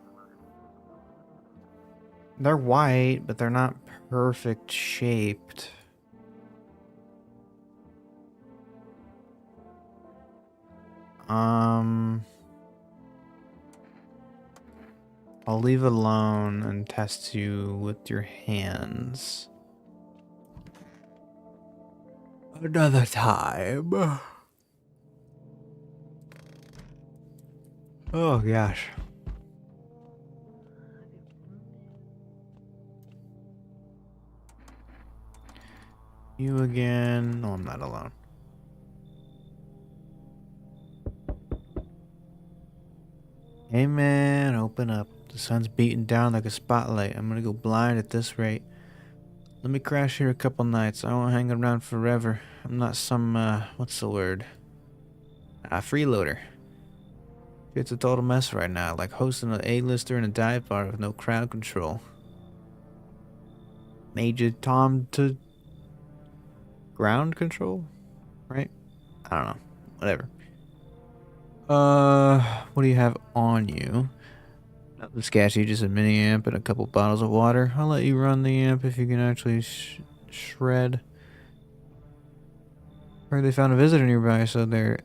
[SPEAKER 1] They're white, but they're not perfect shaped. I'll leave it alone and test you with your hands. Another time. Oh gosh. You again. No, I'm not alone. Hey man, open up. The sun's beating down like a spotlight. I'm gonna go blind at this rate. Let me crash here a couple nights. I won't hang around forever. I'm not some, what's the word? A freeloader. It's a total mess right now, like hosting an A-lister in a dive bar with no crowd control. Major Tom to ground control? Right? I don't know. Whatever. What do you have on you? Nothing sketchy, just a mini amp and a couple bottles of water. I'll let you run the amp if you can actually shred. Heard they found a visitor nearby, so now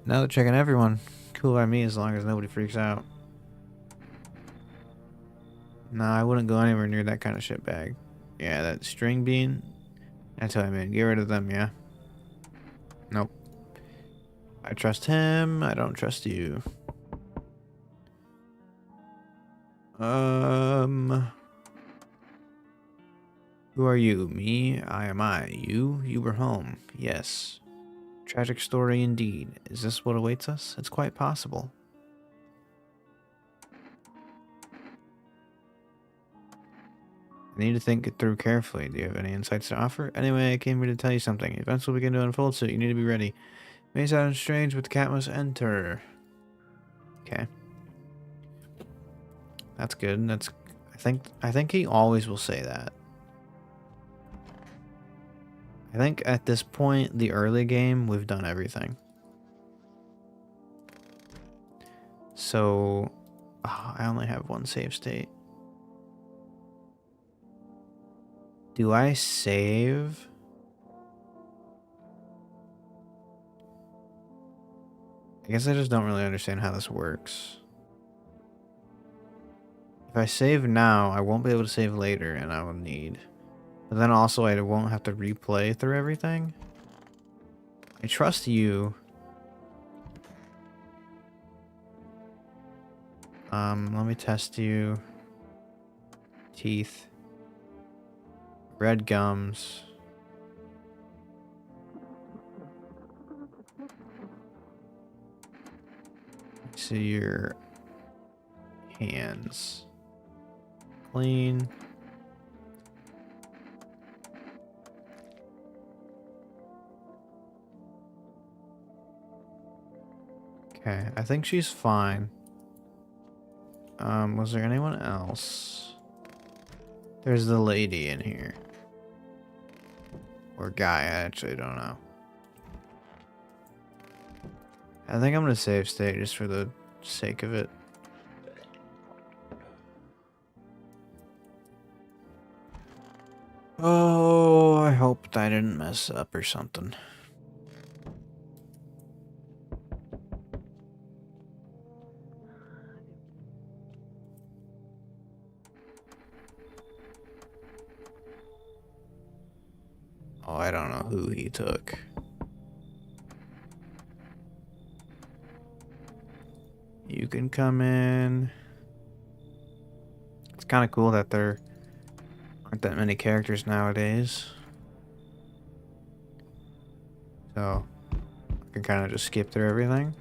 [SPEAKER 1] they're checking everyone. Cool by me as long as nobody freaks out. Nah, I wouldn't go anywhere near that kind of shit bag. Yeah, that string bean. That's how I mean. Get rid of them, yeah. Nope. I trust him. I don't trust you. Who are you? Me? I am I. You? You were home. Yes. Tragic story indeed. Is this what awaits us? It's quite possible. I need to think it through carefully. Do you have any insights to offer? Anyway, I came here to tell you something. Events will begin to unfold, so you need to be ready. May sound strange, but the cat must enter. Okay. That's good. I think he always will say that. I think at this point, the early game, we've done everything. So, I only have one save state. Do I save? I guess I just don't really understand how this works. If I save now, I won't be able to save later, and I will need. But then also, I won't have to replay through everything. I trust you. Let me test you. Teeth. Red gums. See your hands. Clean. Okay, I think she's fine. Was there anyone else? There's the lady in here. Or guy, I actually don't know. I think I'm gonna save state just for the sake of it. Oh, I hoped I didn't mess up or something. Oh, I don't know who he took. You can come in. It's kind of cool that there aren't that many characters nowadays. So I can kind of just skip through everything.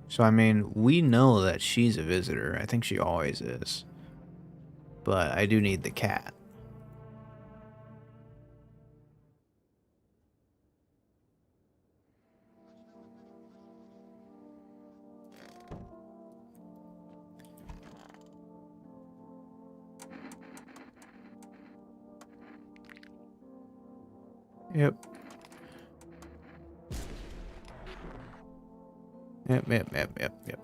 [SPEAKER 1] So, I mean, we know that she's a visitor. I think she always is. But I do need the cat. Yep. Yep.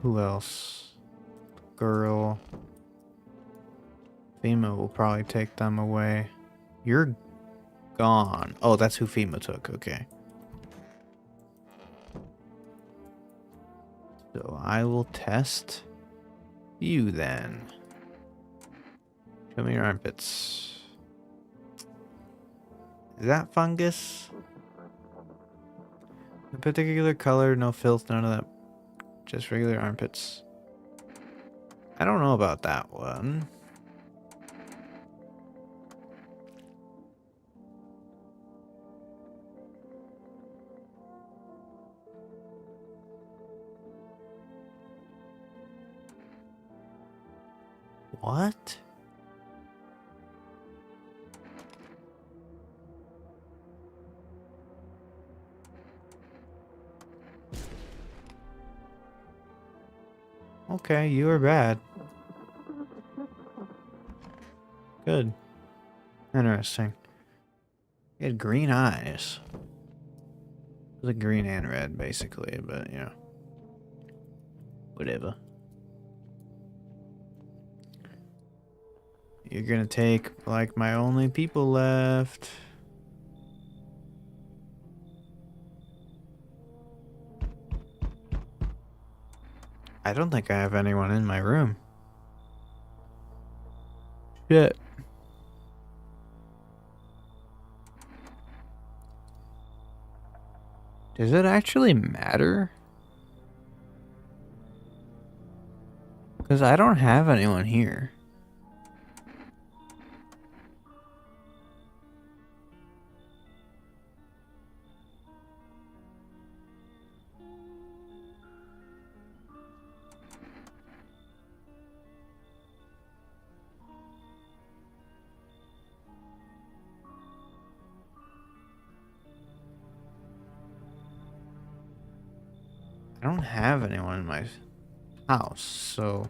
[SPEAKER 1] Who else? Girl. FEMA will probably take them away. You're gone. Oh, that's who FEMA took. Okay. So I will test you then. Show me your armpits. Is that fungus? A particular color, no filth, none of that. Just regular armpits. I don't know about that one. What? Okay, you are bad. Good. Interesting. He had green eyes. It was like green and red, basically, but, you know. Whatever. You're gonna take, like, my only people left. I don't think I have anyone in my room. Shit. Does it actually matter? Because I don't have anyone here. I don't have anyone in my house, so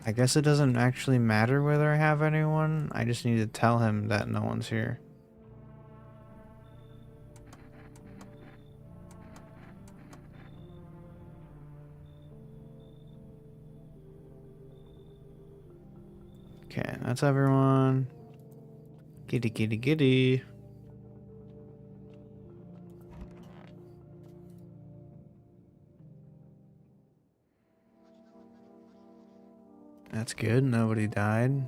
[SPEAKER 1] I guess it doesn't actually matter whether I have anyone. I just need to tell him that no one's here. Okay, that's everyone. Giddy, giddy, giddy. That's good. Nobody died.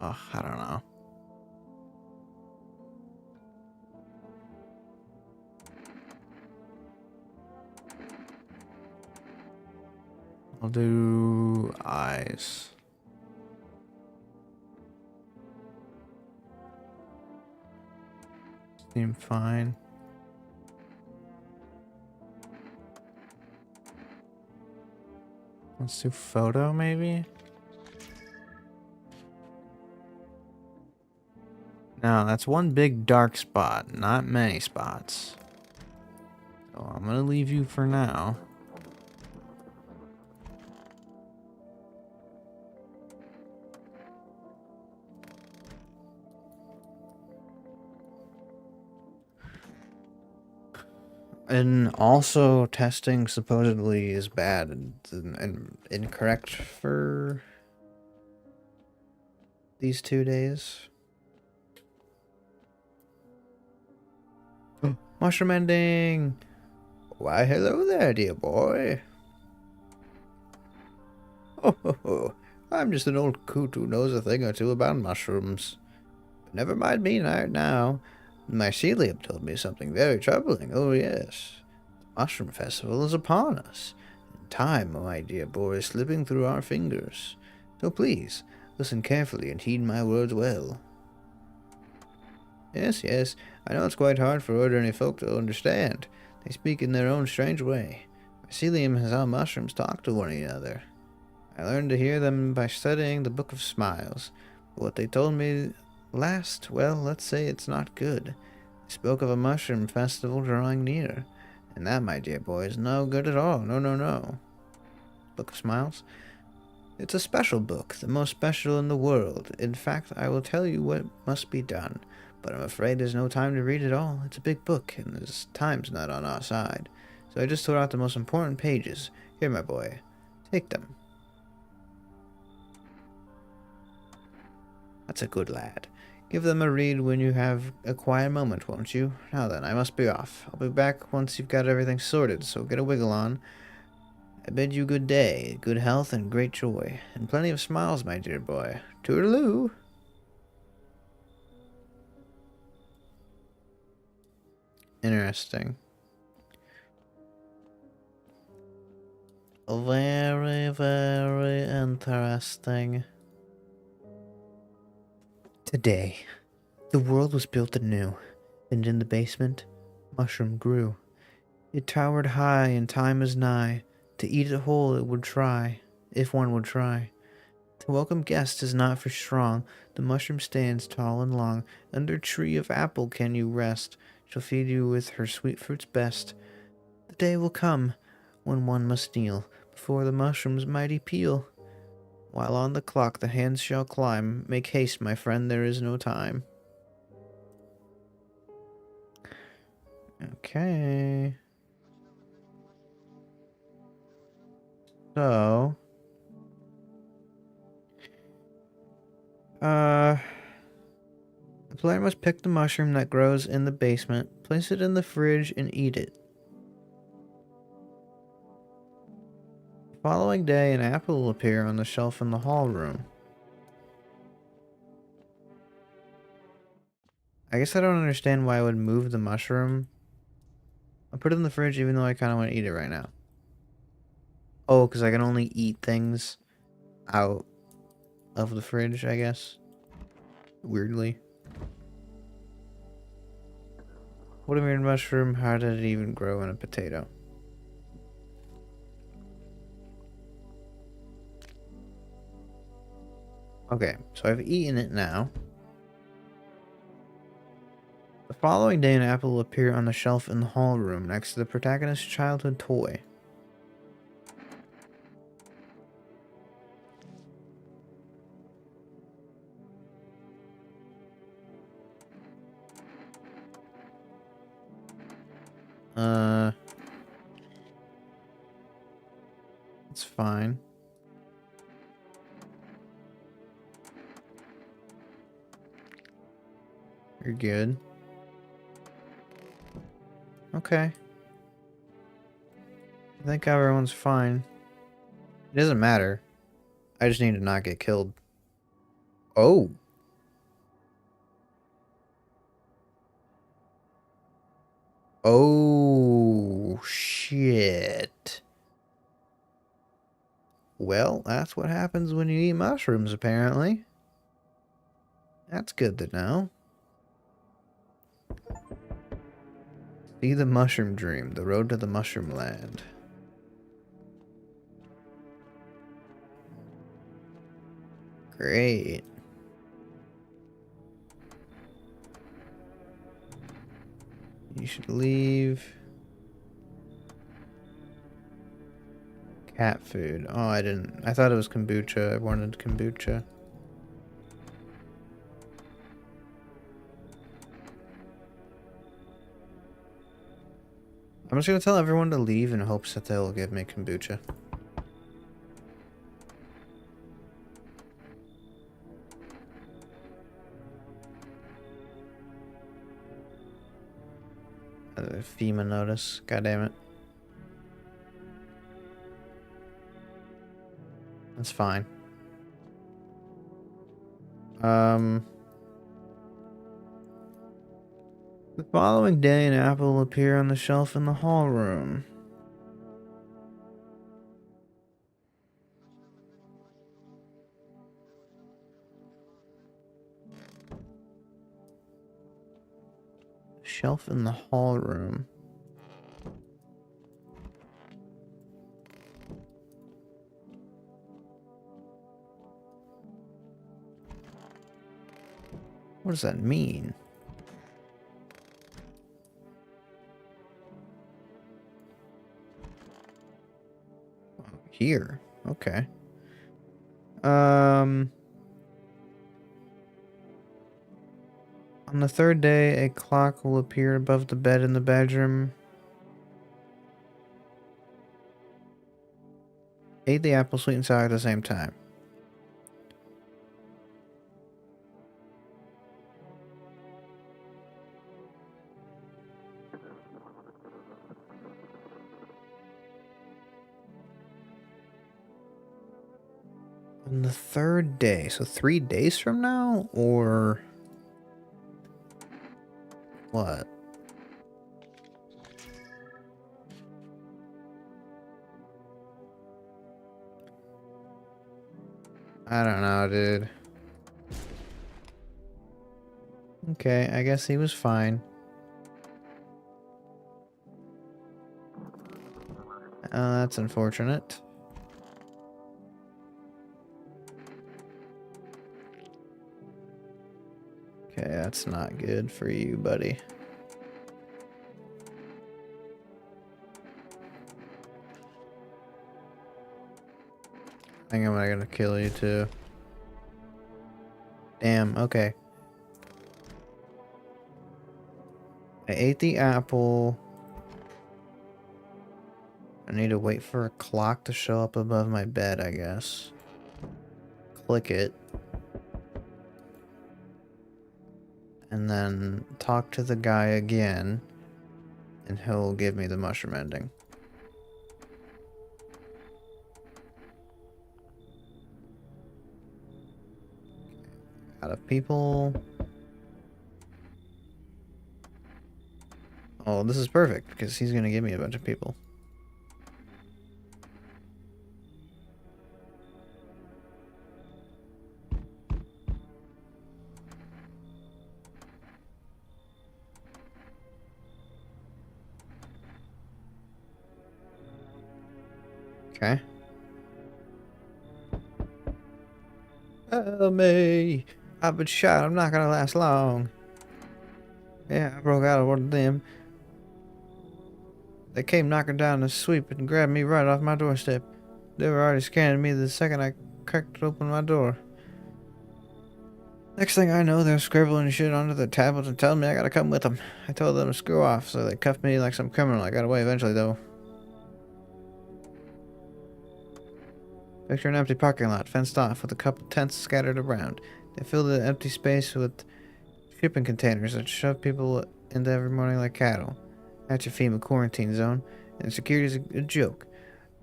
[SPEAKER 1] Ugh, I don't know. I'll do eyes. Seem fine. Let's do photo, maybe? No, that's one big dark spot, not many spots. So I'm gonna leave you for now. And also, testing supposedly is bad and incorrect for these 2 days. Mushroom ending!
[SPEAKER 3] Why, hello there, dear boy. Oh, I'm just an old coot who knows a thing or two about mushrooms. But never mind me now. Mycelium told me something very troubling. Oh, yes. The Mushroom Festival is upon us. And time, my dear boy, is slipping through our fingers. So please, listen carefully and heed my words well. Yes, I know it's quite hard for ordinary folk to understand. They speak in their own strange way. Mycelium has how mushrooms talk to one another. I learned to hear them by studying the Book of Smiles. But what they told me last, well, let's say it's not good. They spoke of a mushroom festival drawing near. And that, my dear boy, is no good at all. No. Book of Smiles? It's a special book, the most special in the world. In fact, I will tell you what must be done. But I'm afraid there's no time to read it all. It's a big book, and time's not on our side. So I just tore out the most important pages. Here, my boy, take them. That's a good lad. Give them a read when you have a quiet moment, won't you? Now then, I must be off. I'll be back once you've got everything sorted, so get a wiggle on. I bid you good day, good health, and great joy, and plenty of smiles, my dear boy. Toodaloo! Interesting. Very, very interesting. Today, the world was built anew, and in the basement, mushroom grew. It towered high, and time is nigh. To eat it whole it would try, if one would try. To welcome guests is not for strong. The mushroom stands tall and long. Under tree of apple can you rest. She'll feed you with her sweet fruits best. The day will come when one must kneel before the mushroom's mighty peel. While on the clock the hands shall climb, make haste, my friend, there is no time. Okay. So, the player must pick the mushroom that grows in the basement, place it in the fridge, and eat it. The following day, an apple will appear on the shelf in the hall room. I guess I don't understand why I would move the mushroom. I'll put it in the fridge even though I kind of want to eat it right now. Oh, because I can only eat things out of the fridge, I guess. Weirdly. What a weird mushroom. How did it even grow in a potato? Okay, so I've eaten it now. The following day, an apple will appear on the shelf in the hall room next to the protagonist's childhood toy. It's fine. You're good. Okay. I think everyone's fine. It doesn't matter. I just need to not get killed. Oh. Oh, shit. Well, that's what happens when you eat mushrooms, apparently. That's good to know. See the Mushroom Dream, the road to the Mushroom Land. Great. You should leave. Cat food. Oh, I didn't. I thought it was kombucha. I wanted kombucha. I'm just gonna tell everyone to leave in hopes that they'll give me kombucha. FEMA notice. God damn it. That's fine. The following day, an apple will appear on the shelf in the hall room. Shelf in the hall room. What does that mean? Oh, here. Okay. On the third day, a clock will appear above the bed in the bedroom. Ate the apple, sweet and sour at the same time. On the third day, so 3 days from now, or what? I don't know, dude. Okay, I guess he was fine. That's unfortunate. Okay, that's not good for you, buddy. I think I'm gonna kill you too. Damn, okay. I ate the apple. I need to wait for a clock to show up above my bed, I guess. Click it. And then talk to the guy again. And he'll give me the mushroom ending. Out of people. Oh, this is perfect because he's gonna give me a bunch of people. Okay. Help me! I've been shot. I'm not gonna last long. Yeah, I broke out of one of them. They came knocking down the sweep and grabbed me right off my doorstep. They were already scanning me the second I cracked open my door. Next thing I know, they're scribbling shit onto the tablets and telling me I gotta come with them. I told them to screw off, so they cuffed me like some criminal. I got away eventually, though. Picture an empty parking lot, fenced off, with a couple tents scattered around. They filled the empty space with shipping containers that shove people into every morning like cattle. That's your FEMA quarantine zone, and security's a joke.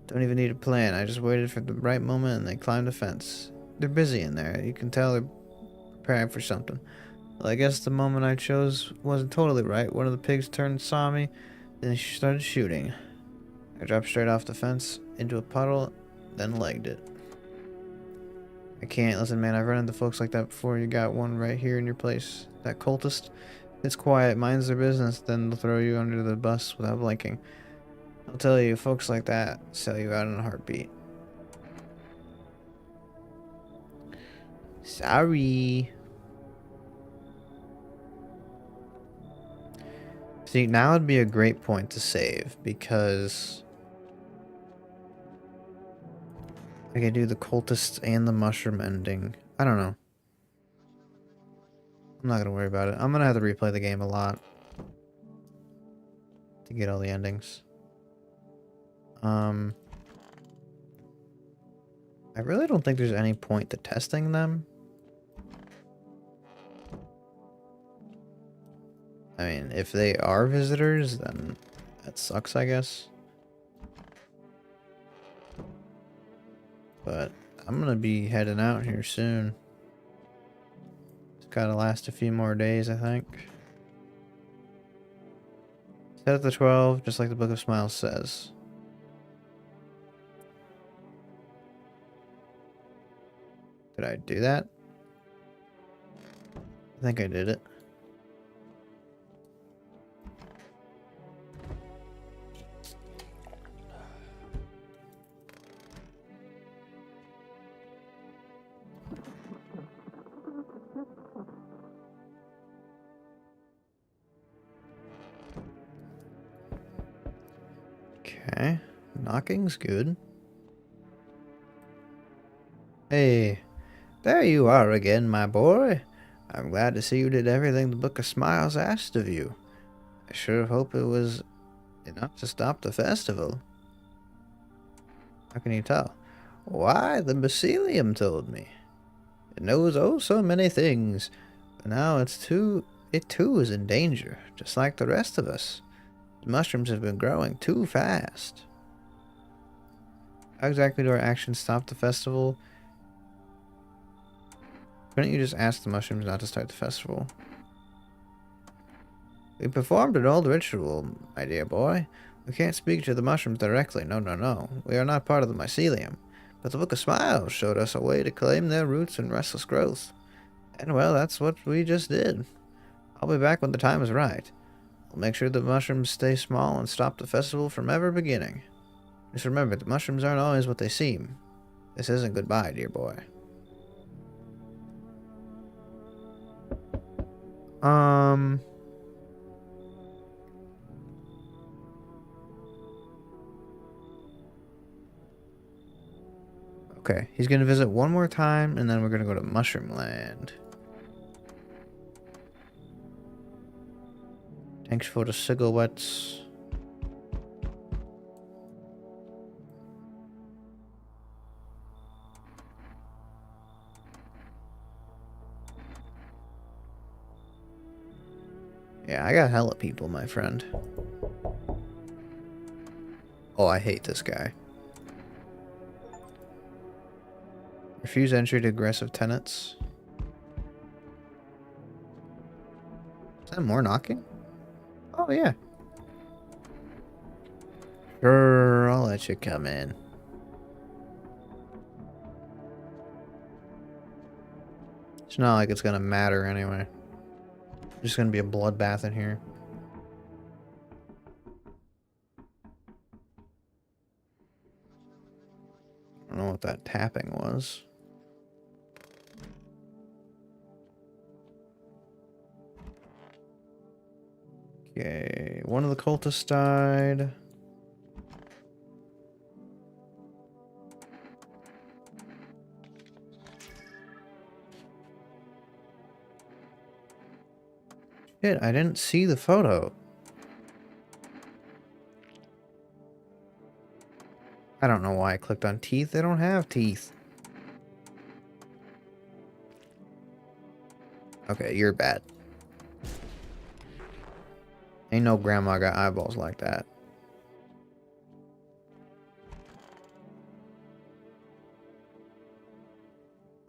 [SPEAKER 3] Don't even need a plan. I just waited for the right moment and they climbed the fence. They're busy in there. You can tell they're preparing for something. Well, I guess the moment I chose wasn't totally right. One of the pigs turned and saw me, then she started shooting. I dropped straight off the fence into a puddle, then legged it. I can't. Listen, man, I've run into folks like that before. You got one right here in your place. That cultist. It's quiet, minds their business, then they'll throw you under the bus without blinking. I'll tell you, folks like that sell you out in a heartbeat. Sorry. See, now would be a great point to save, because I could do the cultists and the mushroom ending. I don't know. I'm not gonna worry about it. I'm gonna have to replay the game a lot
[SPEAKER 1] to get all the endings. I really don't think there's any point to testing them. I mean, if they are visitors, then that sucks, I guess. But I'm gonna be heading out here soon. It's gotta last a few more days, I think. Set at the 12, just like the Book of Smiles says. Did I do that? I think I did it. Okay, knocking's good. Hey, there you are again, my boy. I'm glad to see you did everything the Book of Smiles asked of you. I sure hope it was enough to stop the festival. How can you tell? Why, the mycelium told me. It knows oh so many things, but now it too is in danger, just like the rest of us. The mushrooms have been growing too fast. How exactly do our actions stop the festival? Couldn't you just ask the mushrooms not to start the festival? We performed an old ritual, my dear boy. We can't speak to the mushrooms directly. No. We are not part of the mycelium. But the Book of Smiles showed us a way to claim their roots and restless growth. And well, that's what we just did. I'll be back when the time is right. I'll make sure the mushrooms stay small and stop the festival from ever beginning. Just remember, the mushrooms aren't always what they seem. This isn't goodbye, dear boy. Okay, he's gonna visit one more time, and then we're gonna go to Mushroom Land. Thanks for the cigarettes. Yeah, I got hella people, my friend. Oh, I hate this guy. Refuse entry to aggressive tenants. Is that more knocking? Oh, yeah. Sure, I'll let you come in. It's not like it's gonna matter anyway. There's gonna be a bloodbath in here. I don't know what that tapping was. Okay, one of the cultists died. Shit, I didn't see the photo. I don't know why I clicked on teeth. They don't have teeth. Okay, you're bad. Ain't no grandma got eyeballs like that.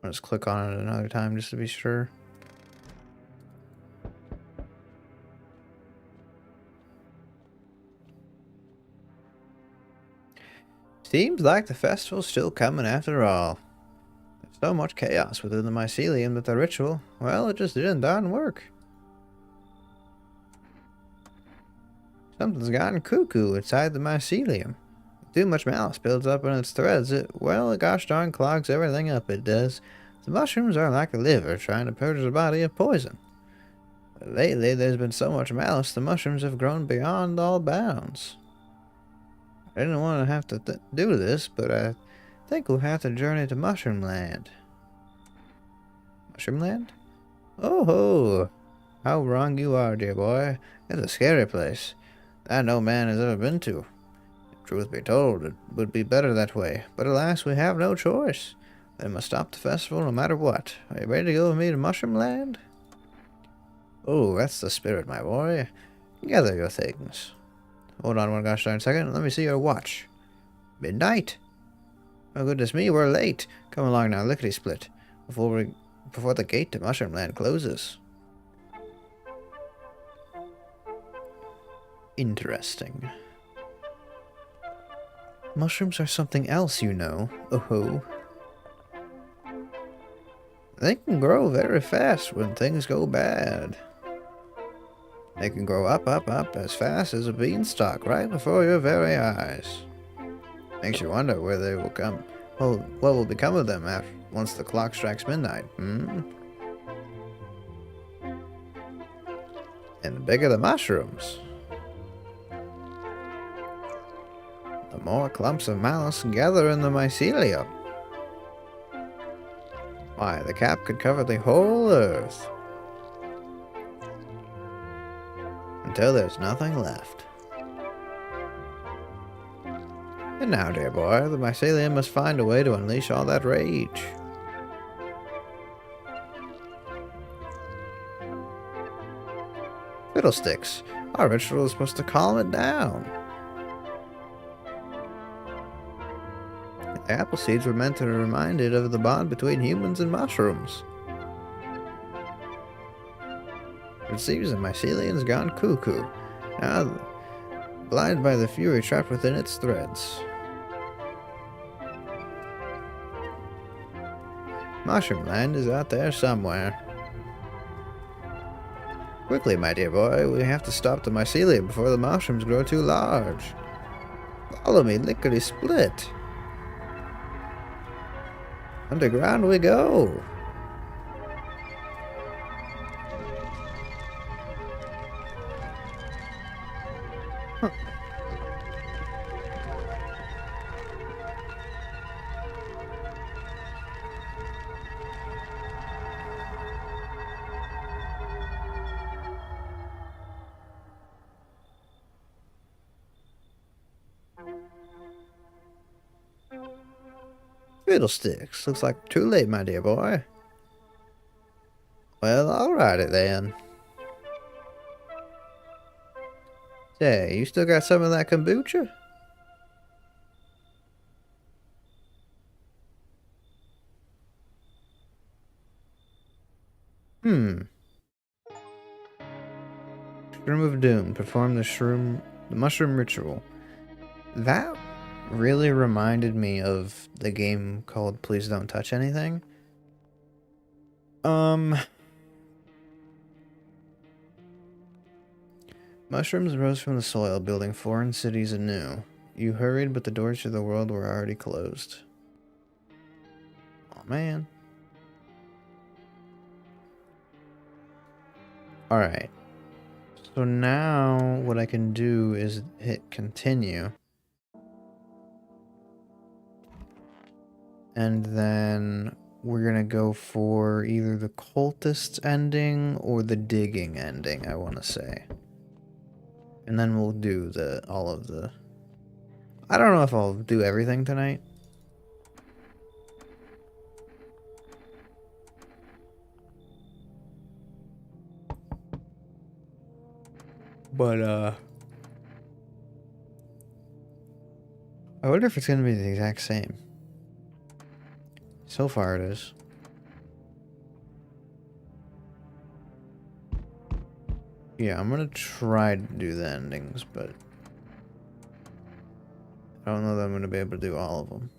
[SPEAKER 1] I'll just click on it another time just to be sure. Seems like the festival's still coming after all. There's so much chaos within the mycelium that the ritual, well, it just didn't darn work. Something's gotten cuckoo inside the mycelium. Too much malice builds up in its threads. It gosh darn clogs everything up, it does. The mushrooms are like a liver trying to purge the body of poison. But lately, there's been so much malice, the mushrooms have grown beyond all bounds. I didn't want to have to do this, but I think we'll have to journey to Mushroom Land. Mushroom Land? Oh ho! How wrong you are, dear boy. It's a scary place.
[SPEAKER 3] that no man has ever been to. Truth be told, it would be better that way. But alas, we have no choice. They must stop the festival no matter what. Are you ready to go with me to Mushroom Land? Oh, that's the spirit, my boy. Gather your things. Hold on one gosh darn second. Let me see your watch. Midnight? Oh, goodness me, we're late. Come along now, lickety-split. Before the gate to Mushroom Land closes. Interesting. Mushrooms are something else, you know. Oh-ho. They can grow very fast when things go bad. They can grow up as fast as a beanstalk right before your very eyes. Makes you wonder where they will come. Well, what will become of them once the clock strikes midnight, And the bigger the mushrooms, the more clumps of malice gather in the mycelium. Why, the cap could cover the whole earth. Until there's nothing left. And now, dear boy, the mycelium must find a way to unleash all that rage. Fiddlesticks! Our ritual is supposed to calm it down. The apple seeds were meant to remind it of the bond between humans and mushrooms. It seems the mycelium's gone cuckoo, now blinded by the fury trapped within its threads. Mushroom Land is out there somewhere. Quickly, my dear boy, we have to stop the mycelium before the mushrooms grow too large. Follow me, lickety-split. Underground we go. Fiddlesticks. Looks like too late, my dear boy. Well, alrighty then. Say, you still got some of that kombucha? Shroom of Doom. Perform the mushroom ritual. That really reminded me of the game called Please Don't Touch Anything. Mushrooms rose from the soil, building foreign cities anew. You hurried, but the doors to the world were already closed. Oh man. Alright. So now what I can do is hit continue. And then we're gonna go for either the cultist ending or the digging ending, I want to say. And then we'll do all of the... I don't know if I'll do everything tonight. But, I wonder if it's gonna be the exact same. So far it is. Yeah, I'm gonna try to do the endings, but I don't know that I'm gonna be able to do all of them.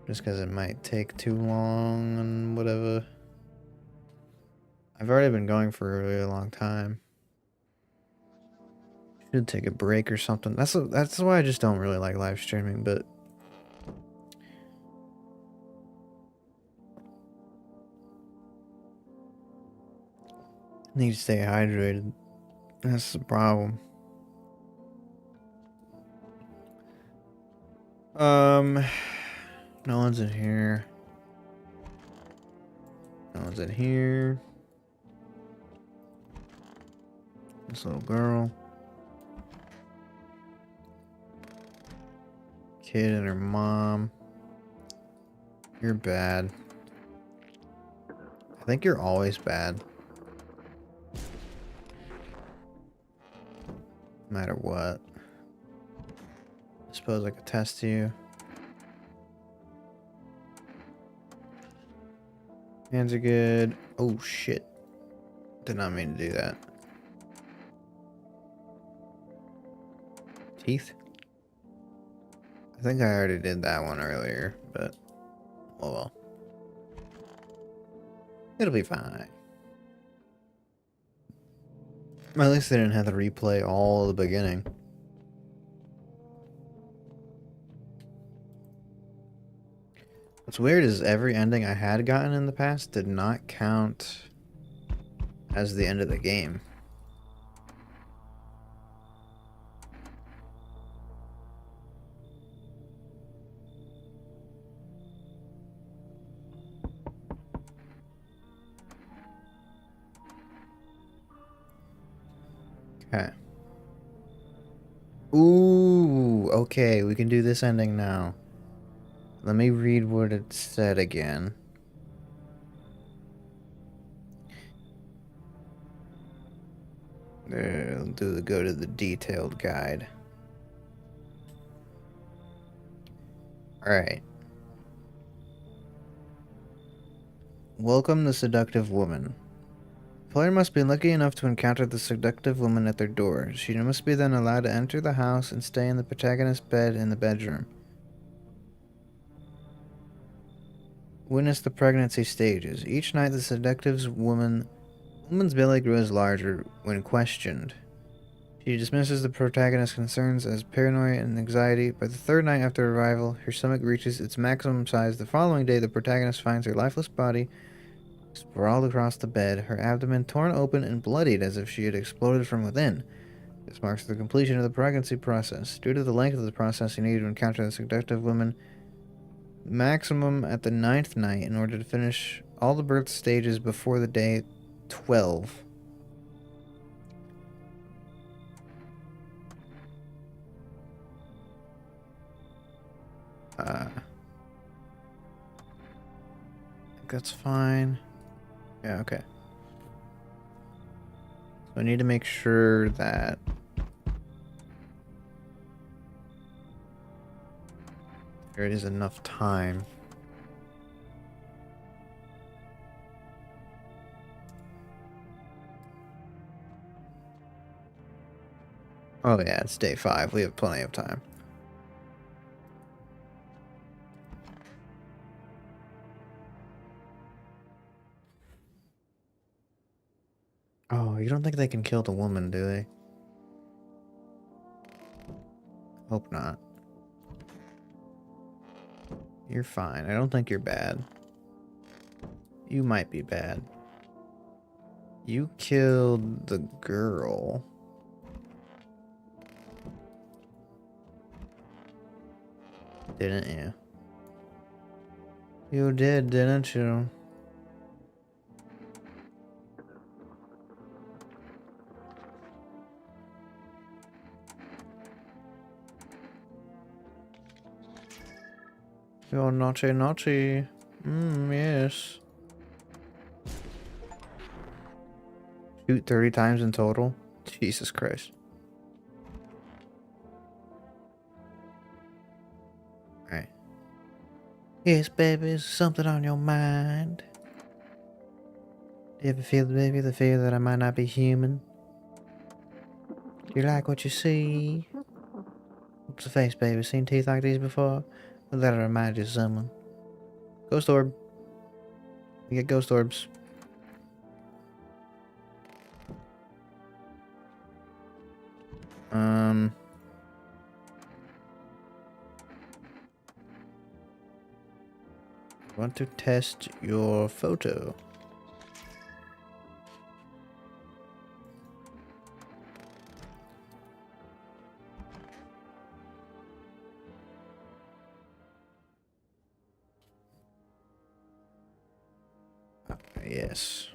[SPEAKER 3] Just because it might take too long and whatever. I've already been going for a really long time. Should take a break or something. That's why I just don't really like live streaming, but need to stay hydrated. That's the problem. No one's in here. No one's in here.
[SPEAKER 1] This little girl. Kid and her mom. You're bad. I think you're always bad. No matter what. I suppose I could test you. Hands are good. Oh shit. Did not mean to do that. Teeth? I think I already did that one earlier, but oh well. It'll be fine. At least they didn't have to replay all the beginning. What's weird is every ending I had gotten in the past did not count as the end of the game. Okay. Ooh, okay, we can do this ending now. Let me read what it said again. There, go to the detailed guide. Alright. Welcome the seductive woman. The player must be lucky enough to encounter the seductive woman at their door. She must be then allowed to enter the house and stay in the protagonist's bed in the bedroom. Witness the pregnancy stages. Each night the seductive woman's belly grows larger when questioned. She dismisses the protagonist's concerns as paranoia and anxiety. By the third night after arrival, her stomach reaches its maximum size. The following day, the protagonist finds her lifeless body sprawled across the bed, her abdomen torn open and bloodied as if she had exploded from within. This marks the completion of the pregnancy process. Due to the length of the process, you need to encounter the seductive woman maximum at the 9th night in order to finish all the birth stages before the day 12. I think that's fine. Yeah, okay. So I need to make sure that there is enough time. Oh yeah, it's day 5. We have plenty of time. Oh, you don't think they can kill the woman, do they? Hope not. You're fine. I don't think you're bad. You might be bad. You killed the girl. Didn't you? You did, didn't you? You're naughty, naughty. Yes. Shoot 30 times in total? Jesus Christ. Alright. Yes, baby, is something on your mind? Do you ever feel, baby, the fear that I might not be human? Do you like what you see? What's the face, baby? Seen teeth like these before? Well, that'll remind you of someone. Ghost orb. We get ghost orbs. Want to test your photo. Yes.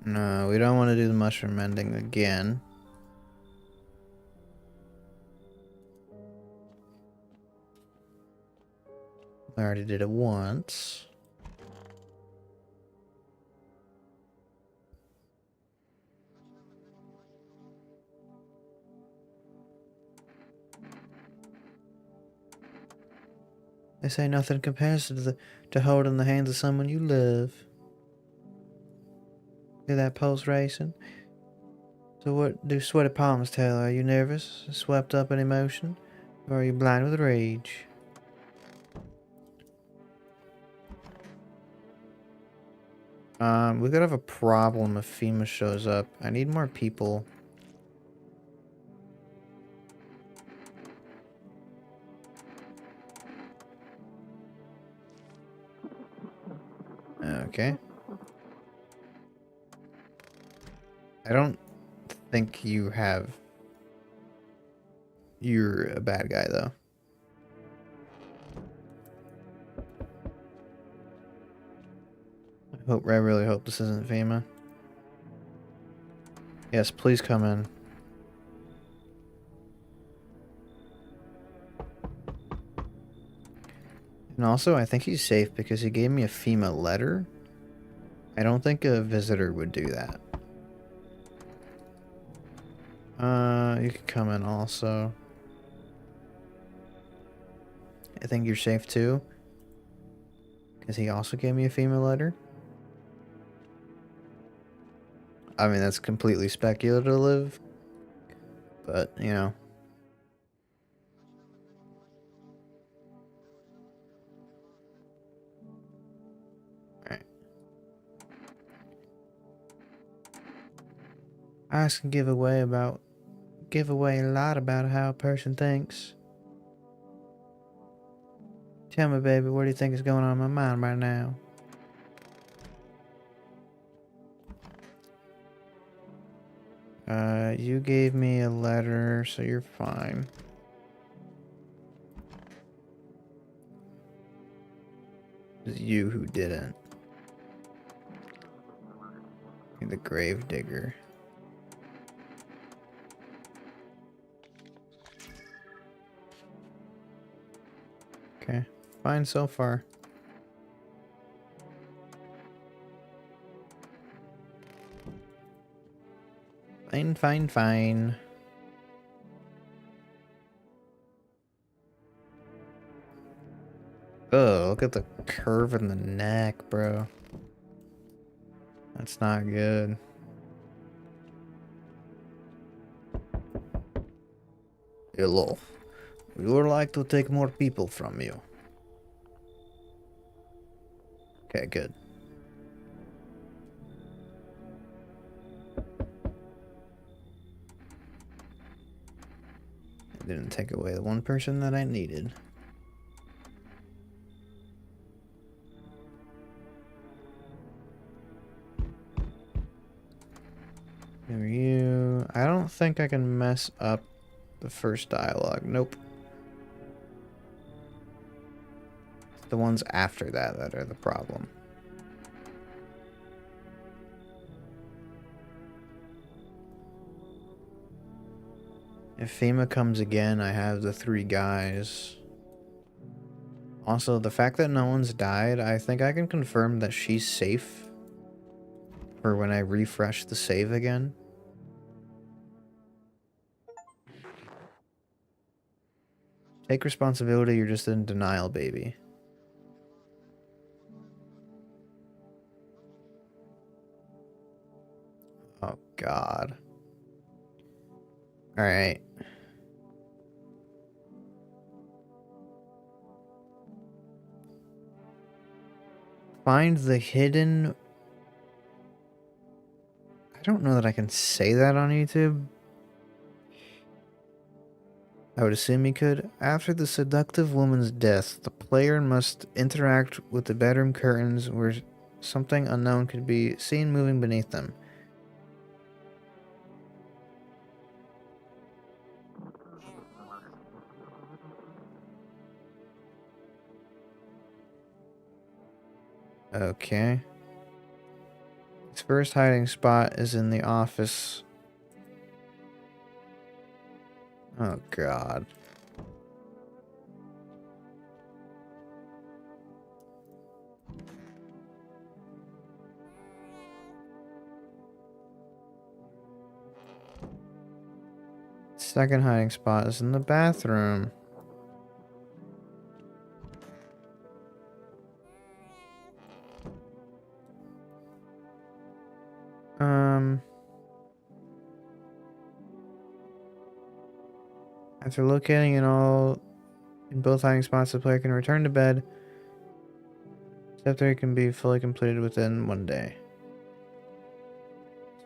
[SPEAKER 3] No, we don't want to do the mushroom ending again. I already did it once. They say nothing compares to holding the hands of someone you love. Hear that pulse racing? So what do sweaty palms tell? Are you nervous, swept up in emotion, or are you blind with rage? We could have a problem if FEMA shows up. I need more people. Okay. I don't think you're a bad guy, though. I really hope this isn't FEMA. Yes, please come in. And also, I think he's safe because he gave me a FEMA letter. I don't think a visitor would do that. You can come in also. I think you're safe too. Because he also gave me a FEMA letter. I mean, that's completely speculative. But, you know. Alright. Eyes can give away a lot about how a person thinks. Tell me, baby, what do you think is going on in my mind right now? You gave me a letter, so you're fine. It was you who didn't. You're the grave digger. Okay, fine so far. Fine, fine, fine. Oh, look at the curve in the neck, bro. That's not good. Hello. We would like to take more people from you. Okay, good. It didn't take away the one person that I needed. There you. I don't think I can mess up the first dialogue. Nope. It's the ones after that that are the problem. If FEMA comes again, I have the 3 guys. Also, the fact that no one's died, I think I can confirm that she's safe for when I refresh the save again. Take responsibility, you're just in denial, baby. Oh, God. Alright. Find the hidden... I don't know that I can say that on YouTube. I would assume he could. After the seductive woman's death, the player must interact with the bedroom curtains where something unknown could be seen moving beneath them. Okay.
[SPEAKER 1] Its first hiding spot is in the office. Oh, God. Second hiding spot is in the bathroom. After locating in both hiding spots, the player can return to bed. Step 3 can be fully completed within 1 day.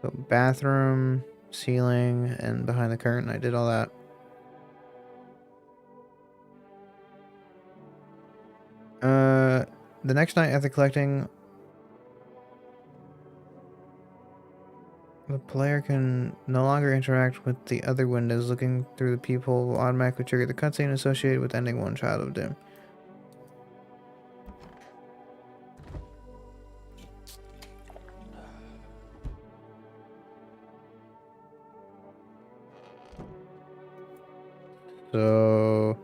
[SPEAKER 1] So bathroom, ceiling, and behind the curtain, I did all that. The next night after collecting, the player can no longer interact with the other windows. Looking through the peephole will automatically trigger the cutscene associated with ending one Child of Doom. So...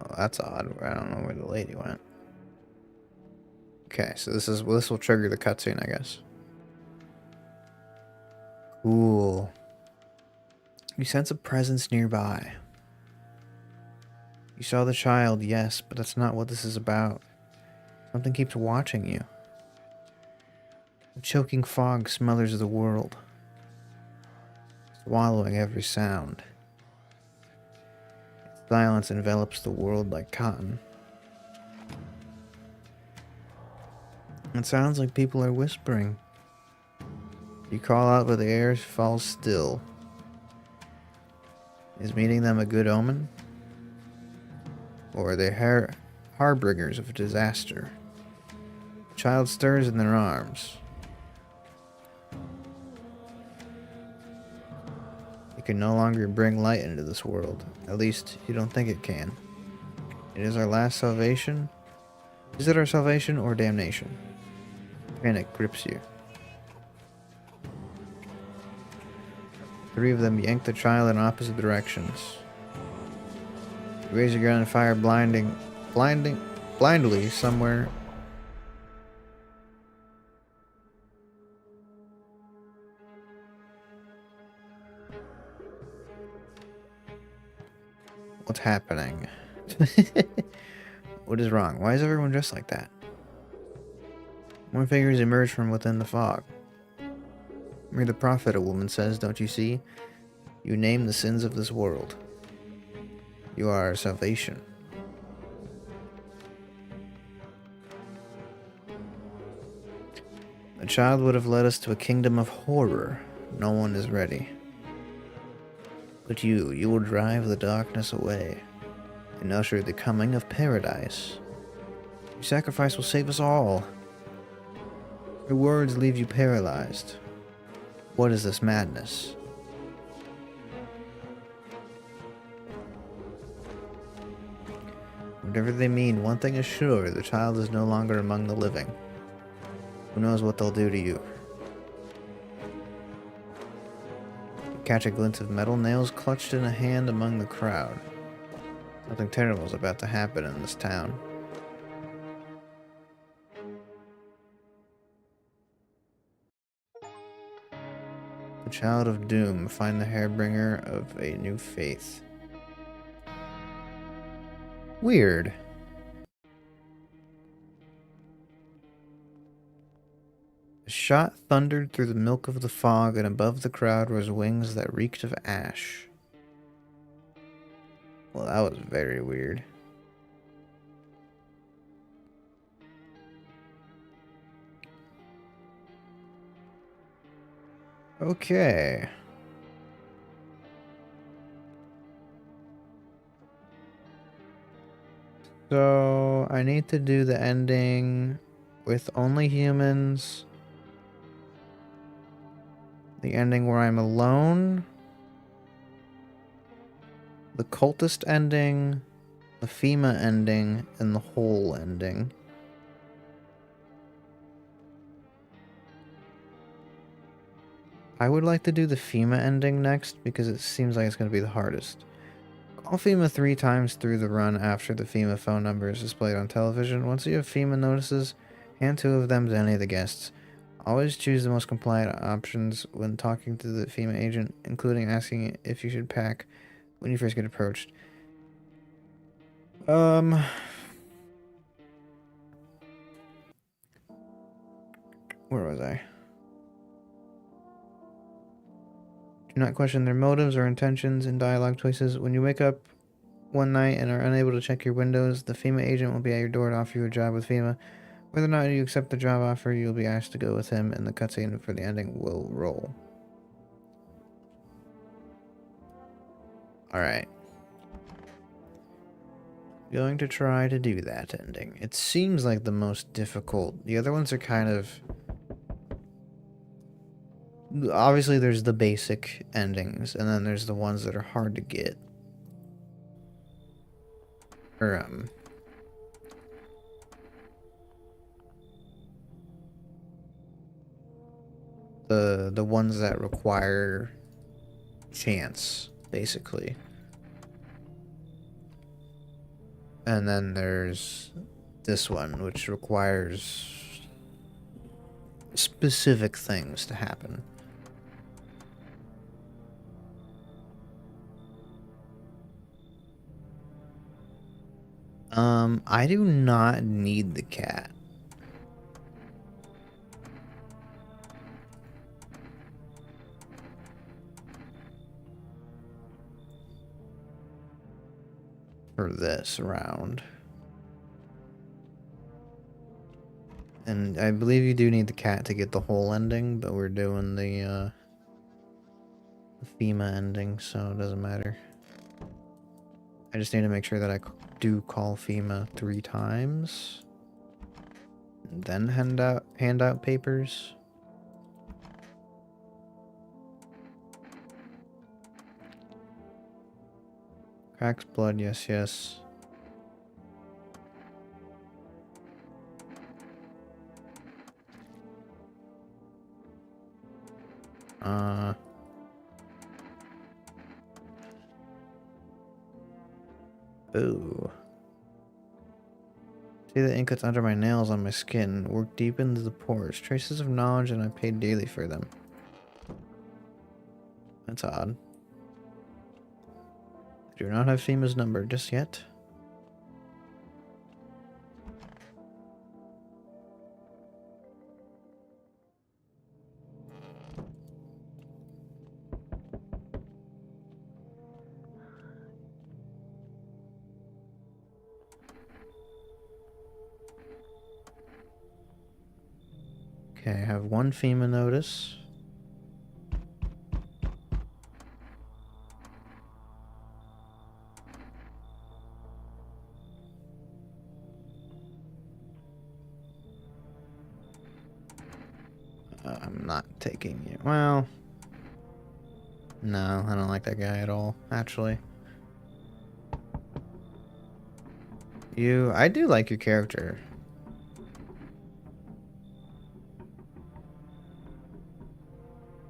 [SPEAKER 1] oh, that's odd. I don't know where the lady went. Okay, so this will trigger the cutscene, I guess. Cool. You sense a presence nearby. You saw the child, yes, but that's not what this is about. Something keeps watching you. A choking fog smothers the world, swallowing every sound. Silence envelops the world like cotton. It sounds like people are whispering. You call out, but the air falls still. Is meeting them a good omen? Or are they harbingers of disaster? The child stirs in their arms. It can no longer bring light into this world. At least, you don't think it can. It is our last salvation. Is it our salvation or damnation? Panic grips you. 3 of them yank the child in opposite directions. You raise your gun and fire blindly somewhere. What's happening? What is wrong? Why is everyone dressed like that? More figures emerge from within the fog. We're the prophet, a woman says, don't you see? You name the sins of this world. You are our salvation. The child would have led us to a kingdom of horror. No one is ready. But you will drive the darkness away and usher the coming of paradise. Your sacrifice will save us all. Your words leave you paralyzed. What is this madness? Whatever they mean, one thing is sure, the child is no longer among the living. Who knows what they'll do to you? You catch a glimpse of metal nails clutched in a hand among the crowd. Something terrible is about to happen in this town. The Child of Doom, find the harbinger of a new faith. Weird. A shot thundered through the milk of the fog, and above the crowd rose wings that reeked of ash. Well, that was very weird. Okay. So, I need to do the ending with only humans. The ending where I'm alone. the cultist ending, the FEMA ending, and the whole ending. I would like to do the FEMA ending next because it seems like it's going to be the hardest. Call FEMA 3 times through the run after the FEMA phone number is displayed on television. Once you have FEMA notices, hand 2 of them to any of the guests. Always choose the most compliant options when talking to the FEMA agent, including asking if you should pack when you first get approached. Where was I? Do not question their motives or intentions in dialogue choices. When you wake up one night and are unable to check your windows, the FEMA agent will be at your door to offer you a job with FEMA. Whether or not you accept the job offer, you'll be asked to go with him, and the cutscene for the ending will roll. Alright. Going to try to do that ending. It seems like the most difficult. The other ones are kind of... Obviously, there's the basic endings, and then there's the ones that are hard to get. Or, the ones that require chance, basically. And then there's this one, which requires specific things to happen. I do not need the cat. For this round. And I believe you do need the cat to get the whole ending, but we're doing the FEMA ending, so it doesn't matter. I just need to make sure that I do call FEMA 3 times. And then hand out papers. Cracks blood, yes, yes. Ooh. See the ink that's under my nails on my skin. Work deep into the pores. Traces of knowledge, and I paid daily for them. That's odd. I do not have FEMA's number just yet. Okay, I have one FEMA notice. I'm not taking you. Well, no, I don't like that guy at all, actually. I do like your character.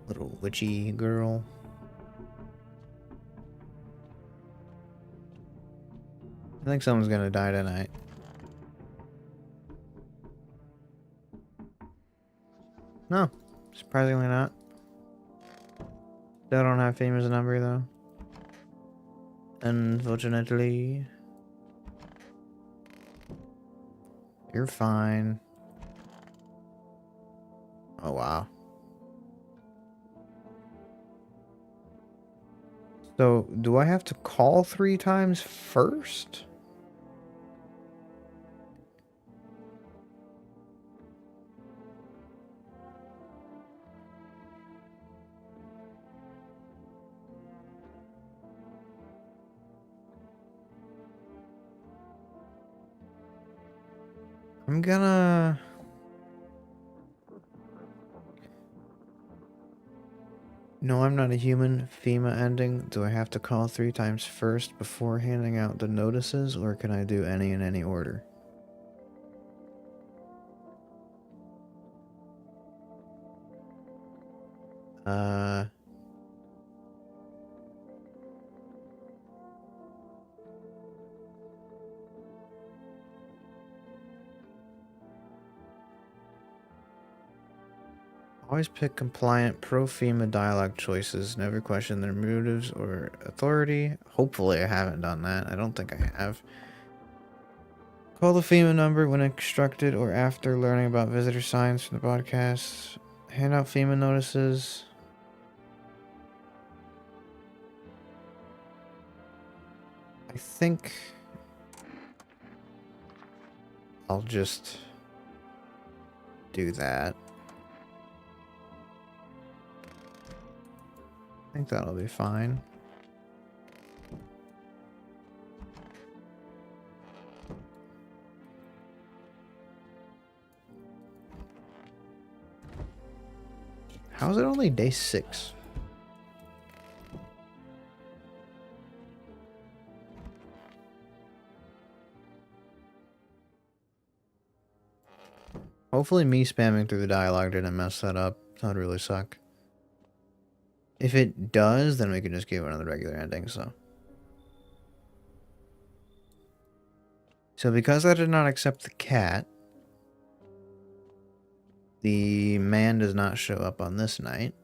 [SPEAKER 1] Little witchy girl. I think someone's gonna die tonight. No, surprisingly not. Still don't have FEMA's number though. Unfortunately. You're fine. Oh wow. So, do I have to call 3 times first? I'm gonna... No, I'm not a human. FEMA ending. Do I have to call 3 times first before handing out the notices, or can I do any in any order? Uh... Always pick compliant pro-FEMA dialogue choices. Never question their motives or authority. Hopefully I haven't done that. I don't think I have. Call the FEMA number when instructed or after learning about visitor signs from the broadcast. Hand out FEMA notices. I think I'll just do that. I think that'll be fine. How is it only day 6? Hopefully me spamming through the dialogue didn't mess that up. That would really suck. If it does, then we can just give another regular ending, so. So because I did not accept the cat, the man does not show up on this night.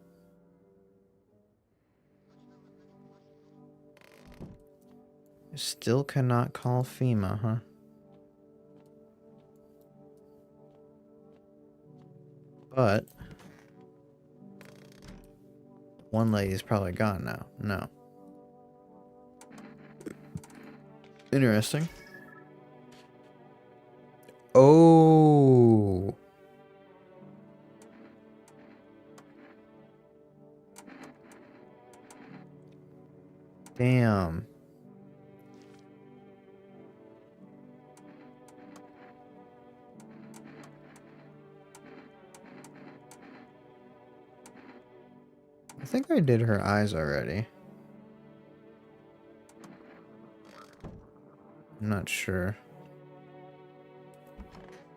[SPEAKER 1] Still cannot call FEMA, huh? But one lady's probably gone now. No. Interesting. Oh. Damn. I think I did her eyes already. I'm not sure.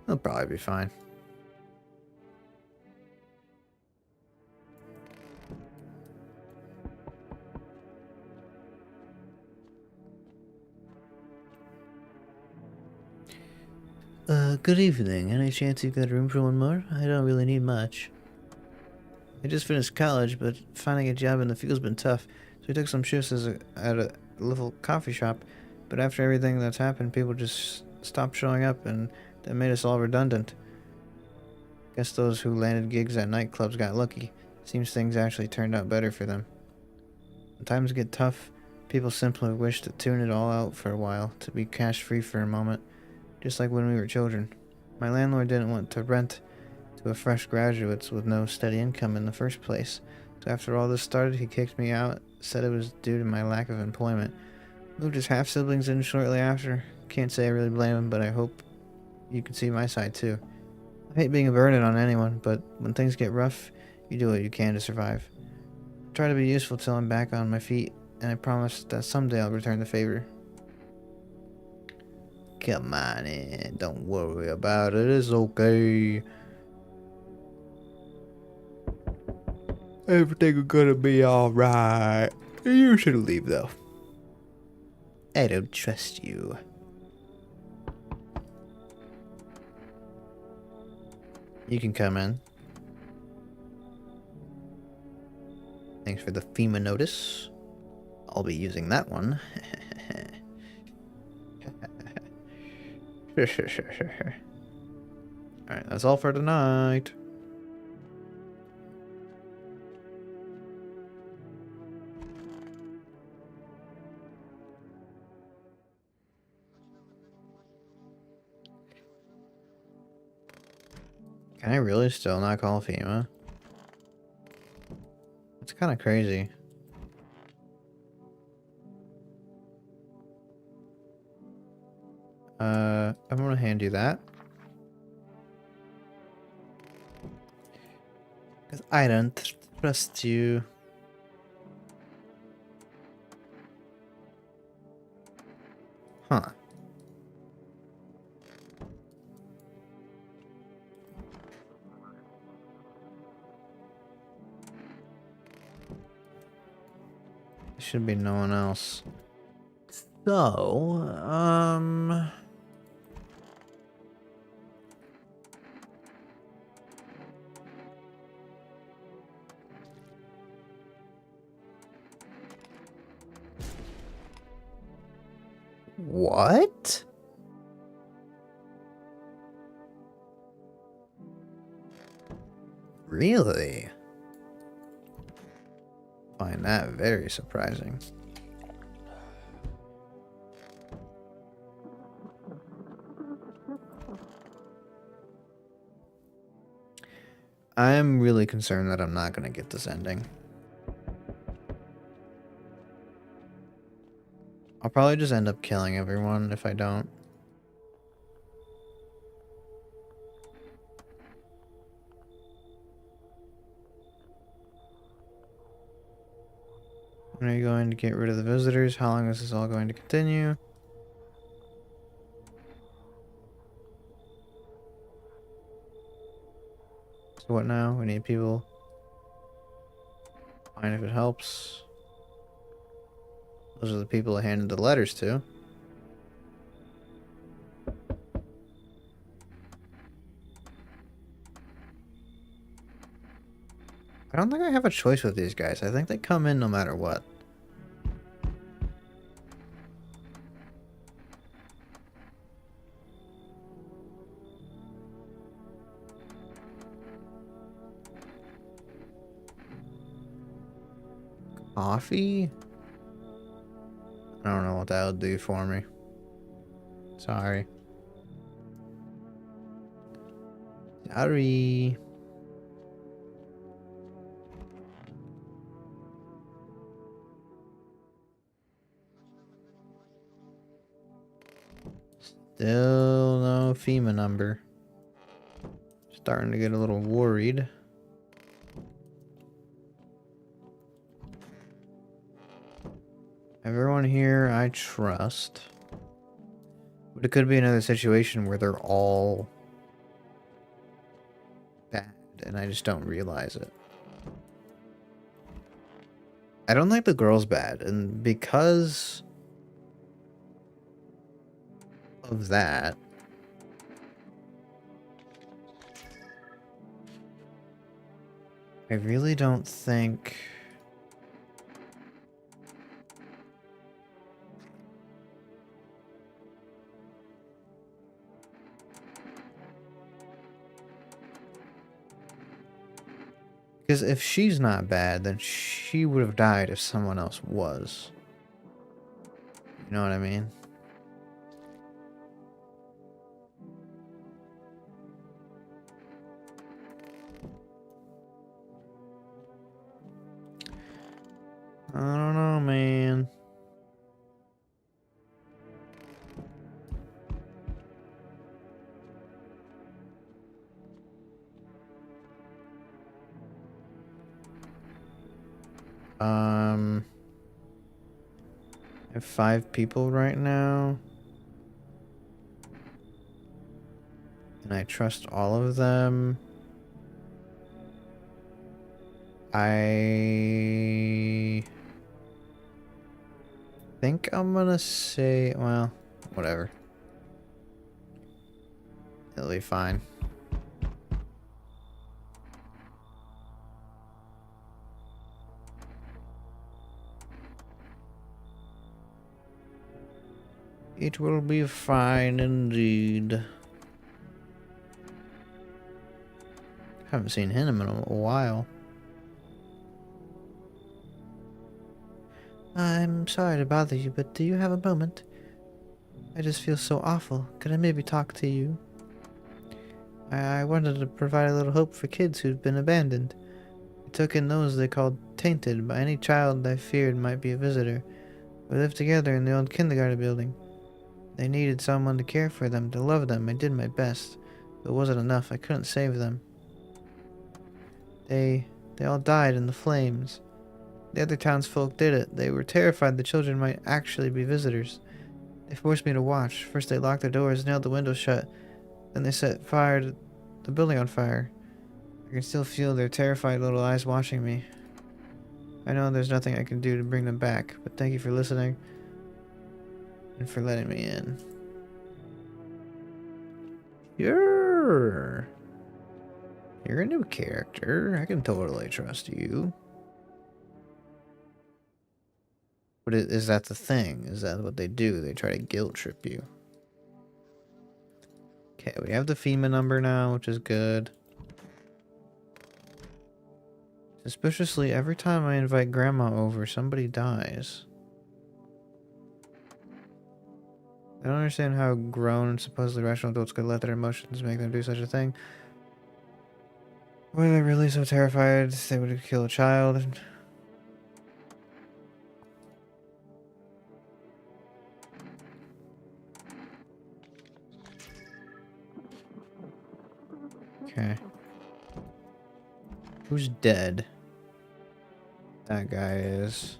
[SPEAKER 1] It'll probably be fine. Good evening. Any chance you've got room for one more? I don't really need much. I just finished college, but finding a job in the field's been tough, so we took some shifts at a little coffee shop. But after everything that's happened, people just stopped showing up, and that made us all redundant. Guess those who landed gigs at nightclubs got lucky. Seems things actually turned out better for them. When times get tough, people simply wish to tune it all out for a while, to be cash-free for a moment, just like when we were children. My landlord didn't want to rent to a fresh graduates with no steady income in the first place. So after all this started, he kicked me out, said it was due to my lack of employment. Moved his half-siblings in shortly after. Can't say I really blame him, but I hope you can see my side too. I hate being a burden on anyone, but when things get rough, you do what you can to survive. I try to be useful till I'm back on my feet, and I promise that someday I'll return the favor. Come on in, don't worry about it, it's okay. Everything's gonna be alright. You should leave though. I don't trust you. You can come in. Thanks for the FEMA notice. I'll be using that one. Alright, that's all for tonight. Can I really still not call FEMA? It's kind of crazy. I'm gonna hand you that. Because I don't trust you. should be no one else. So, what? Really? Find that very surprising. I'm really concerned that I'm not going to get this ending. I'll probably just end up killing everyone if I don't. When are you going to get rid of the visitors? How long is this all going to continue? So what now? We need people. Fine if it helps. Those are the people I handed the letters to. I don't think I have a choice with these guys. I think they come in no matter what. Coffee? I don't know what that would do for me. Sorry. Sorry. Still no FEMA number. Starting to get a little worried. Everyone here I trust. But it could be another situation where they're all bad and I just don't realize it. I don't think the girl's bad, and because of that, I really don't think because if she's not bad, then she would have died if someone else was. You know what I mean? I don't know, man. I have 5 people right now. And I trust all of them. I think I'm gonna say, well, whatever. It'll be fine. It will be fine indeed. Haven't seen him in a while. I'm sorry to bother you, but do you have a moment? I just feel so awful. Could I maybe talk to you? I wanted to provide a little hope for kids who've been abandoned. I took in those they called tainted by any child I feared might be a visitor. We lived together in the old kindergarten building. They needed someone to care for them, to love them. I did my best, but it wasn't enough. I couldn't save them. They all died in the flames. The other townsfolk did it. They were terrified the children might actually be visitors. They forced me to watch. First they locked the doors, nailed the windows shut. Then they set fire to the building on fire. I can still feel their terrified little eyes watching me.
[SPEAKER 3] I know there's nothing I can do to bring them back, but thank you for listening and for letting me in. You're a new character. I can totally trust you. But is that the thing? Is that what they do? They try to guilt trip you. Okay, we have the FEMA number now, which is good. Suspiciously, every time I invite Grandma over, somebody dies. I don't understand how grown and supposedly rational adults could let their emotions make them do such a thing. Were they really so terrified they would kill a child? Okay. Who's dead? That guy is.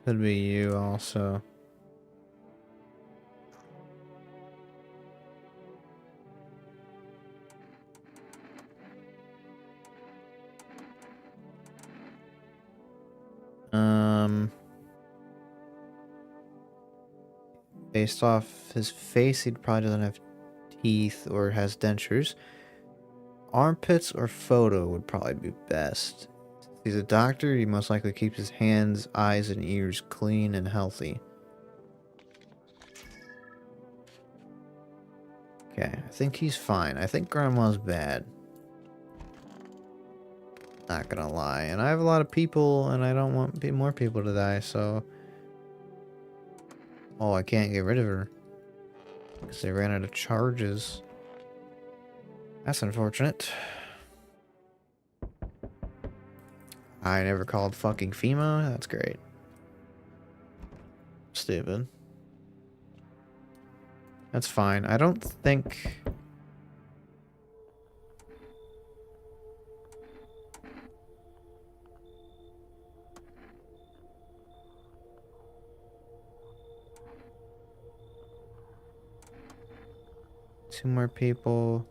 [SPEAKER 3] Could be you also. Based off his face, he'd probably doesn't have teeth or has dentures. Armpits or photo would probably be best. If he's a doctor, he most likely keeps his hands, eyes, and ears clean and healthy. Okay, I think he's fine. I think Grandma's bad. Not gonna lie. And I have a lot of people, and I don't want more people to die, so... Oh, I can't get rid of her. Because they ran out of charges. That's unfortunate. I never called fucking FEMA. That's great. Stupid. That's fine. I don't think... Two more people.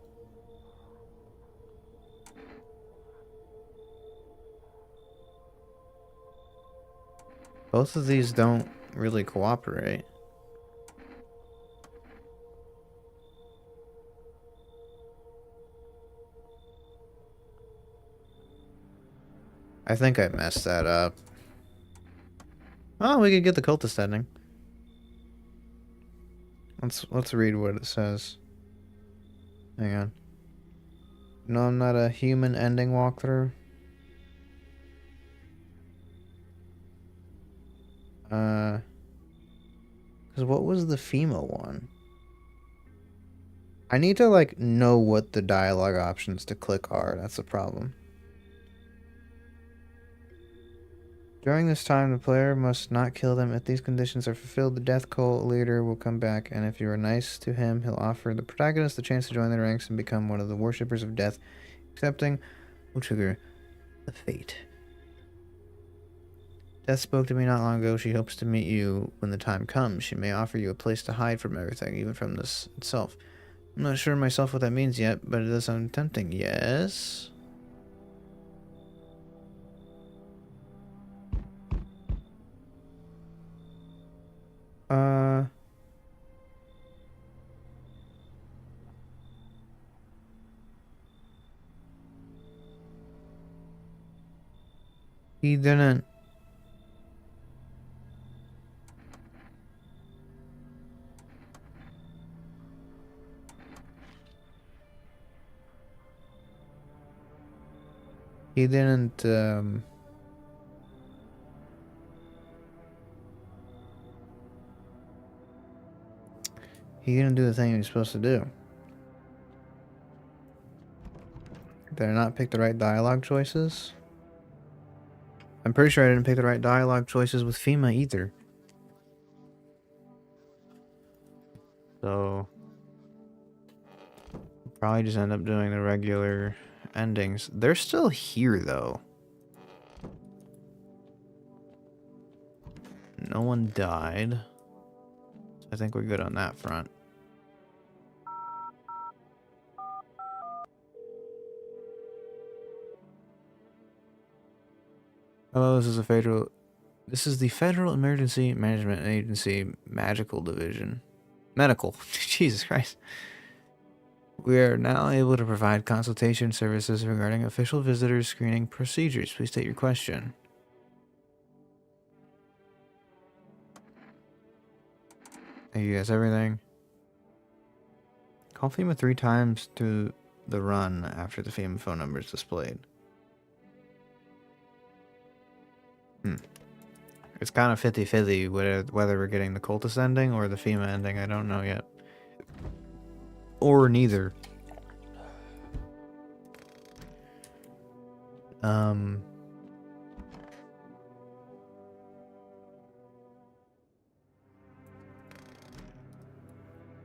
[SPEAKER 3] Both of these don't really cooperate. I think I messed that up. Oh, we could get the cultist ending. Let's read what it says. Hang on. No, I'm not a human ending walkthrough. Because what was the FEMA one? I need to, like, know what the dialogue options to click are. That's the problem. During this time, the player must not kill them. If these conditions are fulfilled, the Death Cult leader will come back, and if you are nice to him, he'll offer the protagonist the chance to join their ranks and become one of the worshippers of death. Accepting will trigger the fate. Death spoke to me not long ago. She hopes to meet you when the time comes. She may offer you a place to hide from everything, even from this itself. I'm not sure myself what that means yet, but it does sound tempting. Yes? He didn't. He didn't, he didn't do the thing he was supposed to do. Did I not pick the right dialogue choices? I'm pretty sure I didn't pick the right dialogue choices with FEMA either. So... probably just end up doing the regular endings. They're still here, though. No one died. I think we're good on that front.
[SPEAKER 1] Hello, this is a federal. This is the Federal Emergency Management Agency Magical Division. Medical. Jesus Christ. We are now able to provide consultation services regarding official visitor screening procedures. Please state your question. Hey, you guys, everything. Call FEMA 3 times through the run after the FEMA phone number is displayed. It's kind of 50-50 whether we're getting the Cultist ending or the FEMA ending. I don't know yet. Or neither. I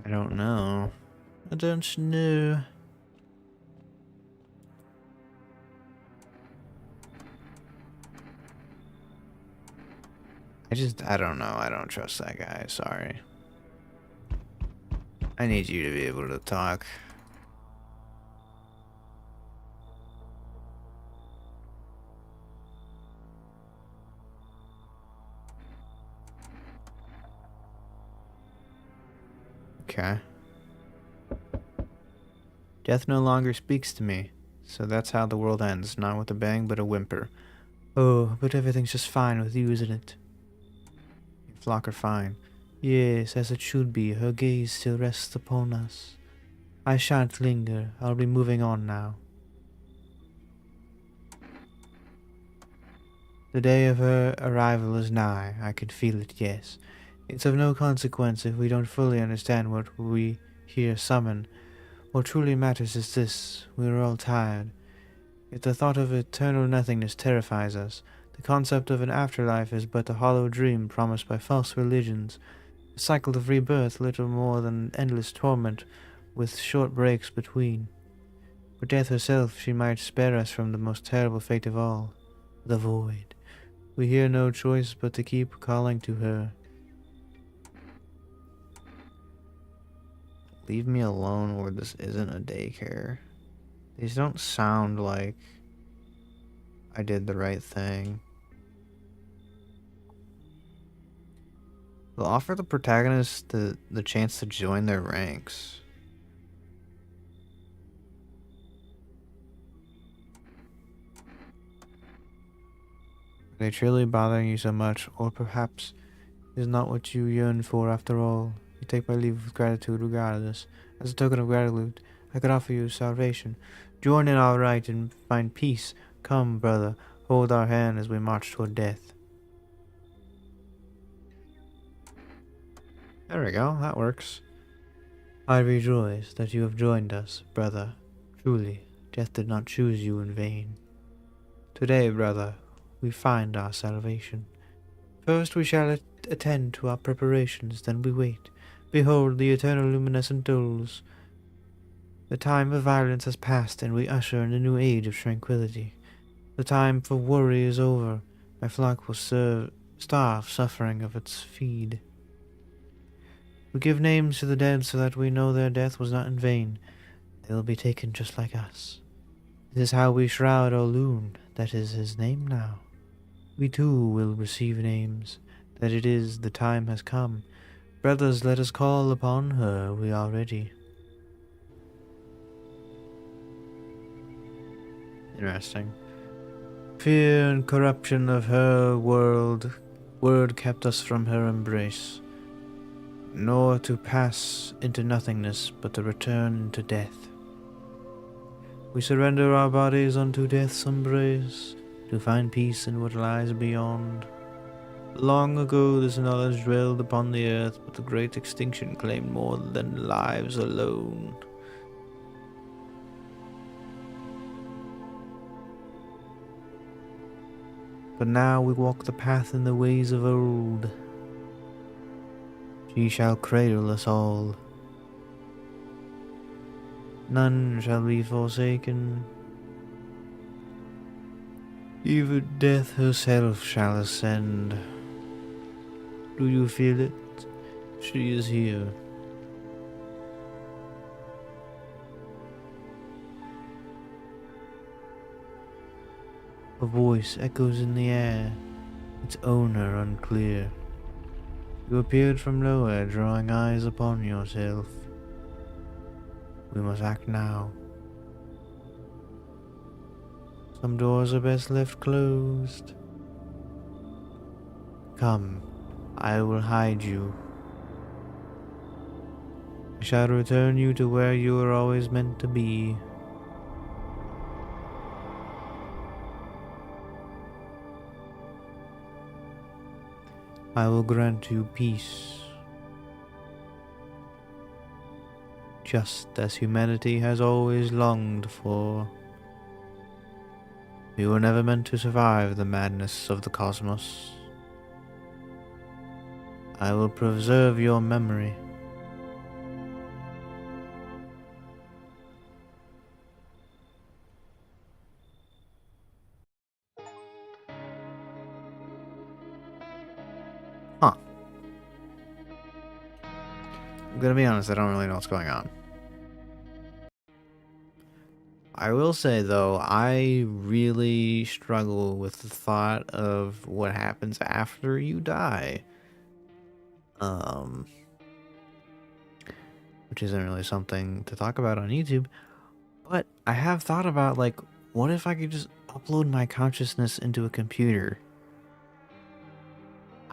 [SPEAKER 1] don't know. I don't know. I don't know. I don't trust that guy. Sorry. I need you to be able to talk. Okay. Death no longer speaks to me, so that's how the world ends. Not with a bang, but a whimper. Oh, but everything's just fine with you, isn't it? Your flock are fine. Yes, as it should be. Her gaze still rests upon us. I shan't linger. I'll be moving on now. The day of her arrival is nigh. I can feel it, yes. It's of no consequence if we don't fully understand what we here summon. What truly matters is this: we are all tired. If the thought of eternal nothingness terrifies us, the concept of an afterlife is but a hollow dream promised by false religions. A cycle of rebirth, little more than endless torment, with short breaks between. For death herself, she might spare us from the most terrible fate of all, the void. We hear no choice but to keep calling to her. Leave me alone, or this isn't a daycare. These don't sound like I did the right thing. They'll offer the protagonist the chance to join their ranks. Are they truly bothering you so much, or perhaps it is not what you yearn for after all? You take my leave with gratitude regardless. As a token of gratitude, I could offer you salvation. Join in our right and find peace. Come, brother, hold our hand as we march toward death. There we go, that works. I rejoice that you have joined us, brother. Truly, death did not choose you in vain. Today, brother, we find our salvation. First we shall attend to our preparations, then we wait. Behold the eternal luminescent doles. The time of violence has passed, and we usher in a new age of tranquility. The time for worry is over. My flock will starve, suffering of its feed. We give names to the dead so that we know their death was not in vain. They will be taken just like us. This is how we shroud Olun. That is his name now. We too will receive names. That it is the time has come. Brothers, let us call upon her. We are ready. Interesting. Fear and corruption of her word kept us from her embrace, nor to pass into nothingness, but to return into death. We surrender our bodies unto death's embrace, to find peace in what lies beyond. Long ago this knowledge dwelled upon the earth, but the great extinction claimed more than lives alone. But now we walk the path in the ways of old. She shall cradle us all. None shall be forsaken. Even death herself shall ascend. Do you feel it? She is here.
[SPEAKER 2] A voice echoes in the air, its owner unclear. You appeared from nowhere, drawing eyes upon yourself. We must act now. Some doors are best left closed. Come, I will hide you. I shall return you to where you were always meant to be. I will grant you peace, just as humanity has always longed for. We were never meant to survive the madness of the cosmos. I will preserve your memory.
[SPEAKER 1] Huh. I'm gonna be honest, I don't really know what's going on. I will say though, I really struggle with the thought of what happens after you die. Which isn't really something to talk about on YouTube, but I have thought about, like, what if I could just upload my consciousness into a computer?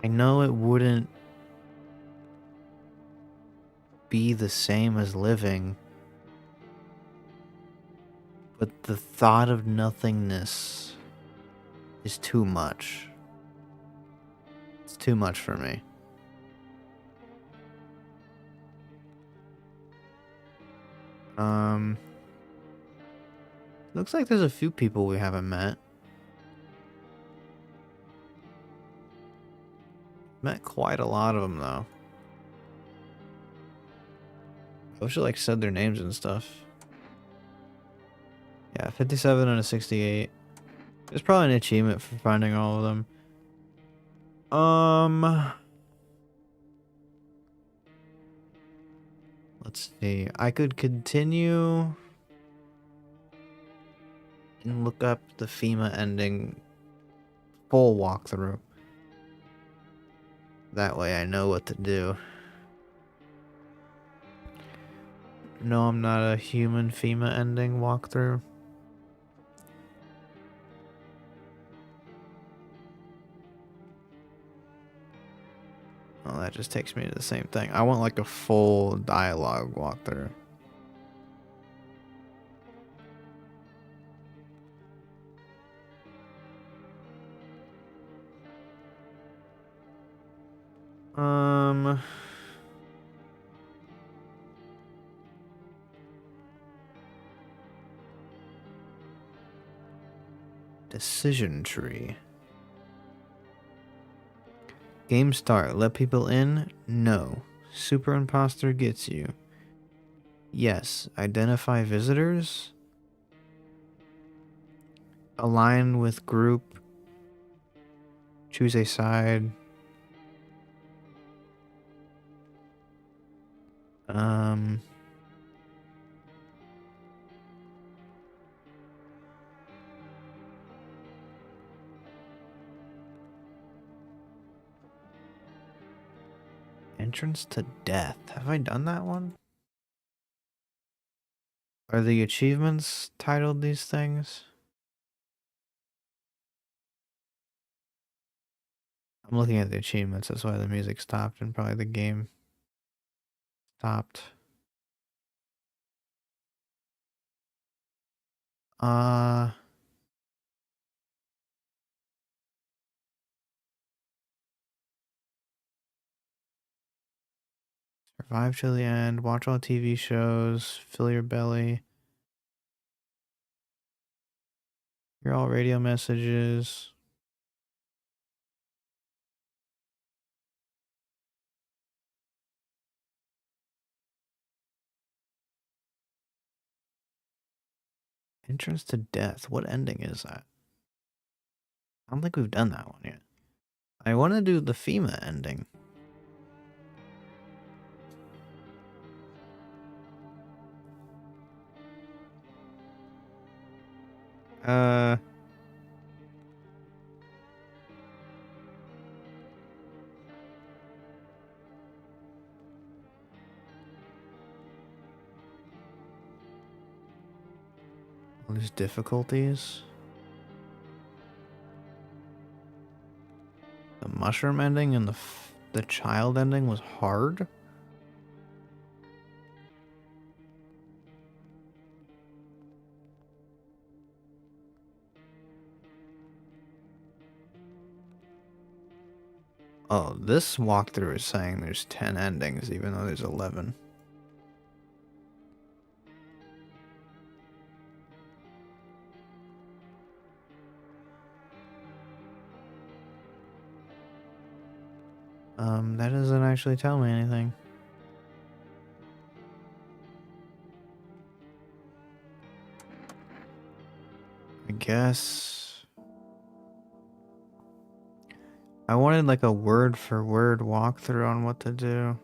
[SPEAKER 1] I know it wouldn't be the same as living, but the thought of nothingness is too much. It's too much for me. Looks like there's a few people we haven't met. Met quite a lot of them though. I wish I like said their names and stuff. Yeah, 57 and a 68. There's probably an achievement for finding all of them. Let's see. I could continue and look up the FEMA ending full walkthrough. That way I know what to do. No, I'm not a human FEMA ending walkthrough. Well, that just takes me to the same thing. I want like a full dialogue walkthrough. Decision tree. Game start. Let people in? No. Super imposter gets you. Yes. Identify visitors? Align with group. Choose a side. Entrance to death. Have I done that one? Are the achievements titled these things? I'm looking at the achievements, that's why the music stopped and probably the game stopped. Survive till the end, watch all TV shows, fill your belly. Hear all radio messages. Entrance to death. What ending is that? I don't think we've done that one yet. I want to do the FEMA ending. All these difficulties. The mushroom ending and the child ending was hard. Oh, this walkthrough is saying there's 10 endings, even though there's 11. That doesn't actually tell me anything. I guess I wanted like a word for word walkthrough on what to do.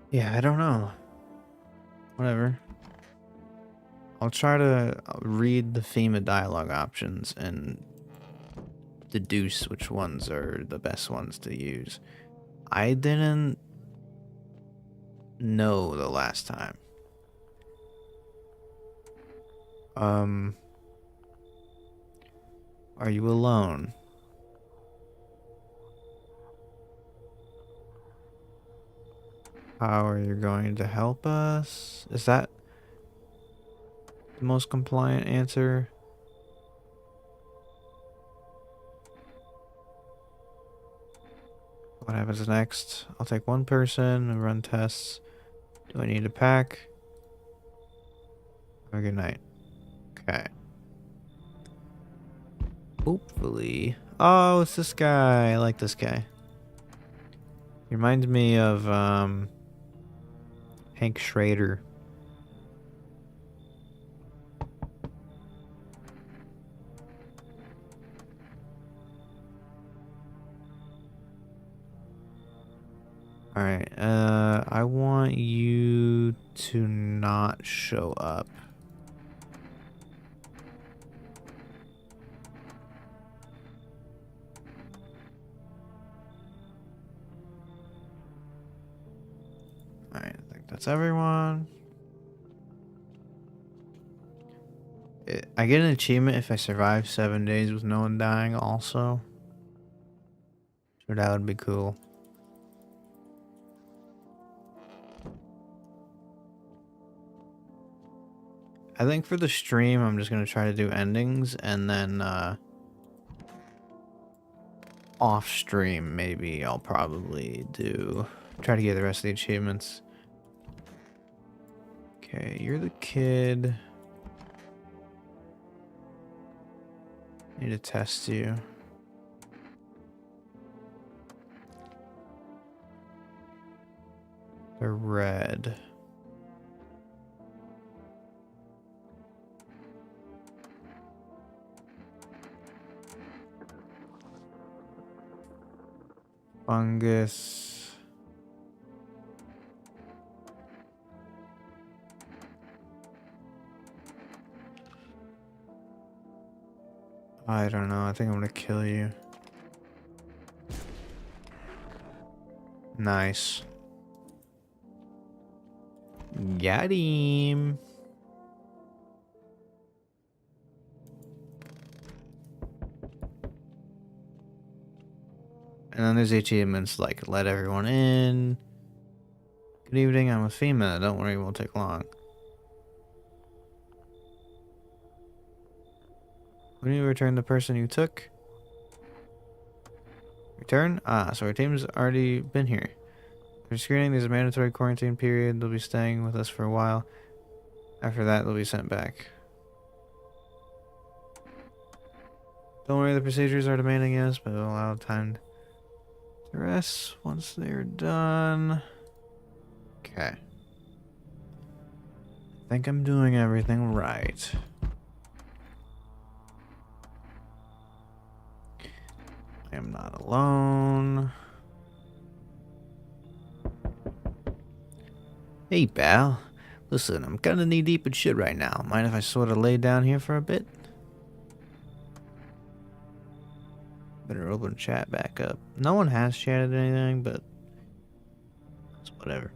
[SPEAKER 1] Yeah, I don't know. Whatever. I'll try to read the FEMA dialogue options and deduce which ones are the best ones to use. I didn't know the last time. Are you alone? How are you going to help us? Is that the most compliant answer? What happens next? I'll take one person and run tests. Do I need a pack? Have a good night. Okay. Hopefully. Oh, it's this guy. I like this guy. He reminds me of Hank Schrader. Alright, I want you to not show up. Alright, I think that's everyone. I get an achievement if I survive 7 days with no one dying also. So that would be cool. I think for the stream, I'm just going to try to do endings and then off stream, maybe I'll probably try to get the rest of the achievements. Okay, you're the kid. Need to test you. They're red. Fungus. I don't know. I think I'm gonna kill you. Nice. Got him. And then there's the achievements like let everyone in. Good evening, I'm with FEMA. Don't worry, it won't take long. When you return the person you took? Return? Ah, so our team's already been here. For screening, there's a mandatory quarantine period. They'll be staying with us for a while. After that, they'll be sent back. Don't worry, the procedures are demanding, yes, but it'll allow time to rest once they're done. Okay. I think I'm doing everything right. I am not alone.
[SPEAKER 2] Hey, pal. Listen, I'm kinda knee-deep in shit right now. Mind if I sorta lay down here for a bit? Better open chat back up. No one has chatted anything, but it's whatever.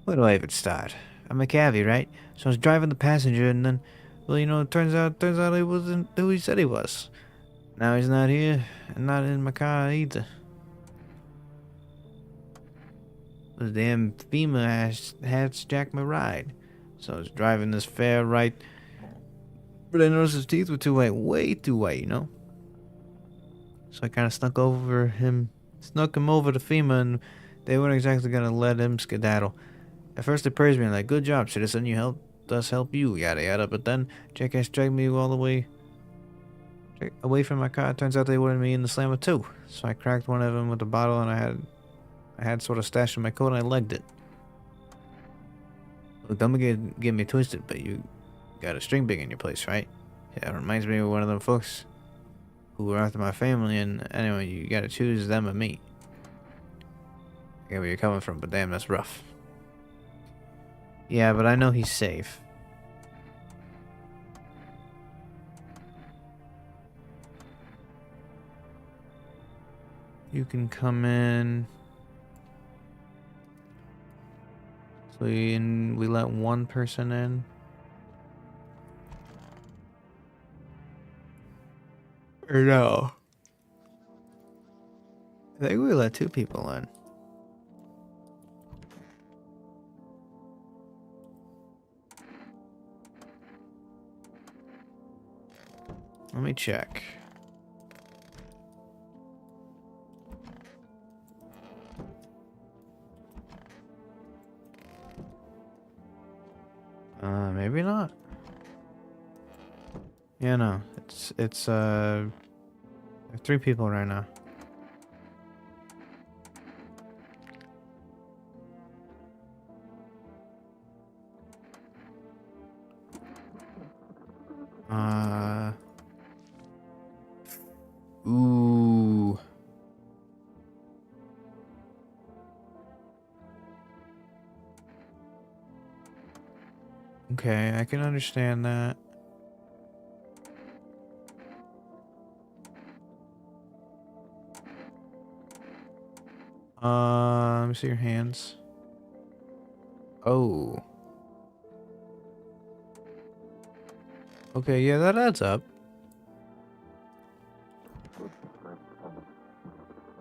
[SPEAKER 2] Where do I even start? I'm a cabbie, right? So I was driving the passenger, and then, well, you know, it turns out he wasn't who he said he was. Now he's not here, and not in my car either. The damn FEMA has jacked my ride. So I was driving this fare right, but I noticed his teeth were too white, way too white, you know? So I kind of snuck him over to FEMA, and they weren't exactly gonna let him skedaddle. At first they praised me, like, good job, citizen, you helped us help you, yada yada, but then jackass dragged me all the way away from my car. Turns out they wanted me in the slammer too. So I cracked one of them with a bottle, and I had sort of stashed in my coat, and I legged it. Look, don't get me twisted, but you got a string big in your place, right? Yeah, it reminds me of one of them folks who were after my family, and anyway, you gotta choose them or me. I get where you're coming from, but damn, that's rough. Yeah, but I know he's safe. You can come in. So we let one person in. Or no? I think we let 2 people in. Let me check. Maybe not. Yeah, no. It's there are 3 people right now. Ooh. Okay, I can understand that. Let me see your hands. Oh. Okay, yeah, that adds up. I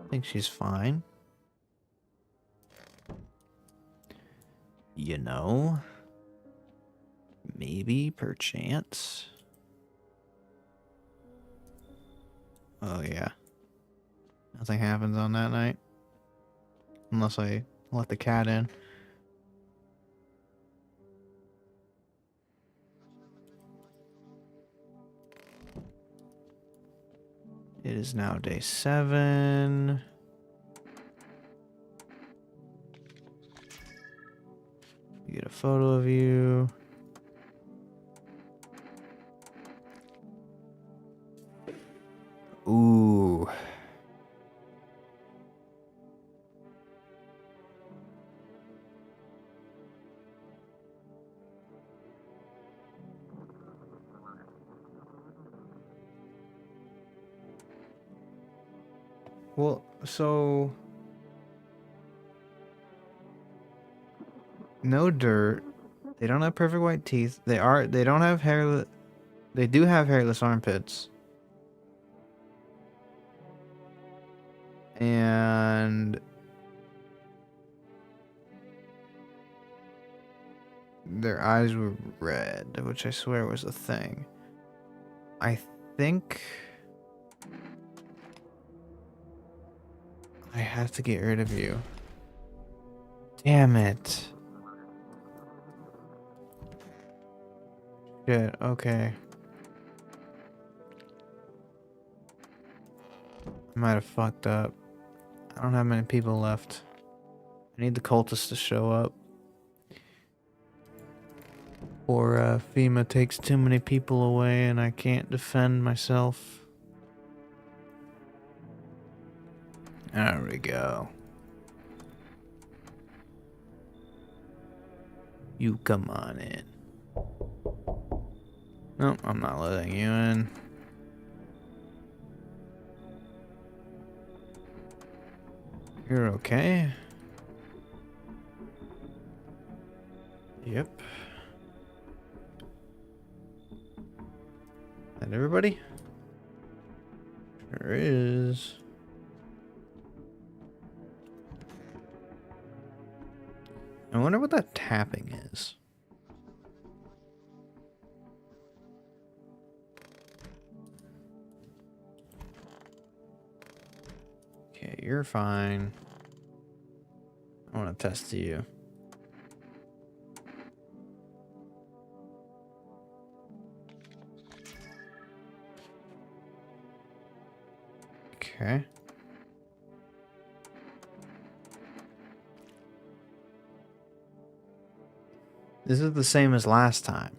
[SPEAKER 2] think she's fine. You know, maybe, perchance. Oh, yeah. Nothing happens on that night. Unless I let the cat in. It is now day 7. Get a photo of you. Ooh. Well, so no dirt. They don't have perfect white teeth. They don't have hair. They do have hairless armpits. And their eyes were red, which I swear was a thing. I think I have to get rid of you. Damn it. Shit, okay. I might have fucked up. I don't have many people left. I need the cultists to show up. Or FEMA takes too many people away and I can't defend myself. There we go.
[SPEAKER 1] You come on in. Nope, I'm not letting you in. You're okay? Yep. And everybody? Sure is. I wonder what that tapping is. Okay, you're fine. I want to test you. Okay. This is the same as last time.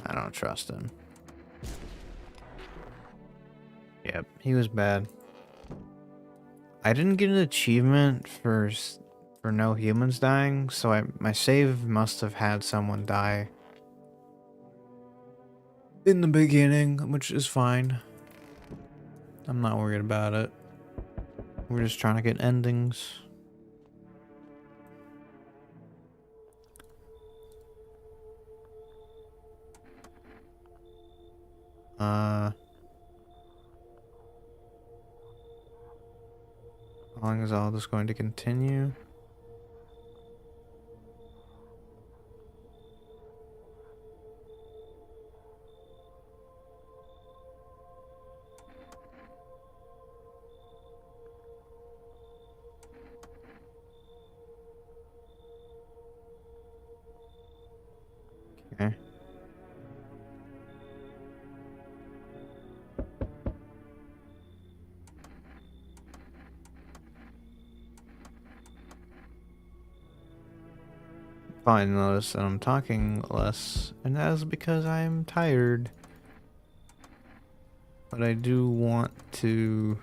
[SPEAKER 1] I don't trust him. Yep, he was bad. I didn't get an achievement for no humans dying, so my save must have had someone die in the beginning, which is fine. I'm not worried about it. We're just trying to get endings. How long is all this going to continue? Okay. Probably notice that I'm talking less, and that is because I'm tired. But I do want to...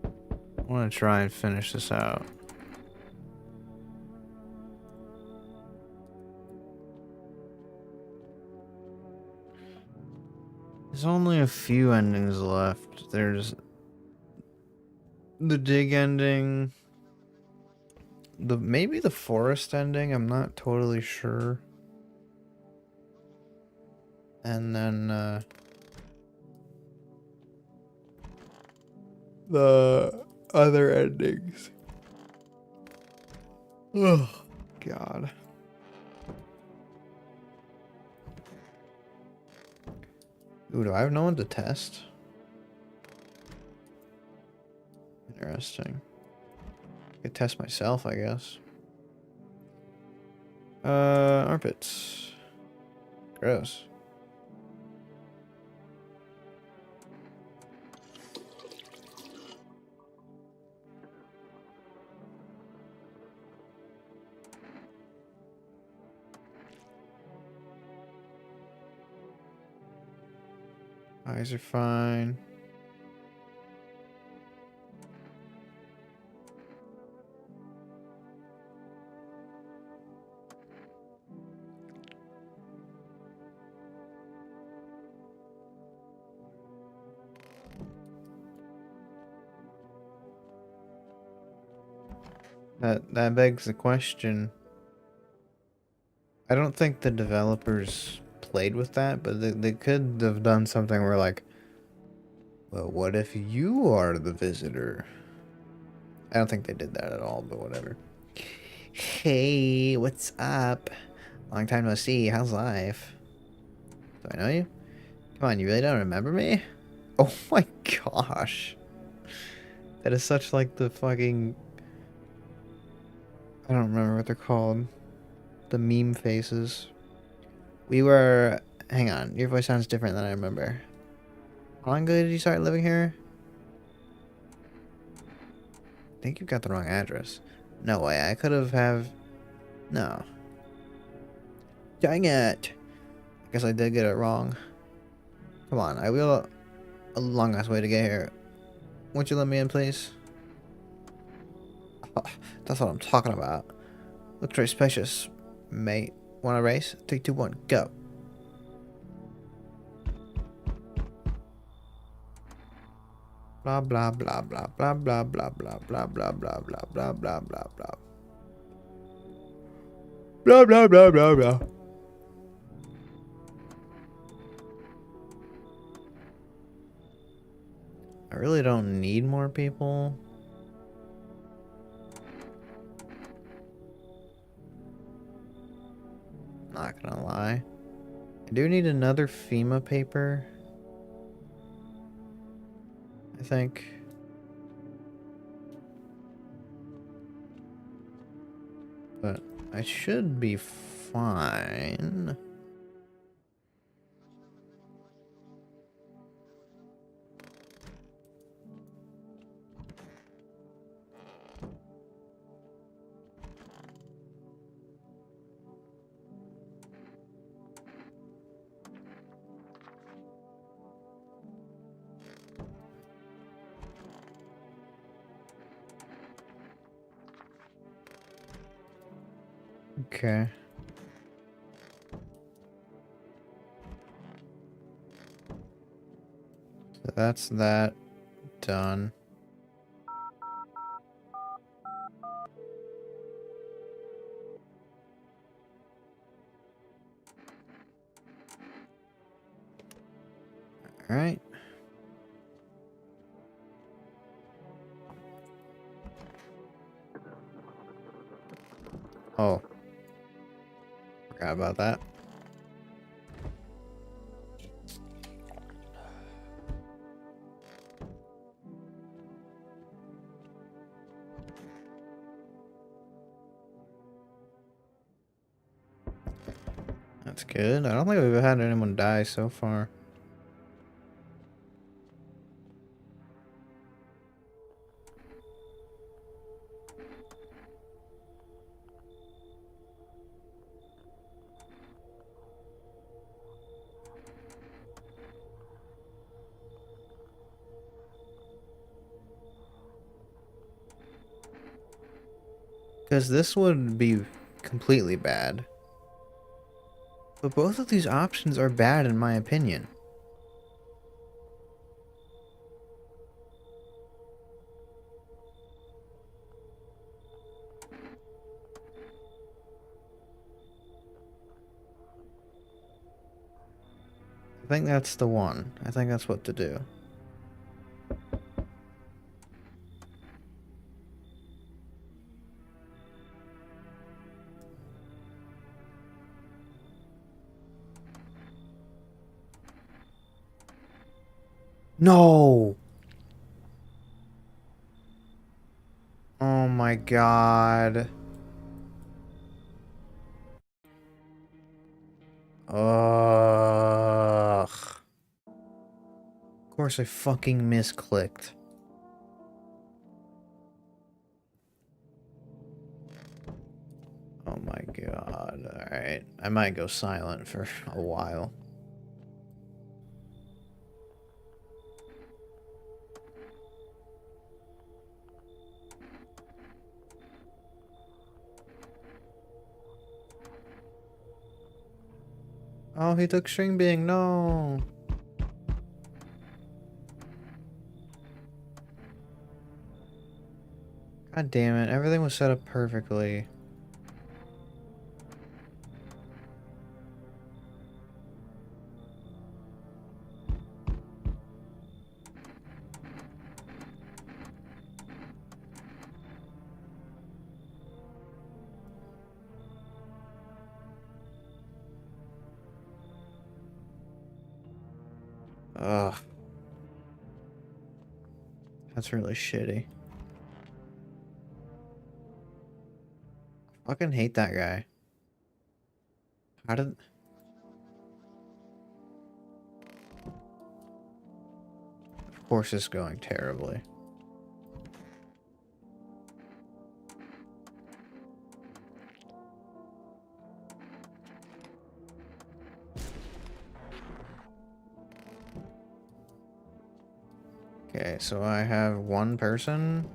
[SPEAKER 1] I want to try and finish this out. There's only a few endings left. There's the dig ending, maybe the forest ending, I'm not totally sure. And then the other endings. Oh God. Ooh, do I have no one to test? Interesting. I could test myself, I guess. Armpits. Gross. Eyes are fine. That begs the question. I don't think the developers played with that, but they could have done something where like, well, what if you are the visitor? I don't think they did that at all, but whatever. Hey, what's up? Long time no see. How's life? Do I know you? Come on, you really don't remember me? Oh my gosh. That is such like the fucking... I don't remember what they're called. The meme faces. We were
[SPEAKER 3] hang on. Your voice sounds different than I remember. How long ago did you start living here? I think you've got the wrong address. No way. I could have. No. Dang it. I guess I did get it wrong. Come on. I will a long ass way to get here. Won't you let me in, please? Oh, that's what I'm talking about. Looks very spacious, mate. Want to race? 3, 2, 1, go. Blah blah blah blah blah blah blah blah blah blah blah blah blah blah blah blah. Blah blah blah blah blah. I really don't need more people. Not gonna lie. I do need another FEMA paper. I think. But I should be fine. Okay. So that's that done. All right. Oh. Forgot about that. That's good. I don't think we've had anyone die so far. Because this would be completely bad. But both of these options are bad in my opinion. I think that's the one. I think that's what to do. No! Oh my god. Ugh. Of course I fucking misclicked. Oh my god. Alright. I might go silent for a while. Oh, he took string being. No. God damn it. Everything was set up perfectly. Ugh. That's really shitty. Fucking hate that guy. How did...
[SPEAKER 1] Of course, it's going terribly. Okay, so I have one person.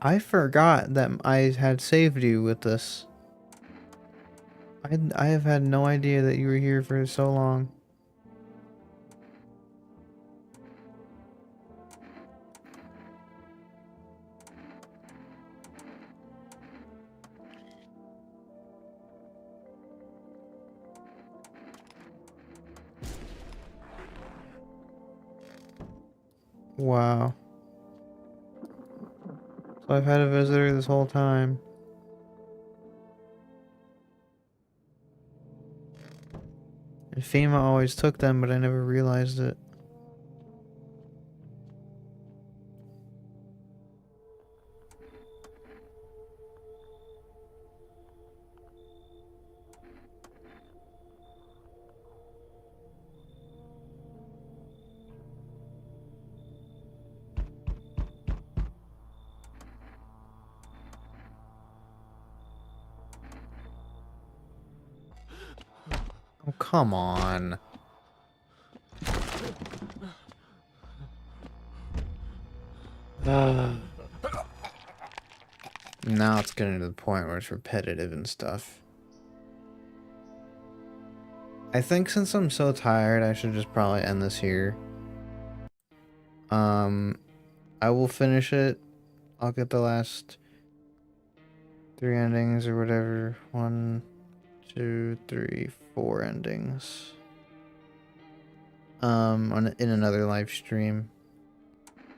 [SPEAKER 1] I forgot that I had saved you with this. I have had no idea that you were here for so long. Wow. So I've had a visitor this whole time. And FEMA always took them, but I never realized it. Oh, come on. Now it's getting to the point where it's repetitive and stuff. I think since I'm so tired, I should just probably end this here. I will finish it. I'll get the last 3 endings or whatever. 1, 2, 3, 4 endings. In another live stream.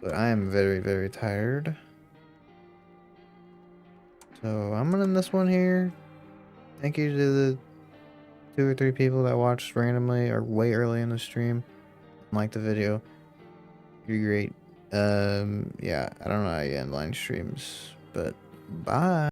[SPEAKER 1] But I am very, very tired. So I'm gonna end this one here. Thank you to the 2 or 3 people that watched randomly or way early in the stream and liked the video. You're great. Yeah, I don't know how you end line streams, but bye.